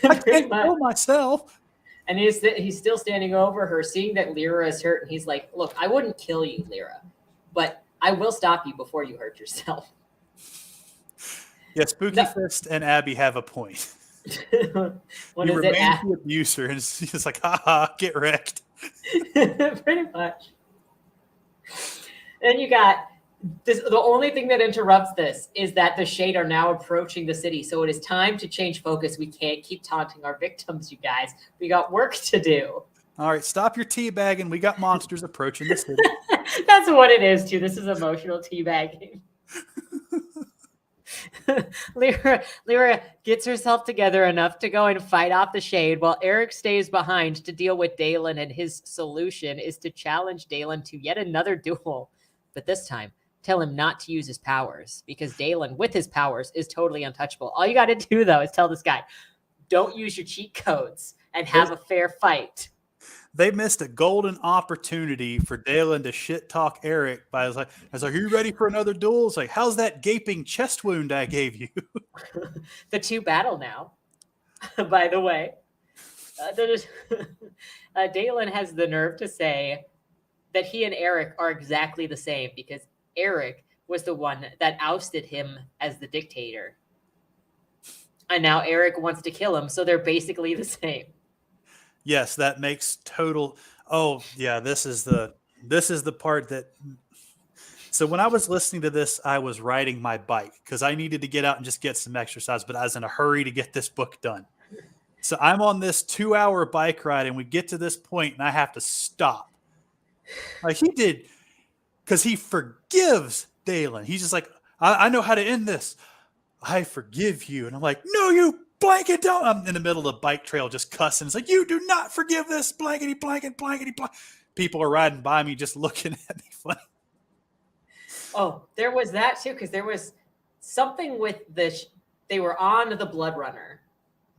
I can't kill myself. And he's still standing over her, seeing that Lyra is hurt. And he's like, look, I wouldn't kill you, Lyra, but I will stop you before you hurt yourself. Yeah, Spooky Fist and Abby have a point. What he is remains it? The abuser, and he's like, haha, get wrecked. Pretty much. Then you got this. The only thing that interrupts this is that the Shade are now approaching the city. So it is time to change focus. We can't keep taunting our victims, you guys. We got work to do. All right, stop your teabagging. We got monsters approaching the city. That's what it is, too. This is emotional teabagging. Lyra gets herself together enough to go and fight off the Shade, while Eric stays behind to deal with Dalen, and his solution is to challenge Dalen to yet another duel. But this time, tell him not to use his powers, because Dalen, with his powers, is totally untouchable. All you got to do, though, is tell this guy, don't use your cheat codes and have a fair fight. They missed a golden opportunity for Dalen to shit talk Eric by like, I was like, are you ready for another duel? It's like, how's that gaping chest wound I gave you? The 2 battle now, by the way. Dalen has the nerve to say that he and Eric are exactly the same, because Eric was the one that ousted him as the dictator. And now Eric wants to kill him, so they're basically the same. Yes, that makes total. Oh, yeah, this is the part that. So when I was listening to this, I was riding my bike because I needed to get out and just get some exercise, but I was in a hurry to get this book done. So I'm on this 2-hour bike ride, and we get to this point, and I have to stop. Like he did, because he forgives Dalen. He's just like, I know how to end this. I forgive you. And I'm like, no, you blanket don't. I'm in the middle of the bike trail just cussing. It's like, you do not forgive this blankety blanket, blankety blanket. People are riding by me just looking at me funny. Oh, there was that too, because there was something with they were on the Blood Runner.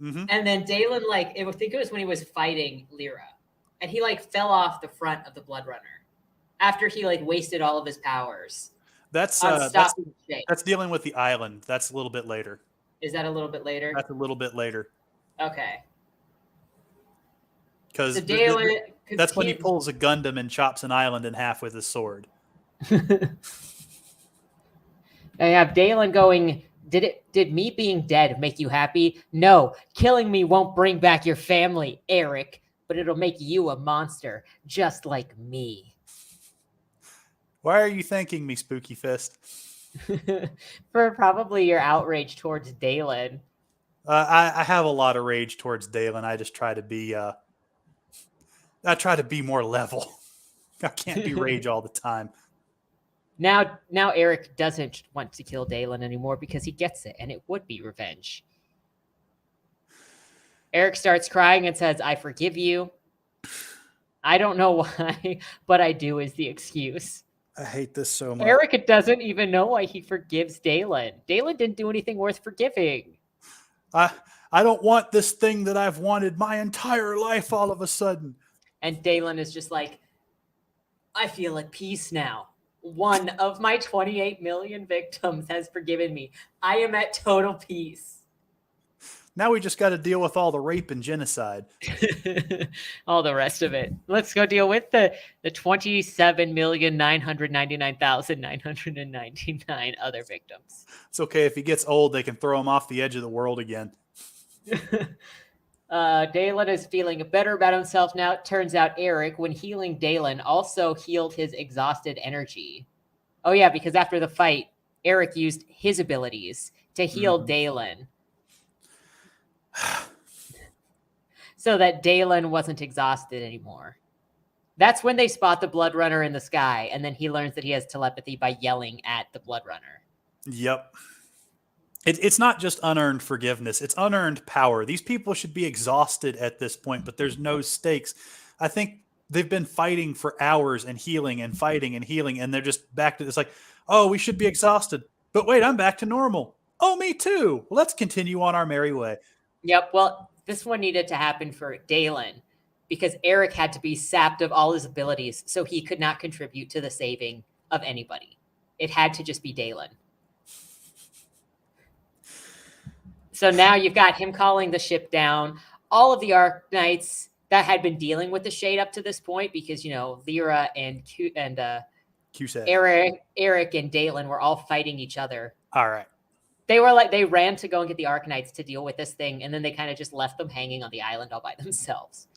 Mm-hmm. And then Dalen, I think it was when he was fighting Lyra. And he fell off the front of the Blood Runner after he wasted all of his powers. That's dealing with the island. That's a little bit later. Is that a little bit later? That's a little bit later. Okay. Because So that's when he pulls a Gundam and chops an island in half with his sword. I have Dalen going, did me being dead make you happy? No, killing me won't bring back your family, Eric, but it'll make you a monster, just like me. Why are you thanking me, Spooky Fist? For probably your outrage towards Dalen. I have a lot of rage towards Dalen. I just try to be more level. I can't be rage all the time. Now Eric doesn't want to kill Dalen anymore because he gets it, and it would be revenge. Eric starts crying and says, I forgive you. I don't know why, but I do is the excuse. I hate this so much. Eric doesn't even know why he forgives Dalen. Dalen didn't do anything worth forgiving. I don't want this thing that I've wanted my entire life all of a sudden. And Dalen is just like, I feel at peace now. One of my 28 million victims has forgiven me. I am at total peace. Now we just got to deal with all the rape and genocide. All the rest of it. Let's go deal with the 27,999,999 other victims. It's okay. If he gets old, they can throw him off the edge of the world again. Dalen is feeling better about himself now. It turns out Eric, when healing Dalen, also healed his exhausted energy. Oh yeah, because after the fight, Eric used his abilities to heal Dalen. So that Dalen wasn't exhausted anymore. That's when they spot the Blood Runner in the sky, and then he learns that he has telepathy by yelling at the Blood Runner. Yep. It's not just unearned forgiveness. It's unearned power. These people should be exhausted at this point, but there's no stakes. I think they've been fighting for hours and healing and fighting and healing, and they're just back to this like, oh, we should be exhausted. But wait, I'm back to normal. Oh, me too. Well, let's continue on our merry way. Yep. Well, this one needed to happen for Dalen because Eric had to be sapped of all his abilities, so he could not contribute to the saving of anybody. It had to just be Dalen. So now you've got him calling the ship down. All of the Arknights that had been dealing with the Shade up to this point, because, Lyra and Eric and Dalen were all fighting each other. All right. They ran to go and get the Arknights to deal with this thing, and then they kind of just left them hanging on the island all by themselves.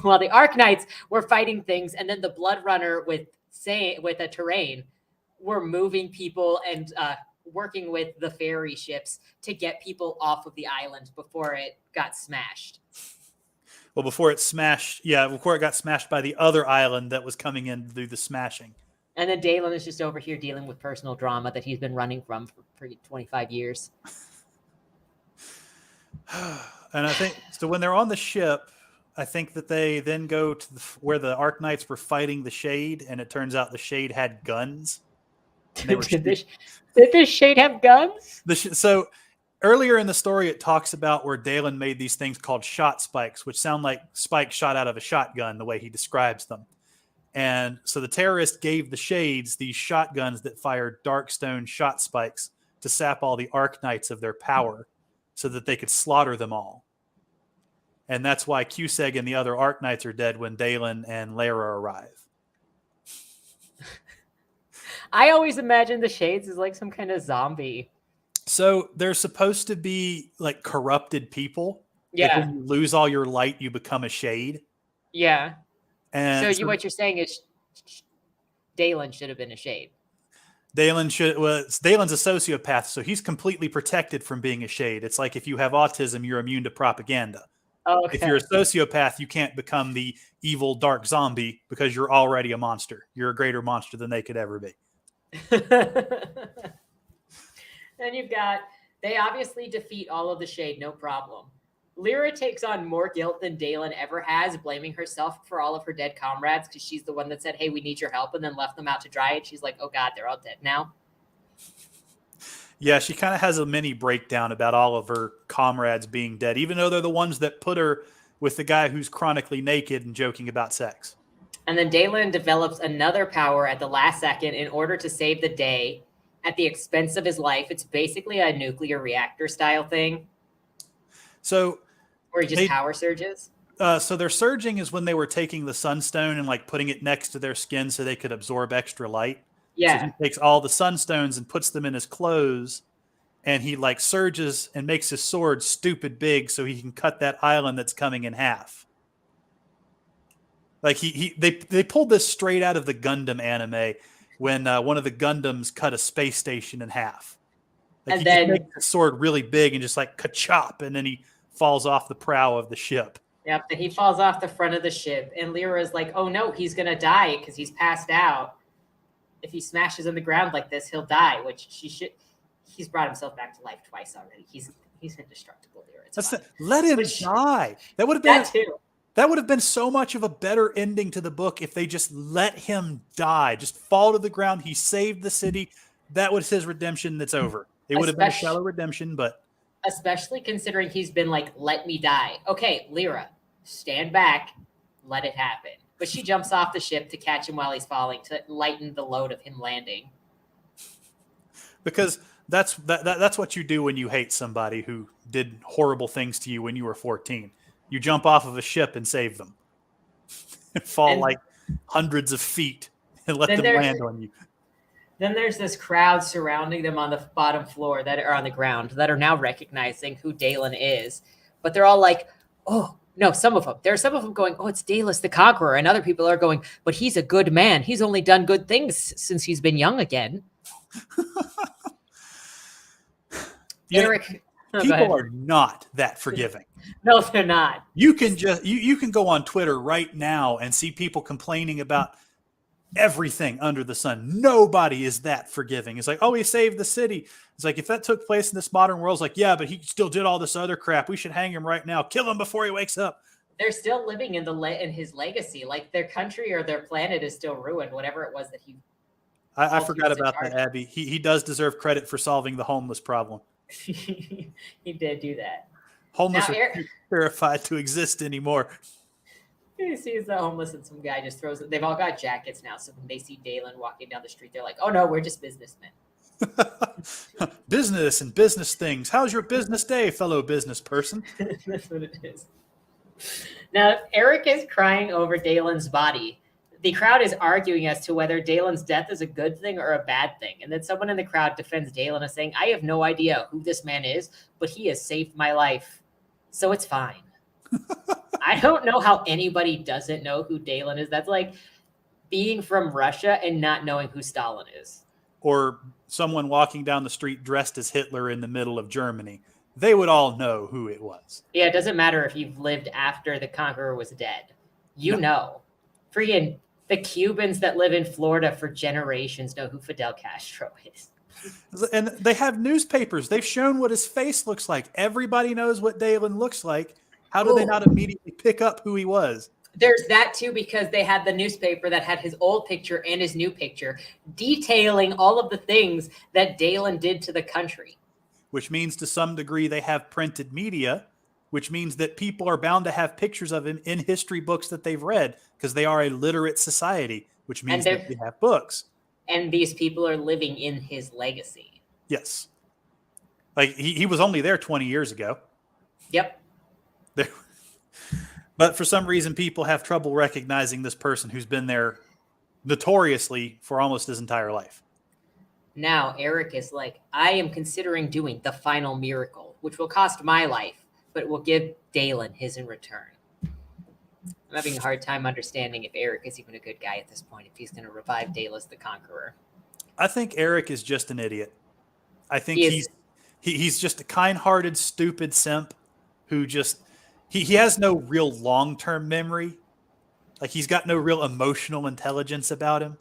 While the Arknights were fighting things, and then the Blood Runner with a terrain were moving people and working with the ferry ships to get people off of the island before it got smashed. Well, before it got smashed by the other island that was coming in to do the smashing. And then Dalen is just over here dealing with personal drama that he's been running from for 25 years. And I think, so when they're on the ship, I think that they then go to where the Arknights were fighting the Shade, and it turns out the Shade had guns. Did this Shade have guns? So earlier in the story, it talks about where Dalen made these things called shot spikes, which sound like spikes shot out of a shotgun, the way he describes them. And so the terrorists gave the Shades these shotguns that fired darkstone shot spikes to sap all the Arknights of their power so that they could slaughter them all. And that's why Cusack and the other Arknights are dead when Dalen and Lyra arrive. I always imagine the Shades as like some kind of zombie. So they're supposed to be like corrupted people. Yeah. Like when you lose all your light, you become a Shade. Yeah. And so what you're saying is Dalen should have been a Shade. Dalen's a sociopath, so he's completely protected from being a Shade. It's like if you have autism, you're immune to propaganda. Oh, okay. If you're a sociopath, you can't become the evil dark zombie because you're already a monster. You're a greater monster than they could ever be. Then you've got They obviously defeat all of the Shade, no problem. Lyra takes on more guilt than Dalen ever has, blaming herself for all of her dead comrades because she's the one that said, hey, we need your help, and then left them out to dry. And she's like, oh, God, they're all dead now. Yeah, she kind of has a mini breakdown about all of her comrades being dead, even though they're the ones that put her with the guy who's chronically naked and joking about sex. And then Dalen develops another power at the last second in order to save the day at the expense of his life. It's basically a nuclear reactor style thing. So where he just power surges. So their surging is when they were taking the sunstone and like putting it next to their skin so they could absorb extra light. Yeah. So he takes all the sunstones and puts them in his clothes, and he like surges and makes his sword stupid big so he can cut that island that's coming in half. Like they pulled this straight out of the Gundam anime when one of the Gundams cut a space station in half. Like and then makes the sword really big and just like ka-chop, and then he falls off the prow of the ship. Yep, he falls off the front of the ship, and Lyra's like, oh no, he's gonna die because he's passed out. If he smashes on the ground like this, he'll die, which she should. He's brought himself back to life twice already. He's indestructible, Lyra. Let him die. That would have been that too. That would have been so much of a better ending to the book if they just let him die, just fall to the ground. He saved the city. That was his redemption. That's over. It would have been a shallow redemption, but especially considering he's been like, let me die. Okay, Lyra, stand back, let it happen. But she jumps off the ship to catch him while he's falling to lighten the load of him landing. Because that's what you do when you hate somebody who did horrible things to you when you were 14. You jump off of a ship and save them. And fall like hundreds of feet and let them land on you. Then there's this crowd surrounding them on the bottom floor that are on the ground that are now recognizing who Dalen is. But they're all like, oh, no, some of them. There are some of them going, oh, it's Dalus the Conqueror. And other people are going, but he's a good man. He's only done good things since he's been young again. Eric. People are not that forgiving. No, they're not. You can just you can go on Twitter right now and see people complaining about everything under the sun. Nobody is that forgiving. It's like, oh, he saved the city. It's like, if that took place in this modern world, it's like, yeah, but he still did all this other crap. We should hang him right now. Kill him before he wakes up. They're still living in his legacy. Like their country or their planet is still ruined. Whatever it was that he. I forgot about that, Abby. He does deserve credit for solving the homeless problem. He did do that. Homeless are too terrified to exist anymore. He sees the homeless and some guy just throws it. They've all got jackets now, so when they see Dalen walking down the street, they're like, oh no, we're just businessmen. Business and business things. How's your business day, fellow business person? That's what it is. Now, Eric is crying over Dalen's body. The crowd is arguing as to whether Dalen's death is a good thing or a bad thing. And then someone in the crowd defends Dalen as saying, I have no idea who this man is, but he has saved my life. So it's fine. I don't know how anybody doesn't know who Dalen is. That's like being from Russia and not knowing who Stalin is. Or someone walking down the street dressed as Hitler in the middle of Germany. They would all know who it was. Yeah, it doesn't matter if you've lived after the Conqueror was dead. You know. Freaking the Cubans that live in Florida for generations know who Fidel Castro is. And they have newspapers. They've shown what his face looks like. Everybody knows what Dalen looks like. How do they not immediately pick up who he was? There's that too, because they had the newspaper that had his old picture and his new picture detailing all of the things that Dalen did to the country. Which means to some degree they have printed media, which means that people are bound to have pictures of him in history books that they've read because they are a literate society, which means that they have books. And these people are living in his legacy. Yes. Like he was only there 20 years ago. Yep. But for some reason, people have trouble recognizing this person who's been there notoriously for almost his entire life. Now, Eric is like, I am considering doing the final miracle, which will cost my life, but it will give Dalen his in return. I'm having a hard time understanding if Eric is even a good guy at this point, if he's going to revive Dalus the Conqueror. I think Eric is just an idiot. I think he's just a kind-hearted, stupid simp who just... He has no real long-term memory. Like, he's got no real emotional intelligence about him.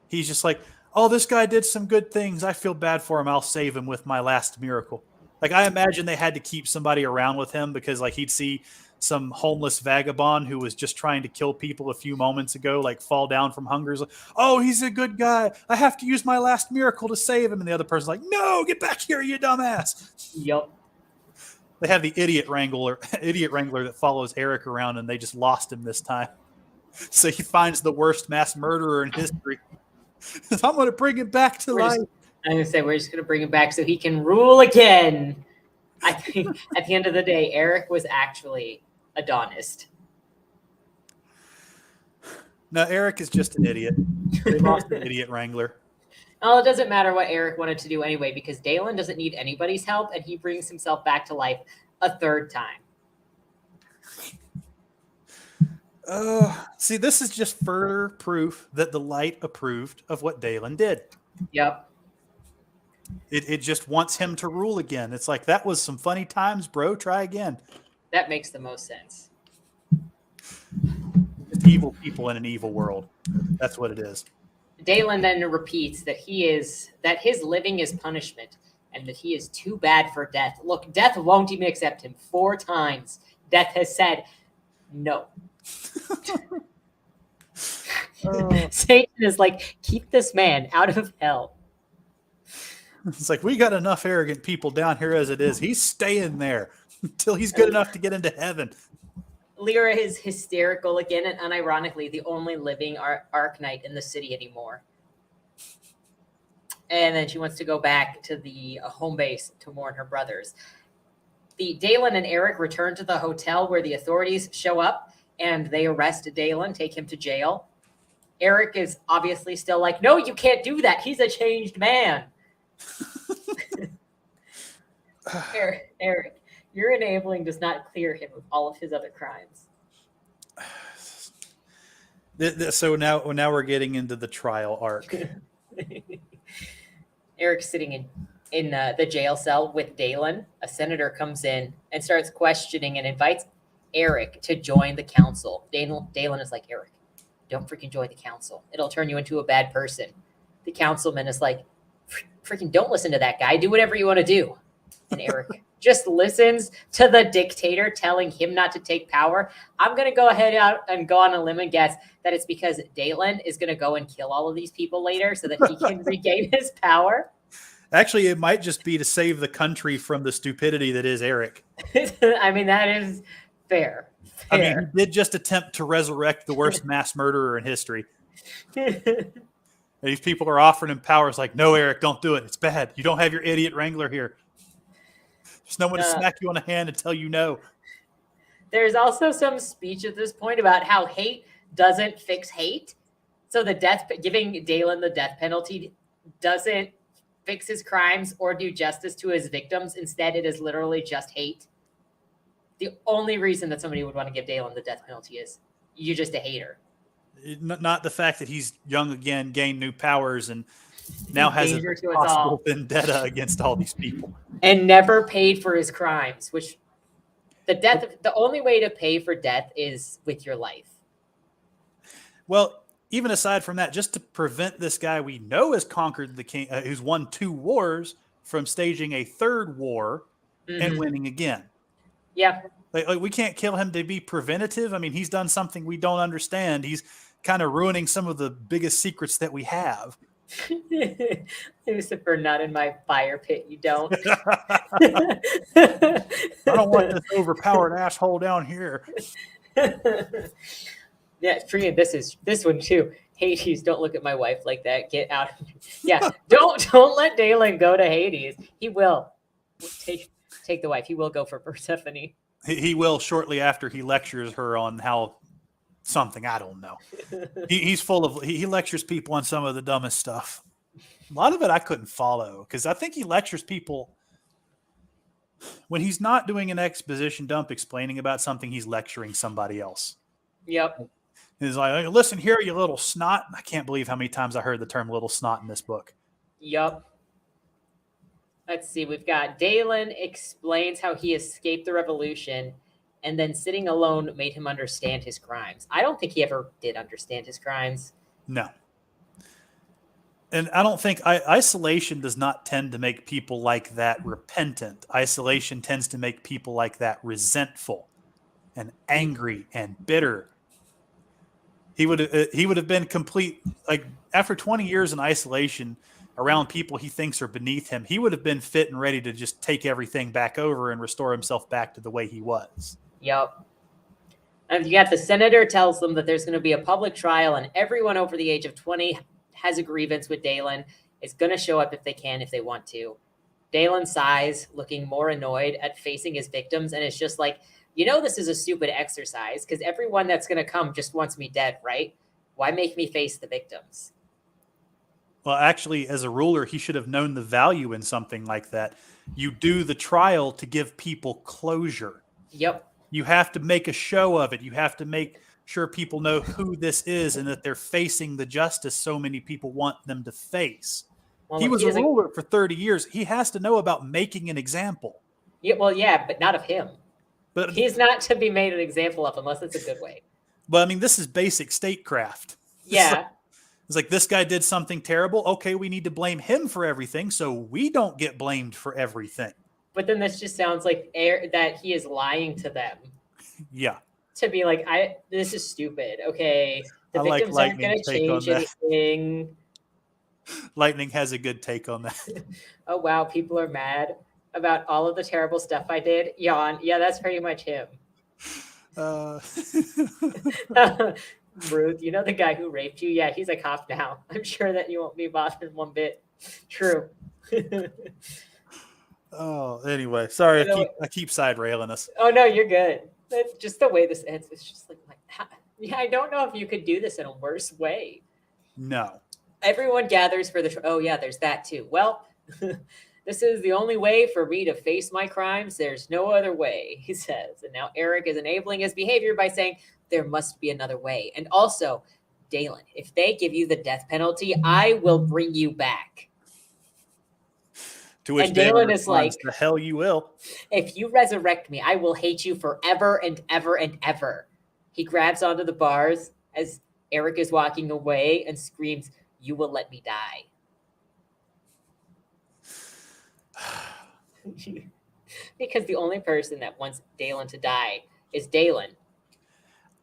He's just like, oh, this guy did some good things. I feel bad for him. I'll save him with my last miracle. Like, I imagine they had to keep somebody around with him because, like, he'd see some homeless vagabond who was just trying to kill people a few moments ago, like, fall down from hunger. Like, oh, he's a good guy. I have to use my last miracle to save him. And the other person's like, no, get back here, you dumbass. Yep. They have the idiot wrangler that follows Eric around, and they just lost him this time. So he finds the worst mass murderer in history. I'm going to bring him back to life. I'm going to say we're just going to bring him back so he can rule again. I think at the end of the day, Eric was actually Adonis. No, Eric is just an idiot. They lost an idiot wrangler. Well, it doesn't matter what Eric wanted to do anyway, because Dalen doesn't need anybody's help, and he brings himself back to life a third time. See, this is just further proof that the light approved of what Dalen did. Yep. It just wants him to rule again. It's like, that was some funny times, bro. Try again. That makes the most sense. It's evil people in an evil world. That's what it is. Dalen then repeats that his living is punishment and that he is too bad for death. Look, death won't even accept him. 4 times Death has said no. Satan is like, keep this man out of hell. It's like, we got enough arrogant people down here as it is. He's staying there until he's good enough to get into heaven. Lyra is hysterical again, and unironically, the only living Arc Knight in the city anymore. And then she wants to go back to the home base to mourn her brothers. Dalen and Eric return to the hotel where the authorities show up, and they arrest Dalen, take him to jail. Eric is obviously still like, no, you can't do that. He's a changed man. Eric, your enabling does not clear him of all of his other crimes. So now we're getting into the trial arc. Eric's sitting in the jail cell with Dalen. A senator comes in and starts questioning and invites Eric to join the council. Dalen is like, Eric, don't freaking join the council. It'll turn you into a bad person. The councilman is like, freaking don't listen to that guy. Do whatever you want to do. And Eric just listens to the dictator telling him not to take power. I'm going to go ahead out and go on a limb and guess that it's because Dalen is going to go and kill all of these people later so that he can regain his power. Actually, it might just be to save the country from the stupidity that is Eric. I mean, that is fair. I mean, he did just attempt to resurrect the worst mass murderer in history. And these people are offering him power. It's like, no, Eric, don't do it. It's bad. You don't have your idiot wrangler here. There's no one to smack you on the hand and tell you no. There's also some speech at this point about how hate doesn't fix hate. So giving Dalen the death penalty doesn't fix his crimes or do justice to his victims. Instead, it is literally just hate. The only reason that somebody would want to give Dalen the death penalty is you're just a hater. Not the fact that he's young again, gained new powers, and now has a possible vendetta against all these people. And never paid for his crimes, which the only way to pay for death is with your life. Well, even aside from that, just to prevent this guy we know has conquered the king, who's won 2 wars, from staging a 3rd war and winning again. Yeah. Like, we can't kill him to be preventative. I mean, he's done something we don't understand. He's kind of ruining some of the biggest secrets that we have. Lucifer, not in my fire pit, you don't. I don't want this overpowered asshole down here. Yeah, this one too. Hades, don't look at my wife like that. Get out. Yeah, don't let Dalen go to Hades. He will take the wife. He will go for Persephone. He will shortly after he lectures her on how something, I don't know. He lectures people on some of the dumbest stuff. A lot of it I couldn't follow because I think he lectures people when he's not doing an exposition dump explaining about something, he's lecturing somebody else. Yep. He's like, listen here, you little snot. I can't believe how many times I heard the term little snot in this book. Yep. Let's see. We've got Dalen explains how he escaped the revolution and then sitting alone made him understand his crimes. I don't think he ever did understand his crimes. No. And I don't think isolation does not tend to make people like that repentant. Isolation tends to make people like that resentful and angry and bitter. He would have been complete, like, after 20 years in isolation around people he thinks are beneath him. He would have been fit and ready to just take everything back over and restore himself back to the way he was. Yep. And you got the senator tells them that there's going to be a public trial, and everyone over the age of 20 has a grievance with Dalen. Is going to show up if they can, if they want to. Dalen sighs, looking more annoyed at facing his victims, and it's just like, this is a stupid exercise because everyone that's going to come just wants me dead, right? Why make me face the victims? Well, actually, as a ruler, he should have known the value in something like that. You do the trial to give people closure. Yep. You have to make a show of it. You have to make sure people know who this is and that they're facing the justice so many people want them to face. Well, he was a ruler for 30 years. He has to know about making an example. Yeah, well, yeah, but not of him. But he's not to be made an example of unless it's a good way. But I mean, this is basic statecraft. Yeah. It's like this guy did something terrible. Okay, we need to blame him for everything so we don't get blamed for everything. But then this just sounds like that he is lying to them. Yeah. To be like, this is stupid. Okay, the victims aren't going to change anything. Lightning has a good take on that. Oh, wow, people are mad about all of the terrible stuff I did. Yawn. Yeah, that's pretty much him. Ruth, the guy who raped you? Yeah, he's a cop now. I'm sure that you won't be bothered one bit. True. Oh, anyway, sorry, I keep side railing us. Oh no, you're good. That's just the way this ends. It's just like yeah, I don't know if you could do this in a worse way. No. Everyone gathers for the. Oh yeah, there's that too. Well, this is the only way for me to face my crimes. There's no other way, he says. And now Eric is enabling his behavior by saying there must be another way. And also, Dalen, if they give you the death penalty, I will bring you back. To which Dalen is like, the hell you will. If you resurrect me, I will hate you forever and ever and ever. He grabs onto the bars as Eric is walking away and screams, you will let me die. Because the only person that wants Dalen to die is Dalen.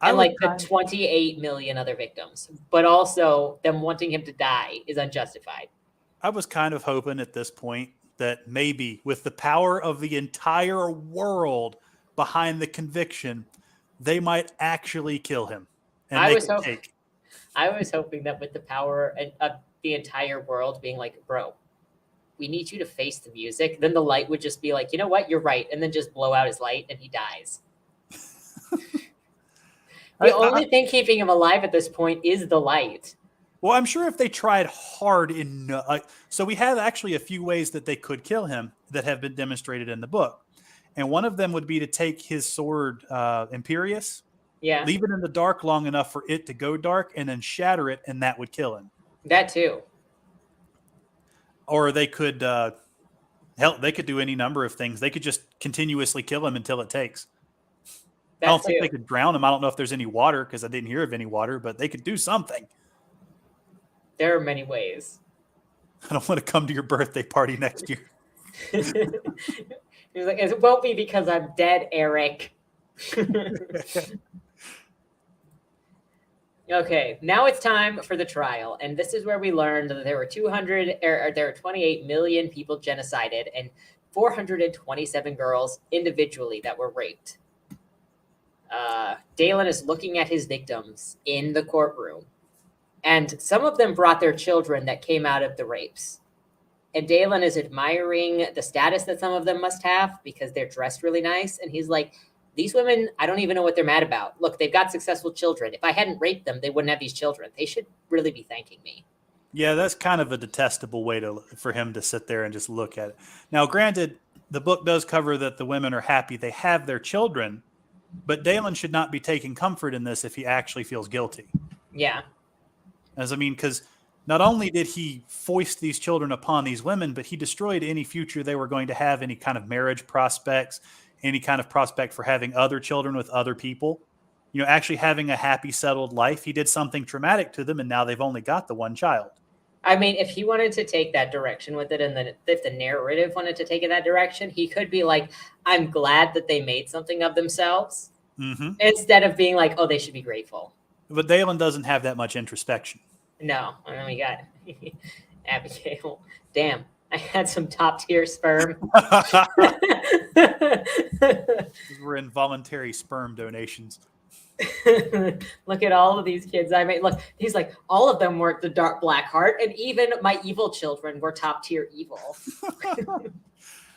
And like the 28 million other victims. But also them wanting him to die is unjustified. I was kind of hoping at this point that maybe with the power of the entire world behind the conviction, they might actually kill him. And I was hoping that with the power of the entire world being like, bro, we need you to face the music. Then the light would just be like, you know what? You're right. And then just blow out his light and he dies. The only thing keeping him alive at this point is the light. Well, I'm sure if they tried hard so we have actually a few ways that they could kill him that have been demonstrated in the book. And one of them would be to take his sword, Imperius, leave it in the dark long enough for it to go dark, and then shatter it, and that would kill him. That too. Or they could, they could do any number of things. They could just continuously kill him until it takes. I don't think they could drown him. I don't know if there's any water because I didn't hear of any water, but they could do something. There are many ways. I don't want to come to your birthday party next year. He's like, it won't be because I'm dead, Eric. Okay, now it's time for the trial. And this is where we learned that there were 28 million people genocided and 427 girls individually that were raped. Dalen is looking at his victims in the courtroom. And some of them brought their children that came out of the rapes. And Dalen is admiring the status that some of them must have because they're dressed really nice. And he's like, these women, I don't even know what they're mad about. Look, they've got successful children. If I hadn't raped them, they wouldn't have these children. They should really be thanking me. Yeah, that's kind of a detestable way for him to sit there and just look at it. Now, granted, the book does cover that the women are happy they have their children, but Dalen should not be taking comfort in this if he actually feels guilty. Yeah. Because not only did he foist these children upon these women, but he destroyed any future they were going to have, any kind of marriage prospects, any kind of prospect for having other children with other people, actually having a happy, settled life. He did something traumatic to them, and now they've only got the one child. I mean, if he wanted to take that direction with it, and then if the narrative wanted to take it that direction, he could be like, I'm glad that they made something of themselves, instead of being like, oh, they should be grateful. But Dalen doesn't have that much introspection. No, I mean, we got Abigail. Damn, I had some top tier sperm. We're involuntary sperm donations. Look at all of these kids I made. Look, he's like, all of them were the dark black heart, and even my evil children were top tier evil.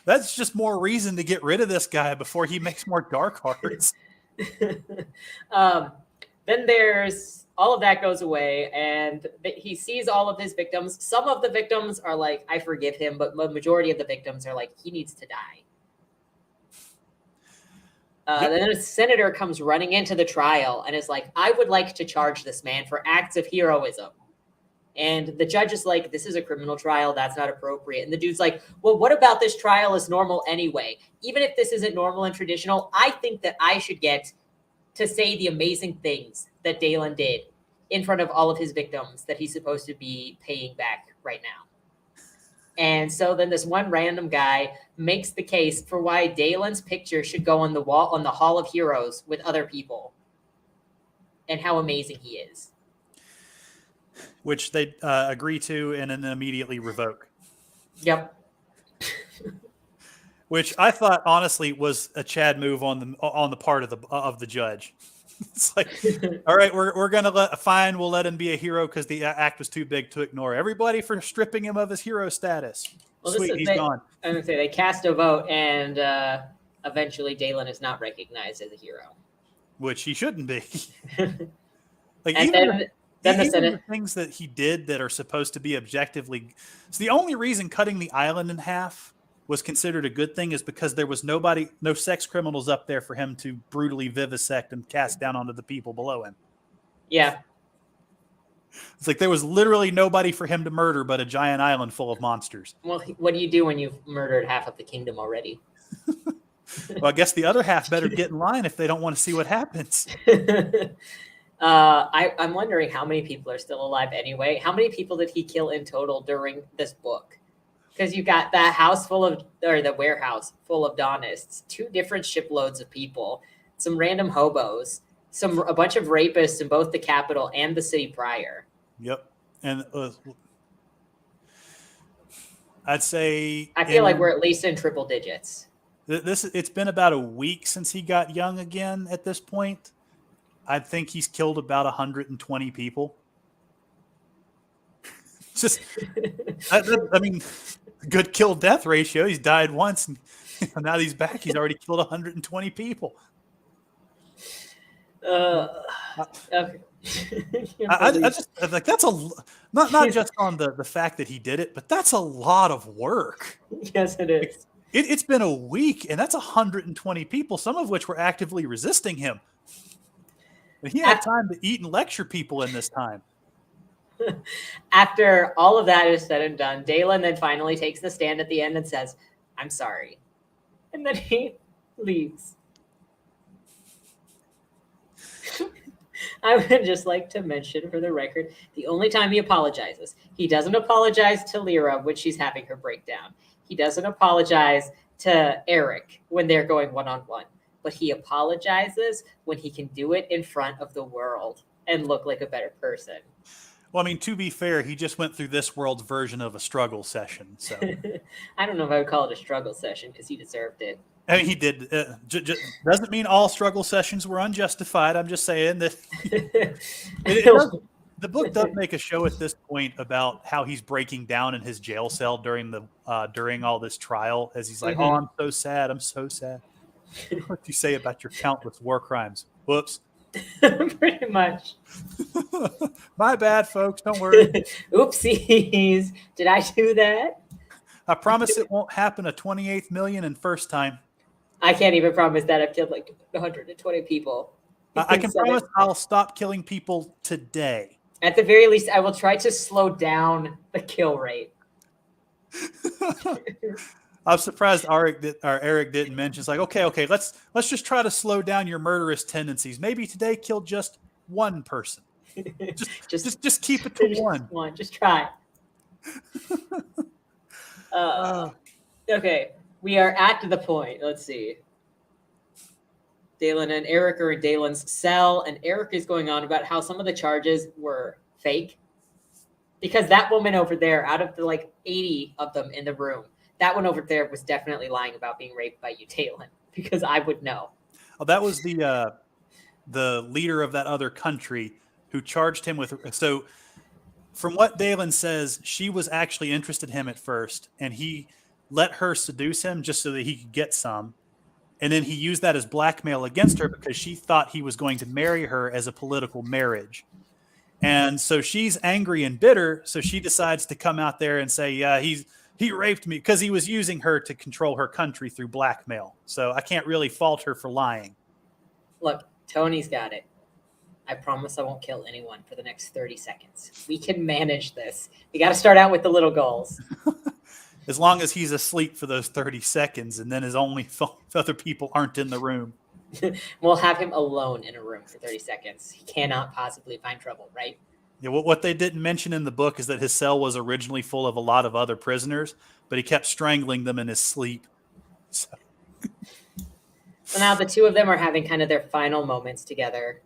That's just more reason to get rid of this guy before he makes more dark hearts. Then there's all of that goes away, and he sees all of his victims. Some of the victims are like, I forgive him, but the majority of the victims are like, he needs to die. Then a senator comes running into the trial and is like, I would like to charge this man for acts of heroism. And the judge is like, this is a criminal trial. That's not appropriate. And the dude's like, well, what about this trial is normal anyway? Even if this isn't normal and traditional, I think that I should get to say the amazing things that Dalen did in front of all of his victims that he's supposed to be paying back right now. And so then this one random guy makes the case for why Dalen's picture should go on the wall on the Hall of Heroes with other people, and how amazing he is. Which they agree to and then immediately revoke. Yep. Which I thought honestly was a Chad move on the part of the judge. It's like, all right, we're gonna we'll let him be a hero because the act was too big to ignore. Everybody for stripping him of his hero status. Well, Sweet, he's gone. I'm gonna say they cast a vote, and eventually Dalen is not recognized as a hero, which he shouldn't be. Like and even then the things that he did that are supposed to be objectively. It's the only reason cutting the island in half was considered a good thing is because there was no sex criminals up there for him to brutally vivisect and cast down onto the people below him. Yeah. It's like there was literally nobody for him to murder but a giant island full of monsters. Well, what do you do when you've murdered half of the kingdom already? Well, I guess the other half better get in line if they don't want to see what happens. I'm wondering how many people are still alive anyway. How many people did he kill in total during this book? Because you got that the warehouse full of Daunists, 2 different shiploads of people, some random hobos, a bunch of rapists in both the capital and the city prior. Yep. And I'd say I feel like we're at least in triple digits. It's been about a week since he got young again at this point. I think he's killed about 120 people. Just, I mean, good kill death ratio. He's died once, and now he's back. He's already killed 120 people. Okay. I just like that's not just on the fact that he did it, but that's a lot of work. Yes, it is. It's been a week, and that's 120 people, some of which were actively resisting him. And he had time to eat and lecture people in this time. After all of that is said and done, Dalen then finally takes the stand at the end and says, I'm sorry. And then he leaves. I would just like to mention for the record, the only time he apologizes, he doesn't apologize to Lyra when she's having her breakdown. He doesn't apologize to Eric when they're going one-on-one. But he apologizes when he can do it in front of the world and look like a better person. Well, I mean, to be fair, he just went through this world's version of a struggle session. So I don't know if I would call it a struggle session because he deserved it. I mean, he did. Doesn't mean all struggle sessions were unjustified. I'm just saying that the book does make a show at this point about how he's breaking down in his jail cell during all this trial, as he's like, "Oh, I'm so sad. I'm so sad." What do you say about your countless war crimes? Whoops. Pretty much. My bad, folks. Don't worry. Oopsies. Did I do that? I promise it won't happen a 28th million and first time. I can't even promise that. I've killed like 120 people. I can promise I'll stop killing people today. At the very least, I will try to slow down the kill rate. I'm surprised Eric didn't mention. It's like, okay, let's just try to slow down your murderous tendencies. Maybe today kill just one person. Just keep it to one. Just try. Uh, okay, we are at the point. Let's see. Dalen and Eric are in Dalen's cell, and Eric is going on about how some of the charges were fake. Because that woman over there, out of the like 80 of them in the room, that one over there was definitely lying about being raped by you, Dalen, because I would know. Oh, that was the leader of that other country who charged him with. So, from what Dalen says, she was actually interested in him at first, and he let her seduce him just so that he could get some. And then he used that as blackmail against her because she thought he was going to marry her as a political marriage. And so she's angry and bitter. So she decides to come out there and say, yeah, he raped me, because he was using her to control her country through blackmail. So I can't really fault her for lying. Look, Tony's got it. I promise I won't kill anyone for the next 30 seconds. We can manage this. We got to start out with the little goals. As long as he's asleep for those 30 seconds, and then his only other people aren't in the room. We'll have him alone in a room for 30 seconds. He cannot possibly find trouble, right? Yeah, what they didn't mention in the book is that his cell was originally full of a lot of other prisoners, but he kept strangling them in his sleep. So now the two of them are having kind of their final moments together.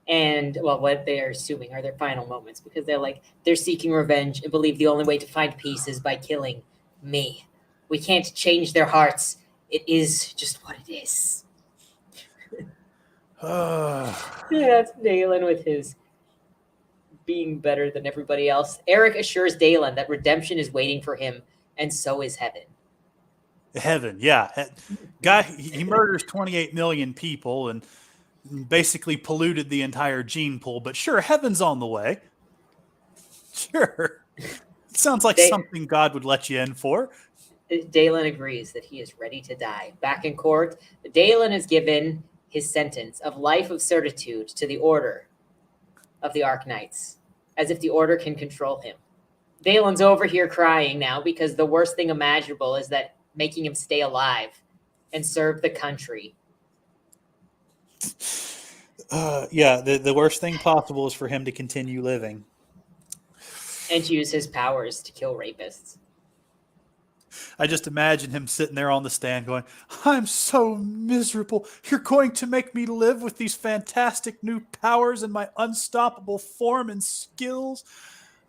And, well, what they're assuming are their final moments, because they're seeking revenge and believe the only way to find peace is by killing me. We can't change their hearts. It is just what it is. That's Dalen with his being better than everybody else. Eric assures Dalen that redemption is waiting for him, and so is heaven. Heaven, yeah. Guy, he murders 28 million people and basically polluted the entire gene pool. But sure, heaven's on the way. Sure. It sounds like something God would let you in for. Dalen agrees that he is ready to die. Back in court, Dalen is given his sentence of life of servitude to the Order of the Arknights, as if the Order can control him. Dalen's over here crying now because the worst thing imaginable is that making him stay alive and serve the country. Yeah, the worst thing possible is for him to continue living. And use his powers to kill rapists. I just imagine him sitting there on the stand going, I'm so miserable. You're going to make me live with these fantastic new powers and my unstoppable form and skills.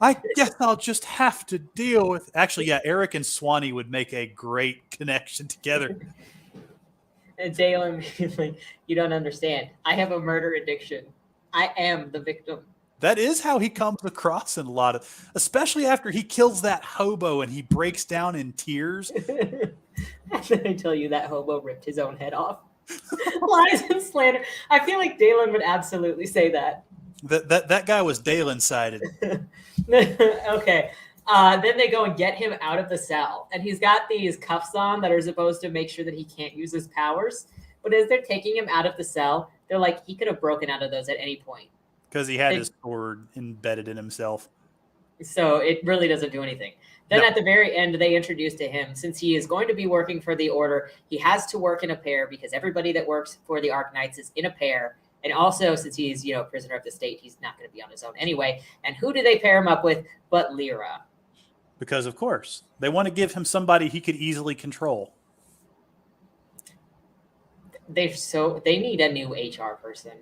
I guess I'll just have to deal with. Actually, yeah, Eric and Swanee would make a great connection together. And Dalen being like, you don't understand. I have a murder addiction. I am the victim. That is how he comes across in a lot of, especially after he kills that hobo and he breaks down in tears. After I tell you that hobo ripped his own head off. Lies and slander. I feel like Dalen would absolutely say that. That guy was Dalen-sided. Okay. Then they go and get him out of the cell. And he's got these cuffs on that are supposed to make sure that he can't use his powers. But as they're taking him out of the cell, they're like, he could have broken out of those at any point. Because he had his sword embedded in himself. So it really doesn't do anything. Then at the very end, they introduce to him, since he is going to be working for the Order, he has to work in a pair because everybody that works for the Arknights is in a pair. And also, since he's, prisoner of the state, he's not going to be on his own anyway. And who do they pair him up with but Lyra? Because, of course, they want to give him somebody he could easily control. They need a new HR person.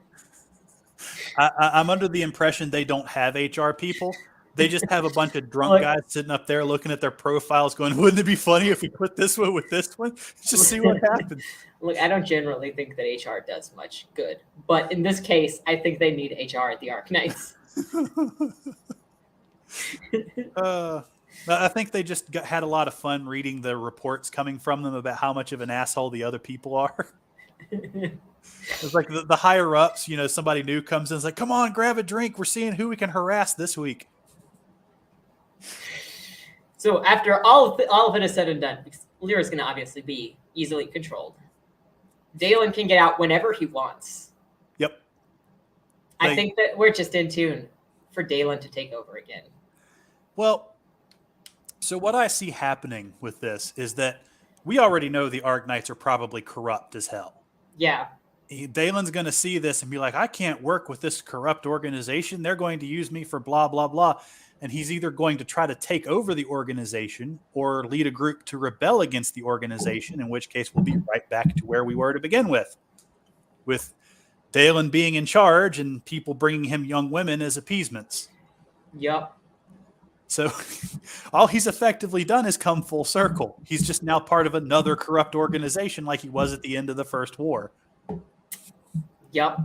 I'm under the impression they don't have HR people. They just have a bunch of drunk guys sitting up there looking at their profiles going, wouldn't it be funny if we put this one with this one? Just see what happens. Look, I don't generally think that HR does much good. But in this case, I think they need HR at the Arknights. I think they just had a lot of fun reading the reports coming from them about how much of an asshole the other people are. It's like the higher ups, somebody new comes in and is like, come on, grab a drink. We're seeing who we can harass this week. So after all of it is said and done, because Lyra's going to obviously be easily controlled, Dalen can get out whenever he wants. Yep. I think that we're just in tune for Dalen to take over again. Well, so what I see happening with this is that we already know the Arknights are probably corrupt as hell. Yeah. Dalen's going to see this and be like, I can't work with this corrupt organization. They're going to use me for blah, blah, blah. And he's either going to try to take over the organization or lead a group to rebel against the organization, in which case we'll be right back to where we were to begin with Dalen being in charge and people bringing him young women as appeasements. Yep. So all he's effectively done is come full circle. He's just now part of another corrupt organization like he was at the end of the First War. Yep.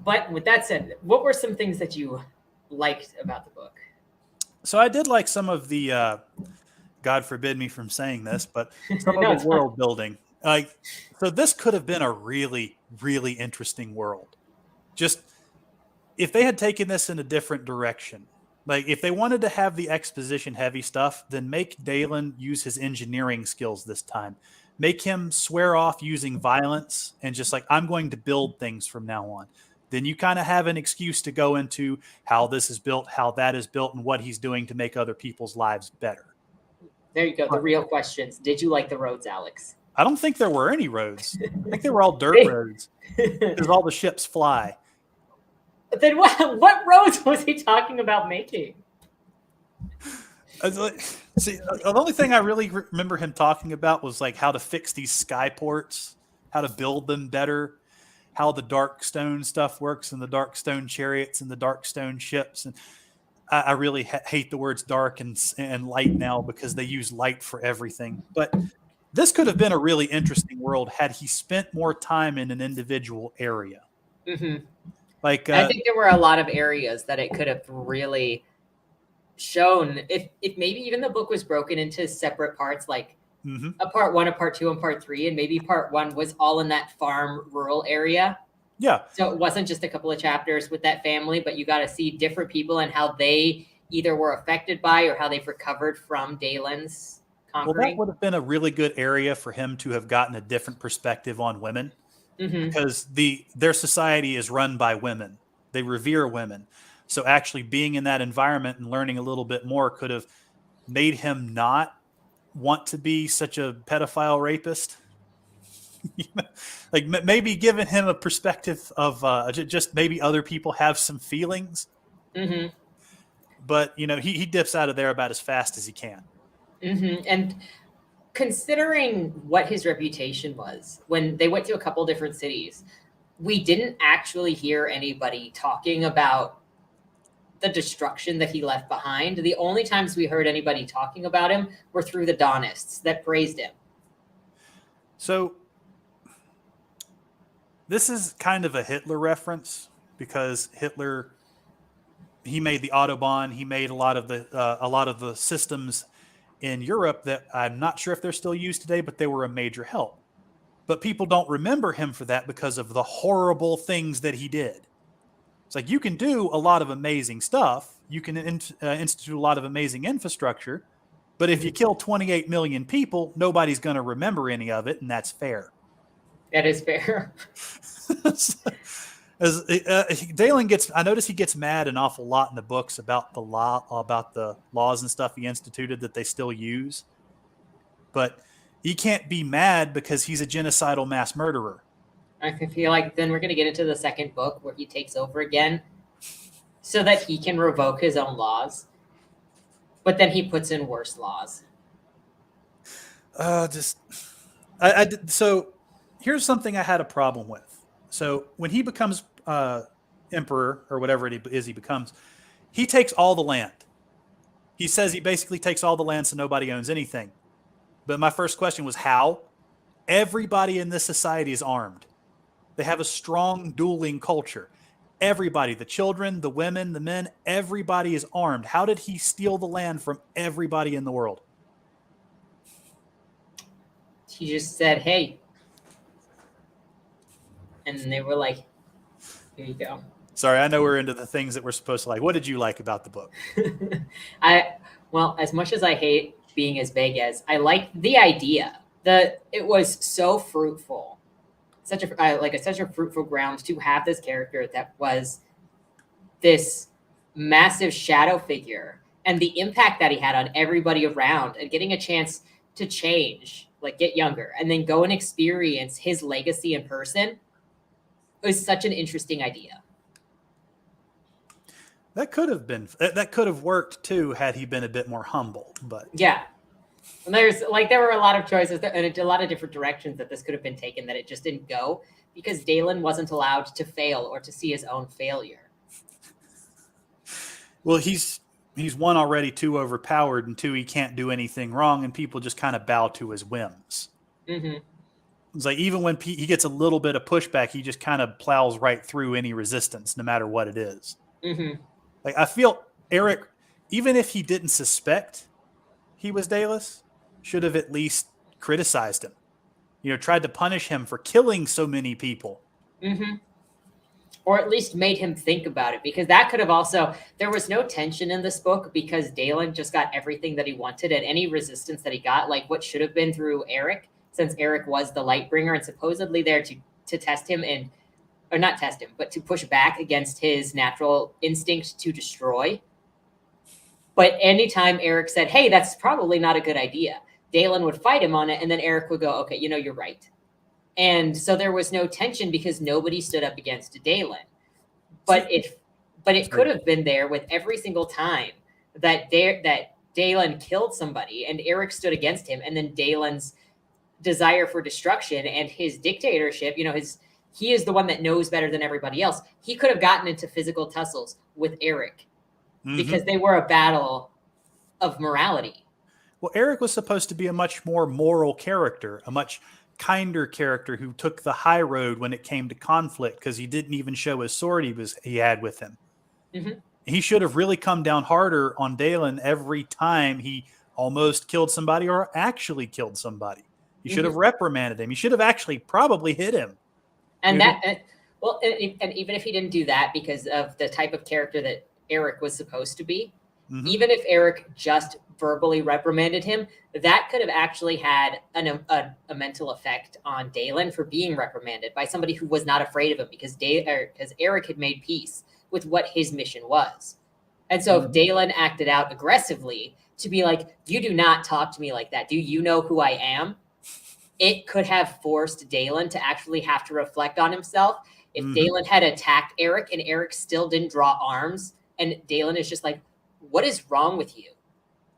But with that said, what were some things that you liked about the book? So I did like some of the, God forbid me from saying this, but some of the world building. So this could have been a really, really interesting world. Just if they had taken this in a different direction, like if they wanted to have the exposition heavy stuff, then make Dalen use his engineering skills this time. Make him swear off using violence and just like, I'm going to build things from now on. Then you kind of have an excuse to go into how this is built, how that is built, and what he's doing to make other people's lives better. There you go. The real questions. Did you like the roads, Alex? I don't think there were any roads. I think they were all dirt roads because all the ships fly. Then what roads was he talking about making? See, the only thing I really remember him talking about was like how to fix these skyports, how to build them better, how the dark stone stuff works and the dark stone chariots and the dark stone ships. And I really hate the words dark and light now because they use light for everything. But this could have been a really interesting world had he spent more time in an individual area. Mm-hmm. Like I think there were a lot of areas that it could have really shown if maybe even the book was broken into separate parts, like a part 1, a part 2, and part 3, and maybe part 1 was all in that farm rural area. Yeah. So it wasn't just a couple of chapters with that family, but you got to see different people and how they either were affected by or how they've recovered from Dalen's conquering. Well, that would have been a really good area for him to have gotten a different perspective on women. Because their society is run by women. They revere women. So actually being in that environment and learning a little bit more could have made him not want to be such a pedophile rapist. Like maybe giving him a perspective of just maybe other people have some feelings. But, he dips out of there about as fast as he can. And considering what his reputation was when they went to a couple different cities, we didn't actually hear anybody talking about the destruction that he left behind. The only times we heard anybody talking about him were through the Daunists that praised him. So this is kind of a Hitler reference because Hitler, he made the Autobahn, he made a lot of the systems in Europe that I'm not sure if they're still used today, but they were a major help. But people don't remember him for that because of the horrible things that he did. It's like you can do a lot of amazing stuff. You can institute a lot of amazing infrastructure. But if you kill 28 million people, nobody's going to remember any of it, and that's fair. That is fair. Dalen I notice he gets mad an awful lot in the books about the laws and stuff he instituted that they still use. But he can't be mad because he's a genocidal mass murderer. I feel like then we're going to get into the second book where he takes over again so that he can revoke his own laws. But then he puts in worse laws. So here's something I had a problem with. So when he becomes emperor or whatever it is he becomes, he takes all the land. He says he basically takes all the land so nobody owns anything. But my first question was how? Everybody in this society is armed. They have a strong dueling culture. Everybody, the children, the women, the men, everybody is armed. How did he steal the land from everybody in the world? He just said, hey. And they were like, here you go. Sorry, I know we're into the things that we're supposed to like. What did you like about the book? Well, as much as I hate being as vague as, I liked the idea that it was so fruitful. Such a fruitful ground to have this character that was this massive shadow figure and the impact that he had on everybody around and getting a chance to change. like get younger, and then go and experience his legacy in person is such an interesting idea. That could have worked too had he been a bit more humble. But Yeah. And there were a lot of choices and a lot of different directions that this could have been taken that it just didn't go because Dalen wasn't allowed to fail or to see his own failure. Well, he's one, already too overpowered, and two, he can't do anything wrong, and people just kind of bow to his whims. Mm-hmm. It's like even when he gets a little bit of pushback, he just kind of plows right through any resistance, no matter what it is. Mm-hmm. Like I feel Eric, even if he didn't suspect he was Dallas, should have at least criticized him. Tried to punish him for killing so many people. Mm-hmm. Or at least made him think about it, because that could have also, there was no tension in this book because Dalen just got everything that he wanted, and any resistance that he got, like what should have been through Eric, since Eric was the Lightbringer and supposedly there to test him or not test him, but to push back against his natural instinct to destroy. But anytime Eric said, hey, that's probably not a good idea, Dalen would fight him on it, and then Eric would go, okay, you're right. And so there was no tension because nobody stood up against Dalen. But it could have been there with every single time that Dalen killed somebody and Eric stood against him, and then Dalen's desire for destruction and his dictatorship, he is the one that knows better than everybody else. He could have gotten into physical tussles with Eric because they were a battle of morality. Well, Eric was supposed to be a much more moral character, a much kinder character who took the high road when it came to conflict because he didn't even show his sword he had with him. Mm-hmm. He should have really come down harder on Dalen every time he almost killed somebody or actually killed somebody. He should have reprimanded him. He should have actually probably hit him. And and even if he didn't do that because of the type of character that Eric was supposed to be, even if Eric just verbally reprimanded him, that could have actually had a mental effect on Dalen for being reprimanded by somebody who was not afraid of him because Eric had made peace with what his mission was. And so if Dalen acted out aggressively to be like, you do not talk to me like that. Do you know who I am? It could have forced Dalen to actually have to reflect on himself. If Dalen had attacked Eric and Eric still didn't draw arms, and Dalen is just like, what is wrong with you?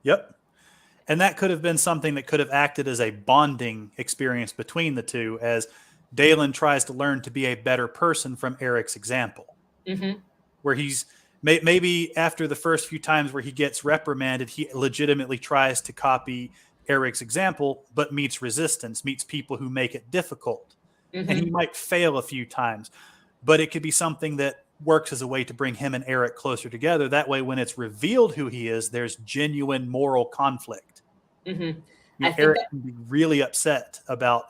Yep. And that could have been something that could have acted as a bonding experience between the two as Dalen tries to learn to be a better person from Eric's example. Where he's maybe after the first few times where he gets reprimanded, he legitimately tries to copy Eric's example, but meets resistance, meets people who make it difficult. And he might fail a few times, but it could be something that works as a way to bring him and Eric closer together. That way, when it's revealed who he is, there's genuine moral conflict. Eric can be really upset about,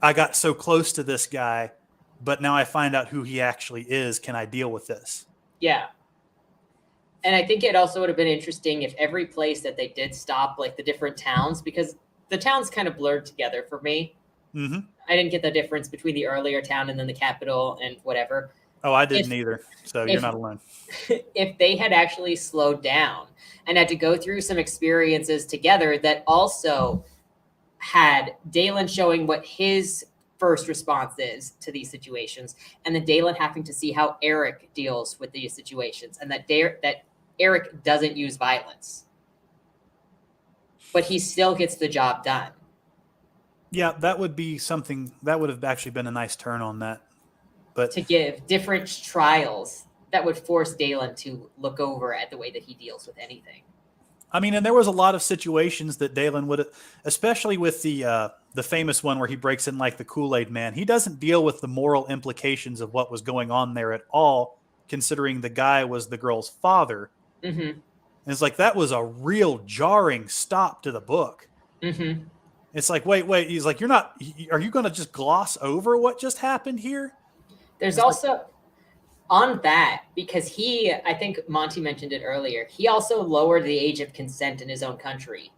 I got so close to this guy, but now I find out who he actually is. Can I deal with this? Yeah. And I think it also would have been interesting if every place that they did stop, like the different towns, because the towns kind of blurred together for me. I didn't get the difference between the earlier town and then the capital and whatever. Oh, I didn't either. So you're not alone. If they had actually slowed down and had to go through some experiences together that also had Dalen showing what his first response is to these situations, and then Dalen having to see how Eric deals with these situations, and that Eric doesn't use violence, but he still gets the job done. Yeah, that would be something that would have actually been a nice turn on that. But to give different trials that would force Dalen to look over at the way that he deals with anything. I mean, and there was a lot of situations that Dalen would, especially with the famous one where he breaks in like the Kool-Aid man. He doesn't deal with the moral implications of what was going on there at all, considering the guy was the girl's father. And it's like that was a real jarring stop to the book. It's like, wait. He's like, are you going to just gloss over what just happened here? There's also on that, because I think Monty mentioned it earlier, he also lowered the age of consent in his own country.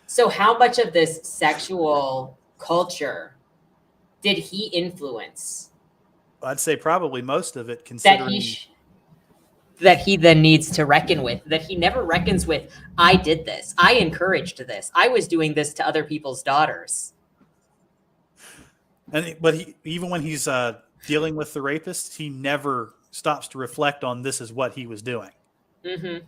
So how much of this sexual culture did he influence? I'd say probably most of it, considering that he then needs to reckon with, that he never reckons with. I did this. I encouraged this. I was doing this to other people's daughters. But even when he's dealing with the rapist, he never stops to reflect on this is what he was doing. Mm-hmm.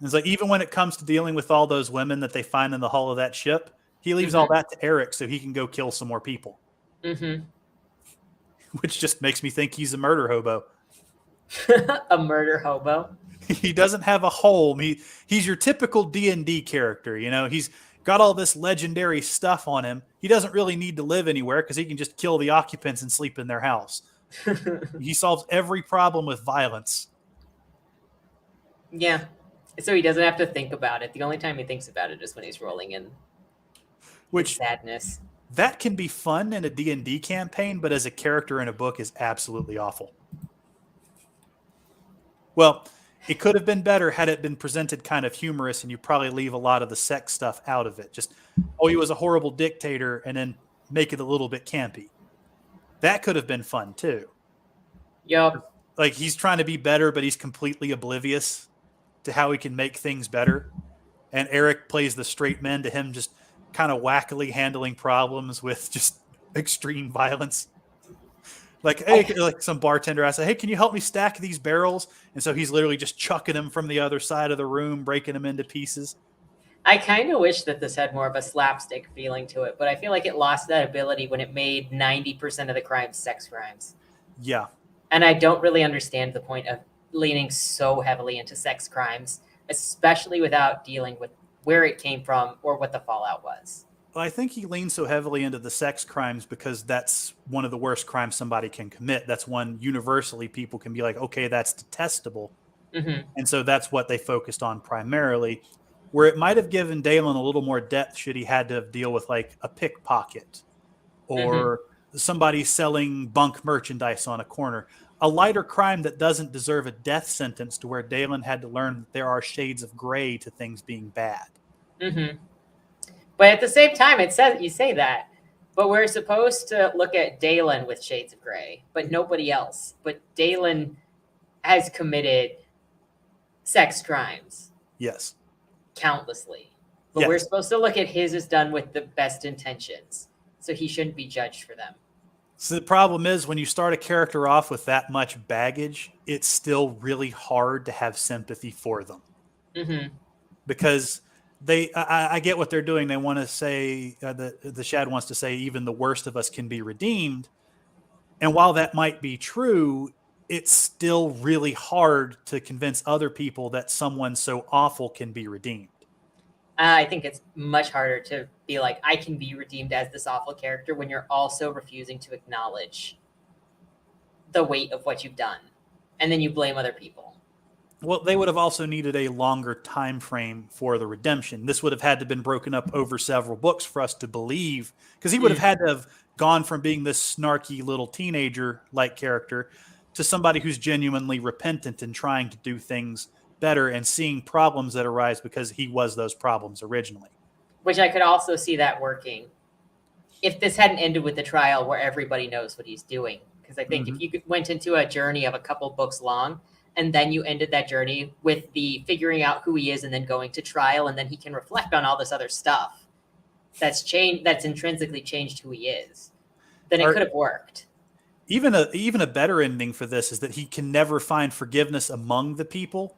It's like even when it comes to dealing with all those women that they find in the hull of that ship, he leaves all that to Eric so he can go kill some more people. Mm-hmm. Which just makes me think he's a murder hobo. A murder hobo. He doesn't have a home. He's your typical D&D character. You know, he's got all this legendary stuff on him. He doesn't really need to live anywhere because he can just kill the occupants and sleep in their house. He solves every problem with violence. Yeah. So he doesn't have to think about it. The only time he thinks about it is when he's rolling in Which sadness. That can be fun in a D&D campaign, but as a character in a book is absolutely awful. Well, it could have been better had it been presented kind of humorous, and you probably leave a lot of the sex stuff out of it. Just, oh, he was a horrible dictator, and then make it a little bit campy. That could have been fun, too. Yep. Like, he's trying to be better, but he's completely oblivious to how he can make things better. And Eric plays the straight man to him just kind of wackily handling problems with just extreme violence. Like, hey, like some bartender asks, hey, can you help me stack these barrels? And so he's literally just chucking them from the other side of the room, breaking them into pieces. I kind of wish that this had more of a slapstick feeling to it, but I feel like it lost that ability when it made 90% of the crimes sex crimes. Yeah. And I don't really understand the point of leaning so heavily into sex crimes, especially without dealing with where it came from or what the fallout was. Well, I think he leans so heavily into the sex crimes because that's one of the worst crimes somebody can commit. That's one universally people can be like, okay, that's detestable. Mm-hmm. And so that's what they focused on primarily, where it might have given Dalen a little more depth should he had to deal with like a pickpocket or somebody selling bunk merchandise on a corner. A lighter crime that doesn't deserve a death sentence to where Dalen had to learn that there are shades of gray to things being bad. Mm-hmm. But at the same time, it says you say that, but we're supposed to look at Dalen with shades of gray, but nobody else. But Dalen has committed sex crimes. Yes. Countlessly. But yes. We're supposed to look at his as done with the best intentions. So he shouldn't be judged for them. So the problem is when you start a character off with that much baggage, it's still really hard to have sympathy for them. Mm-hmm. Because I get what they're doing. They want to say, the Shad wants to say, even the worst of us can be redeemed. And while that might be true, it's still really hard to convince other people that someone so awful can be redeemed. I think it's much harder to be like, I can be redeemed as this awful character when you're also refusing to acknowledge the weight of what you've done. And then you blame other people. Well, they would have also needed a longer time frame for the redemption. This would have had to have been broken up over several books for us to believe, because he would have had to have gone from being this snarky little teenager-like character to somebody who's genuinely repentant and trying to do things better and seeing problems that arise because he was those problems originally. Which I could also see that working if this hadn't ended with the trial where everybody knows what he's doing. Because I think if you went into a journey of a couple books long, and then you ended that journey with the figuring out who he is and then going to trial, and then he can reflect on all this other stuff that's changed, that's intrinsically changed who he is, then it could have worked. Even a better ending for this is that he can never find forgiveness among the people.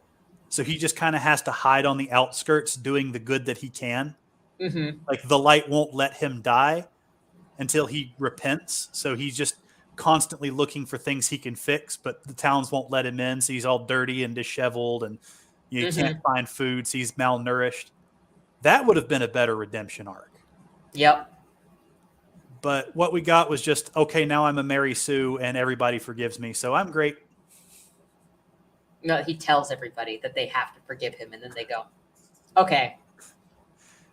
So he just kind of has to hide on the outskirts doing the good that he can. Mm-hmm. Like the light won't let him die until he repents. So he's just constantly looking for things he can fix, but the towns won't let him in. So he's all dirty and disheveled and he can't find food. So he's malnourished. That would have been a better redemption arc. Yep. But what we got was just, okay, now I'm a Mary Sue and everybody forgives me. So I'm great. No, he tells everybody that they have to forgive him, and then they go, okay.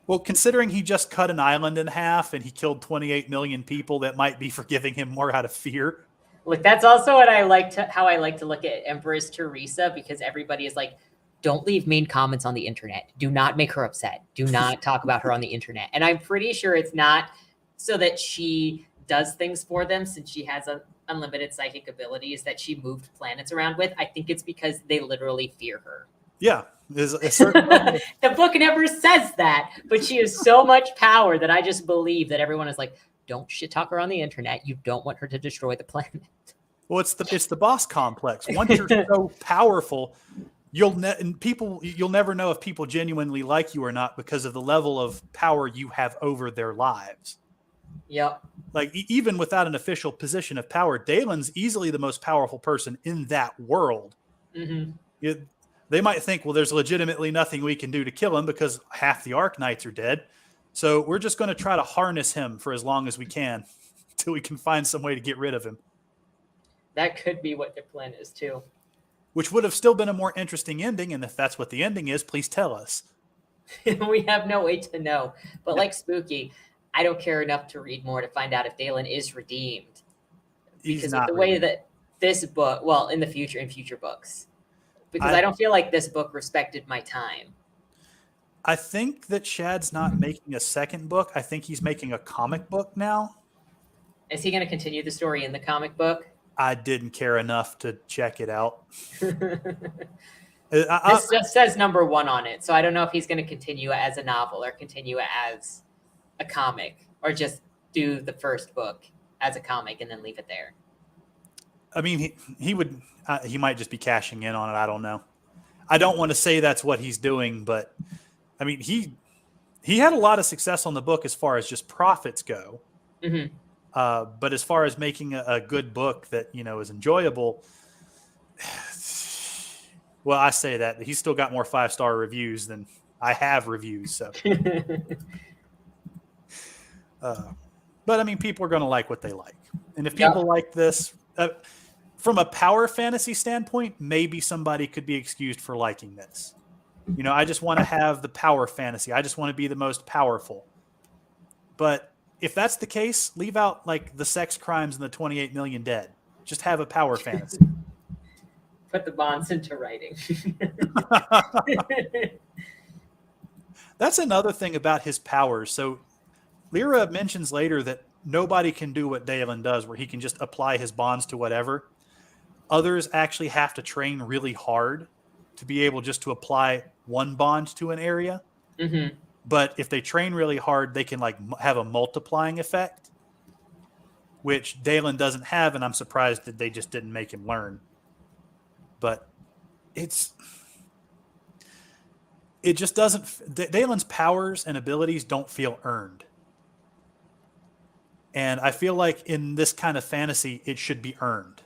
Well, considering he just cut an island in half and he killed 28 million people, that might be forgiving him more out of fear. Look, that's also what how I like to look at Empress Teresa, because everybody is like, don't leave mean comments on the internet. Do not make her upset. Do not talk about her on the internet. And I'm pretty sure it's not so that she does things for them, since she has unlimited psychic abilities that she moved planets around with, I think it's because they literally fear her. Yeah, there's a certain level. The book never says that, but she has so much power that I just believe that everyone is like, don't shit talk her on the internet. You don't want her to destroy the planet. Well, it's the boss complex. Once you're so powerful, you'll never know if people genuinely like you or not because of the level of power you have over their lives. Yep. Like even without an official position of power, Dalen's easily the most powerful person in that world. Mm-hmm. They might think, well, there's legitimately nothing we can do to kill him because half the Arknights are dead. So we're just going to try to harness him for as long as we can until we can find some way to get rid of him. That could be what their plan is too. Which would have still been a more interesting ending. And if that's what the ending is, please tell us. We have no way to know. But like Spooky, I don't care enough to read more to find out if Dalen is redeemed. Because of the way that this book, well, in future books, because I don't feel like this book respected my time. I think that Shad's not making a second book. I think he's making a comic book now. Is he going to continue the story in the comic book? I didn't care enough to check it out. This just says #1 on it, so I don't know if he's going to continue as a novel or continue as a comic or just do the first book as a comic and then leave it there. I mean, he might just be cashing in on it. I don't know. I don't want to say that's what he's doing, but I mean, he had a lot of success on the book as far as just profits go. Mm-hmm. But as far as making a good book that, is enjoyable, well, I say that he's still got more 5-star reviews than I have reviews. So, but I mean, people are going to like what they like. And if people like this, from a power fantasy standpoint, maybe somebody could be excused for liking this. I just want to have the power fantasy. I just want to be the most powerful. But if that's the case, leave out like the sex crimes and the 28 million dead. Just have a power fantasy. Put the bonds into writing. That's another thing about his powers. So Lyra mentions later that nobody can do what Dalen does, where he can just apply his bonds to whatever. Others actually have to train really hard to be able just to apply one bond to an area. Mm-hmm. But if they train really hard, they can like have a multiplying effect, which Dalen doesn't have, and I'm surprised that they just didn't make him learn. But it just doesn't. Dalen's powers and abilities don't feel earned. And I feel like in this kind of fantasy, it should be earned.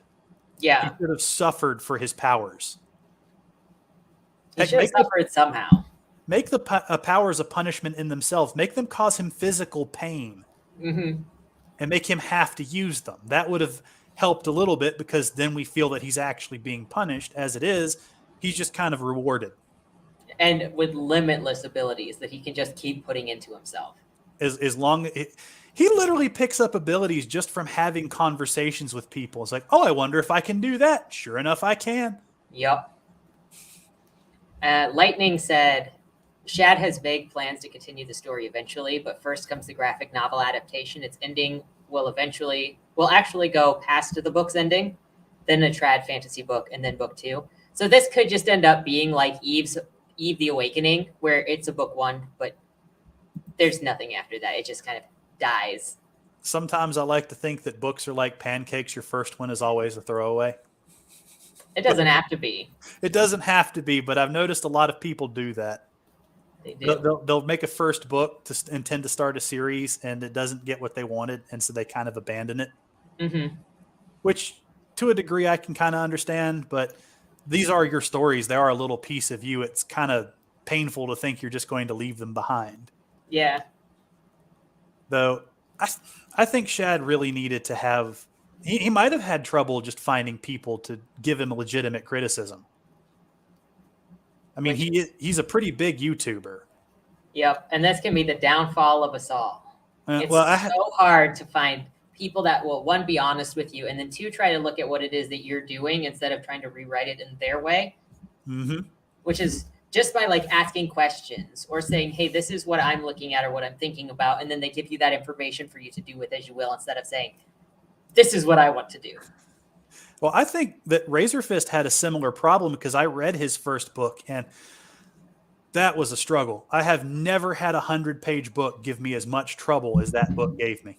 Yeah. He should have suffered for his powers. He should have suffered somehow. Make the powers a punishment in themselves. Make them cause him physical pain. Mm-hmm. And make him have to use them. That would have helped a little bit because then we feel that he's actually being punished. As it is, he's just kind of rewarded. And with limitless abilities that he can just keep putting into himself. As long he literally picks up abilities just from having conversations with people. It's like, oh, I wonder if I can do that. Sure enough, I can. Yep. Lightning said, Shad has vague plans to continue the story eventually, but first comes the graphic novel adaptation. Its ending will actually go past the book's ending, then a trad fantasy book, and then book 2. So this could just end up being like Eve the Awakening, where it's a book 1, but there's nothing after that. It just kind of dies. Sometimes I like to think that books are like pancakes. Your first one is always a throwaway. It doesn't have to be. It doesn't have to be, but I've noticed a lot of people do that. They do. They'll make a first book to intend to start a series, and it doesn't get what they wanted, and so they kind of abandon it. Mm-hmm. Which, to a degree, I can kind of understand, but these are your stories. They are a little piece of you. It's kind of painful to think you're just going to leave them behind. Yeah. Though, I think Shad really needed to have... He might have had trouble just finding people to give him a legitimate criticism. I mean, he's a pretty big YouTuber. Yep, and this can be the downfall of us all. It's so hard to find people that will, 1, be honest with you, and then 2, try to look at what it is that you're doing instead of trying to rewrite it in their way. Mm-hmm. Which is just by like asking questions or saying, hey, this is what I'm looking at or what I'm thinking about, and then they give you that information for you to do with as you will, instead of saying, this is what I want to do. Well, I think that Razor Fist had a similar problem because I read his first book and that was a struggle. I have never had a 100-page book give me as much trouble as that book gave me.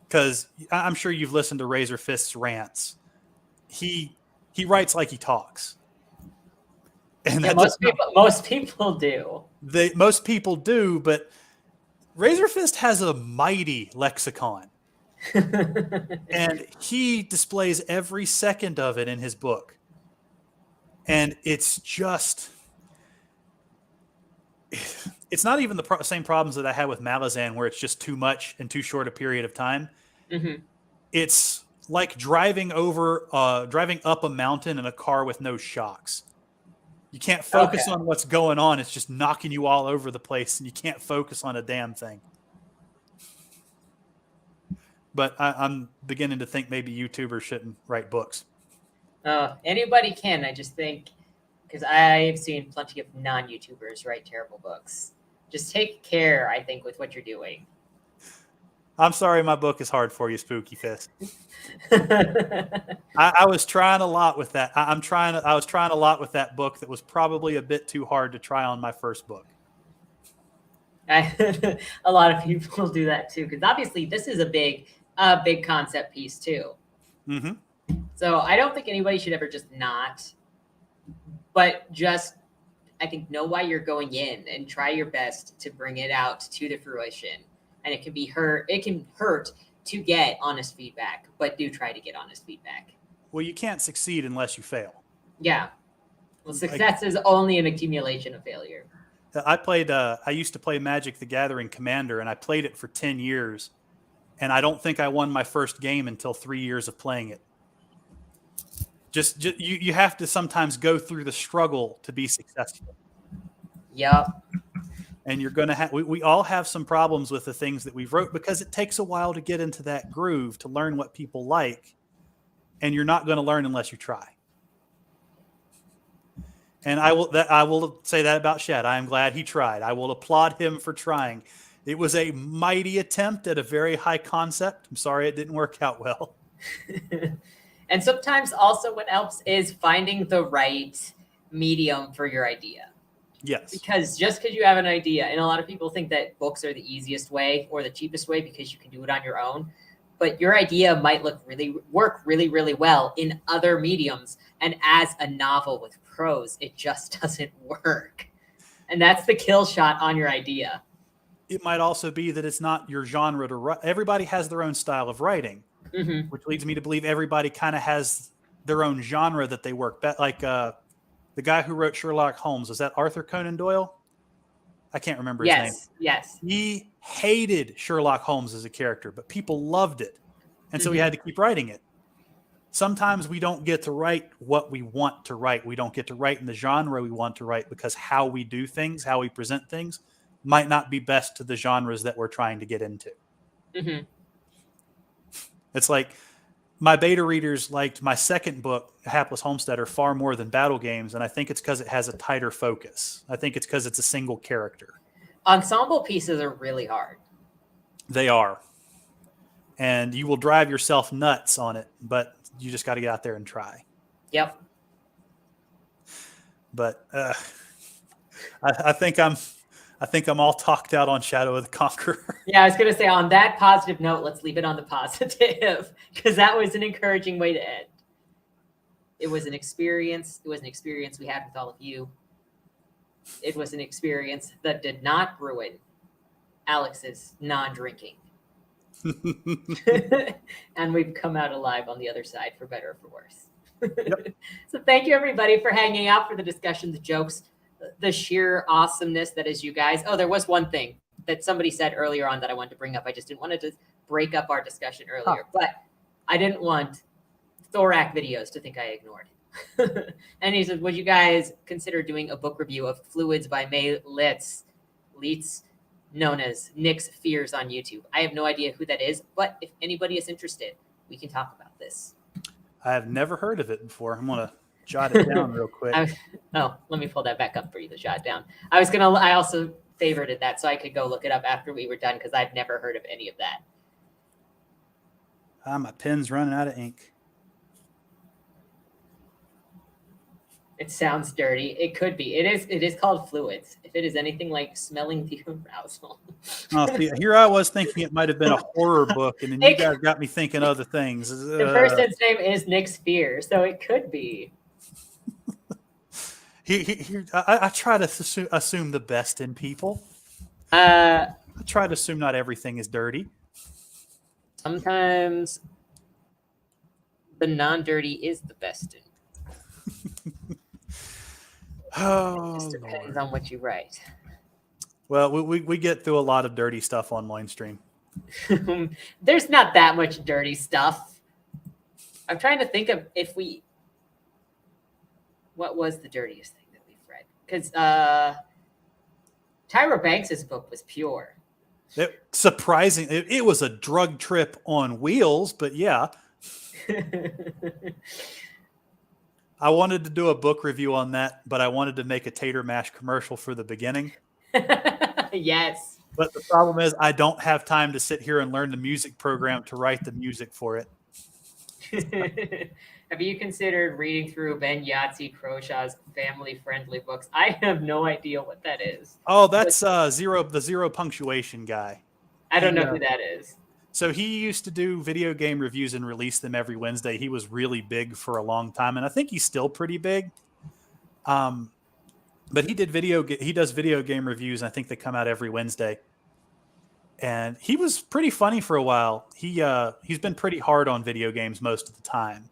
Because I'm sure you've listened to Razor Fist's rants. He writes like he talks. And yeah, most people do. Most people do, but Razor Fist has a mighty lexicon. And he displays every second of it in his book. And it's just... It's not even the same problems that I had with Malazan, where it's just too much in too short a period of time. Mm-hmm. It's like driving up a mountain in a car with no shocks. You can't focus on what's going on. It's just knocking you all over the place, and you can't focus on a damn thing. But I'm beginning to think maybe YouTubers shouldn't write books. Anybody can. I just think, because I've seen plenty of non-YouTubers write terrible books. Just take care, I think, with what you're doing. I'm sorry my book is hard for you, Spooky Fist. I was trying a lot with that. I was trying a lot with that book that was probably a bit too hard to try on my first book. A lot of people do that too, because obviously this is a big concept piece too. Mm-hmm. So I don't think anybody should ever just not, but just, I think, know why you're going in and try your best to bring it out to the fruition. And it can hurt to get honest feedback, but do try to get honest feedback. Well, you can't succeed unless you fail. Yeah. Well, success is only an accumulation of failure. I used to play Magic the Gathering Commander, and I played it for 10 years. And I don't think I won my first game until 3 years of playing it. Just you have to sometimes go through the struggle to be successful. Yep. And you're going to have, we all have some problems with the things that we've wrote because it takes a while to get into that groove, to learn what people like. And you're not going to learn unless you try. And I will say that about Shad. I am glad he tried. I will applaud him for trying. It was a mighty attempt at a very high concept. I'm sorry it didn't work out well. And sometimes also what helps is finding the right medium for your idea. Yes. Because just because you have an idea, and a lot of people think that books are the easiest way or the cheapest way because you can do it on your own, but your idea might work really, really well in other mediums. And as a novel with prose, it just doesn't work. And that's the kill shot on your idea. It might also be that it's not your genre to write. Everybody has their own style of writing, mm-hmm. which leads me to believe everybody kind of has their own genre that they work better. Like the guy who wrote Sherlock Holmes, is that Arthur Conan Doyle? I can't remember his name. Yes. He hated Sherlock Holmes as a character, but people loved it. And so he had to keep writing it. Sometimes we don't get to write what we want to write. We don't get to write in the genre we want to write because how we do things, how we present things, might not be best to the genres that we're trying to get into. Mm-hmm. It's like my beta readers liked my second book, Hapless Homesteader, far more than Battle Games, and I think it's because it has a tighter focus. I think it's because it's a single character. Ensemble pieces are really hard. They are. And you will drive yourself nuts on it, but you just got to get out there and try. Yep. But I think I'm all talked out on Shadow of the Conqueror. Yeah, I was going to say, on that positive note, let's leave it on the positive, because that was an encouraging way to end. It was an experience. It was an experience we had with all of you. It was an experience that did not ruin Alex's non-drinking. And we've come out alive on the other side, for better or for worse. Yep. So thank you, everybody, for hanging out, for the discussion, the jokes, the sheer awesomeness that is you guys. Oh, there was one thing that somebody said earlier on that I wanted to bring up. I just didn't want to break up our discussion earlier, but I didn't want Thorak videos to think I ignored. And he said, would you guys consider doing a book review of Fluids by May Litz, known as Nick's Fears on YouTube? I have no idea who that is, but if anybody is interested, we can talk about this. I have never heard of it before. I'm going to jot it down real quick. Let me pull that back up for you to jot down. I also favorited that so I could go look it up after we were done because I've never heard of any of that. My pen's running out of ink. It sounds dirty. It could be. It is called fluids. If it is anything like smelling the arousal. Oh, see, here I was thinking it might have been a horror book, and then you guys got me thinking other things. The person's name is Nick Spear, so it could be. I try to assume the best in people. I try to assume not everything is dirty. Sometimes the non-dirty is the best in. Oh, it just depends Lord. on what you write. Well, we get through a lot of dirty stuff on Mainstream. There's not that much dirty stuff. I'm trying to think of what was the dirtiest thing that we've read? Because Tyra Banks' book was pure. Surprising. It was a drug trip on wheels, but yeah. I wanted to do a book review on that, but I wanted to make a tater mash commercial for the beginning. Yes. But the problem is I don't have time to sit here and learn the music program to write the music for it. Have you considered reading through Ben Yahtzee Crowshaw's family-friendly books? I have no idea what that is. Oh, that's the zero punctuation guy. I don't know who that is. So he used to do video game reviews and release them every Wednesday. He was really big for a long time, and I think he's still pretty big. But he does video game reviews, and I think they come out every Wednesday. And he was pretty funny for a while. He's been pretty hard on video games most of the time.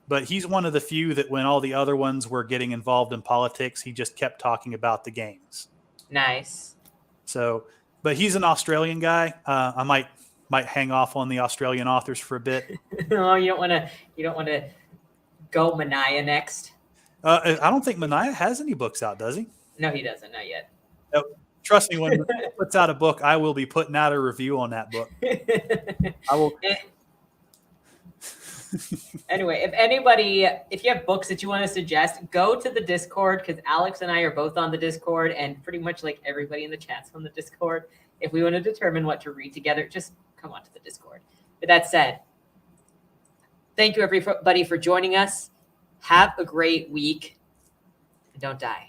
But he's one of the few that when all the other ones were getting involved in politics, he just kept talking about the games. Nice. So, but he's an Australian guy. I might hang off on the Australian authors for a bit. No, you don't want to go Mania next. I don't think Mania has any books out, does he? No, he doesn't. Not yet. No, trust me, when he puts out a book, I will be putting out a review on that book. I will. Anyway, if you have books that you want to suggest, go to the Discord, because Alex and I are both on the Discord, and pretty much like everybody in the chat's on the Discord. If we want to determine what to read together, just come onto the Discord. With that said, thank you everybody for joining us. Have a great week, and don't die.